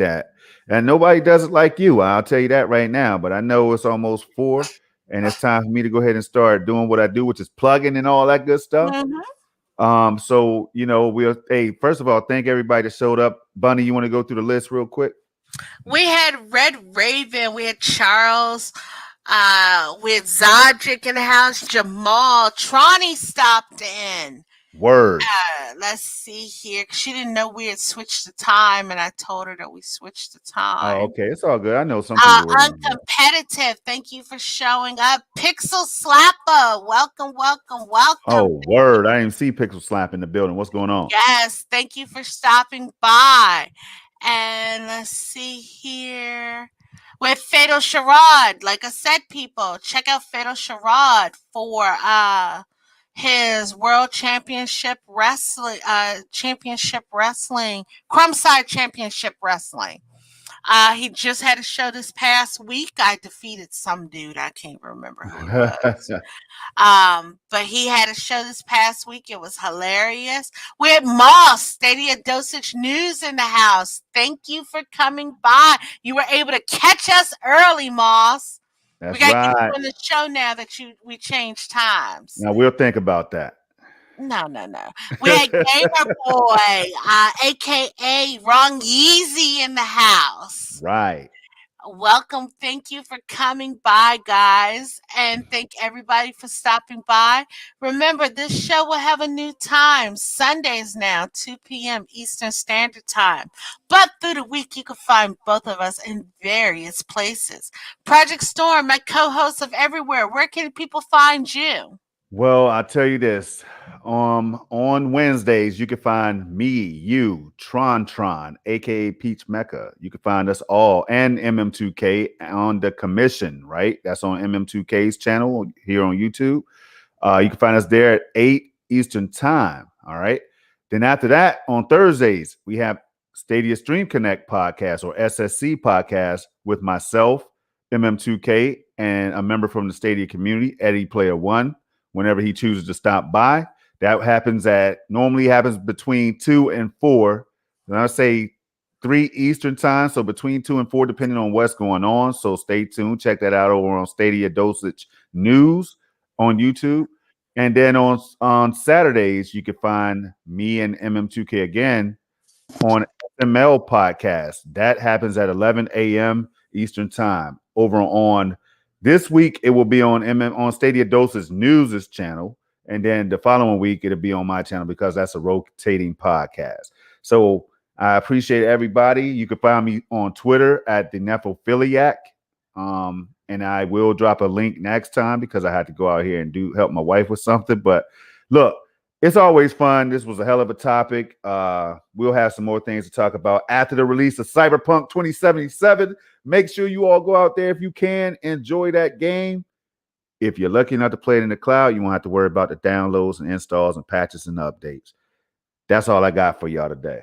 and nobody does it like you. I'll tell you that right now. But I know it's almost 4, and it's time for me to go ahead and start doing what I do, which is plugging and all that good stuff. Mhm. So we'll first of all, thank everybody that showed up. Bunny, you want to go through the list real quick? We had Red Raven, we had Charles, we had Zodrick in the house, Jamal, Tronny stopped in. Word. Let's see here. She didn't know we had switched the time, and I told her that we switched the Oh, time. okay. It's all good. I know some people were on here. Uncompetitive. Thank you for showing up. Pixel Slapper. Welcome, welcome, welcome. Oh, word. I didn't see Pixel Slap in the building. What's going on? Yes, thank you for stopping by. And let's see here. With Fatal Charade. Like I said, people, check out Fatal Charade for his World Championship Wrestling, Crumbside Championship Wrestling. He just had a show this past week. I defeated some dude. I can't remember who it was. But he had a show this past week. It was hilarious. We had Moss, Stadia Dosage News in the house. Thank you for coming by. You were able to catch us early, Moss. We That's gotta get you right. on the show now that we changed times. Now we'll think about that. No, no, no. We had Gamer Boy, aka Wrong Yeezy in the house. Right. Welcome. Thank you for coming by, guys. And thank everybody for stopping by. Remember, this show will have a new time. Sundays now, 2 p.m. Eastern Standard Time. But through the week, you can find both of us in various places. Project Storm, my co-host of Everywhere. Where can people find you? Well, I'll tell you this. On Wednesdays, you can find me, you, Tron, aka Peach Mecca. You can find us all and MM2K on the commission, right? That's on MM2K's channel here on YouTube. You can find us there at 8 Eastern Time. All right. Then after that, on Thursdays, we have Stadia Stream Connect podcast or SSC podcast with myself, MM2K, and a member from the Stadia community, Eddie Player One, whenever he chooses to stop by. That normally happens between 2 and 4. And I say 3 Eastern Time, so between 2 and 4, depending on what's going on. So stay tuned. Check that out over on Stadia Dosage News on YouTube. And then on Saturdays, you can find me and MM2K again on SML podcast. That happens at 11 a.m. Eastern Time. Over on this week, it will be on Stadia Dosage News' channel. And then the following week, it'll be on my channel because that's a rotating podcast. So I appreciate everybody. You can find me on Twitter at the Nephophiliac. And I will drop a link next time because I had to go out here and help my wife with something. But look, it's always fun. This was a hell of a topic. We'll have some more things to talk about after the release of Cyberpunk 2077. Make sure you all go out there if you can. Enjoy that game. If you're lucky enough to play it in the cloud, you won't have to worry about the downloads and installs and patches and updates. That's all I got for y'all today.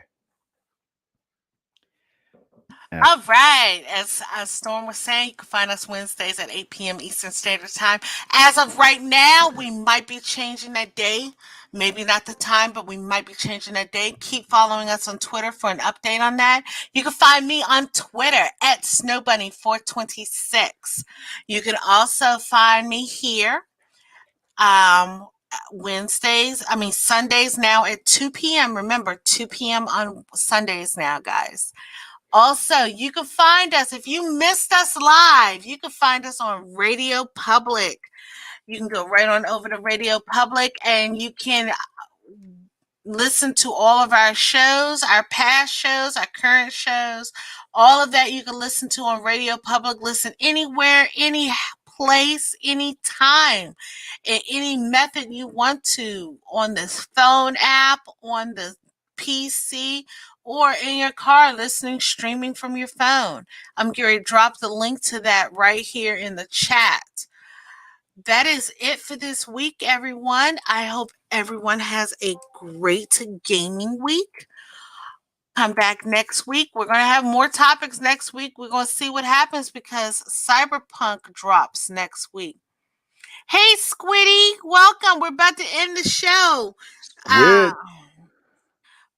All right. As Storm was saying, you can find us Wednesdays at 8 p.m. Eastern Standard Time. As of right now, we might be changing that day. Maybe not the time, but we might be changing that day. Keep following us on Twitter for an update on that. You can find me on Twitter at Snowbunny426. You can also find me here Sundays now at 2 p.m. Remember, 2 p.m. on Sundays now, guys. Also, you can find us, if you missed us live, you can find us on Radio Public. You can go right on over to Radio Public and you can listen to all of our shows, our past shows, our current shows, all of that you can listen to on Radio Public. Listen anywhere, any place, anytime, in any method you want to, on this phone app, on the PC, or in your car listening, streaming from your phone. I'm going to drop the link to that right here in the chat. That is it for this week, everyone. I hope everyone has a great gaming week. Come back next week. We're going to have more topics next week. We're going to see what happens because Cyberpunk drops next week. Hey, Squiddy, welcome. We're about to end the show.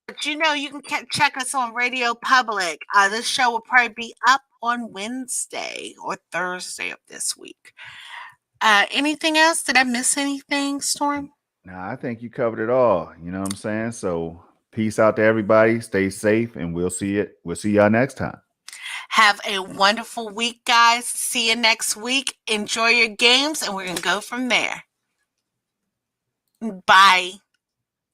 But you know, you can check us on Radio Public. This show will probably be up on Wednesday or Thursday of this week. Anything else? Did I miss anything, Storm? Nah, I think you covered it all. You know what I'm saying? So peace out to everybody. Stay safe, and we'll see y'all next time. Have a wonderful week, guys. See you next week. Enjoy your games, and we're going to go from there. Bye.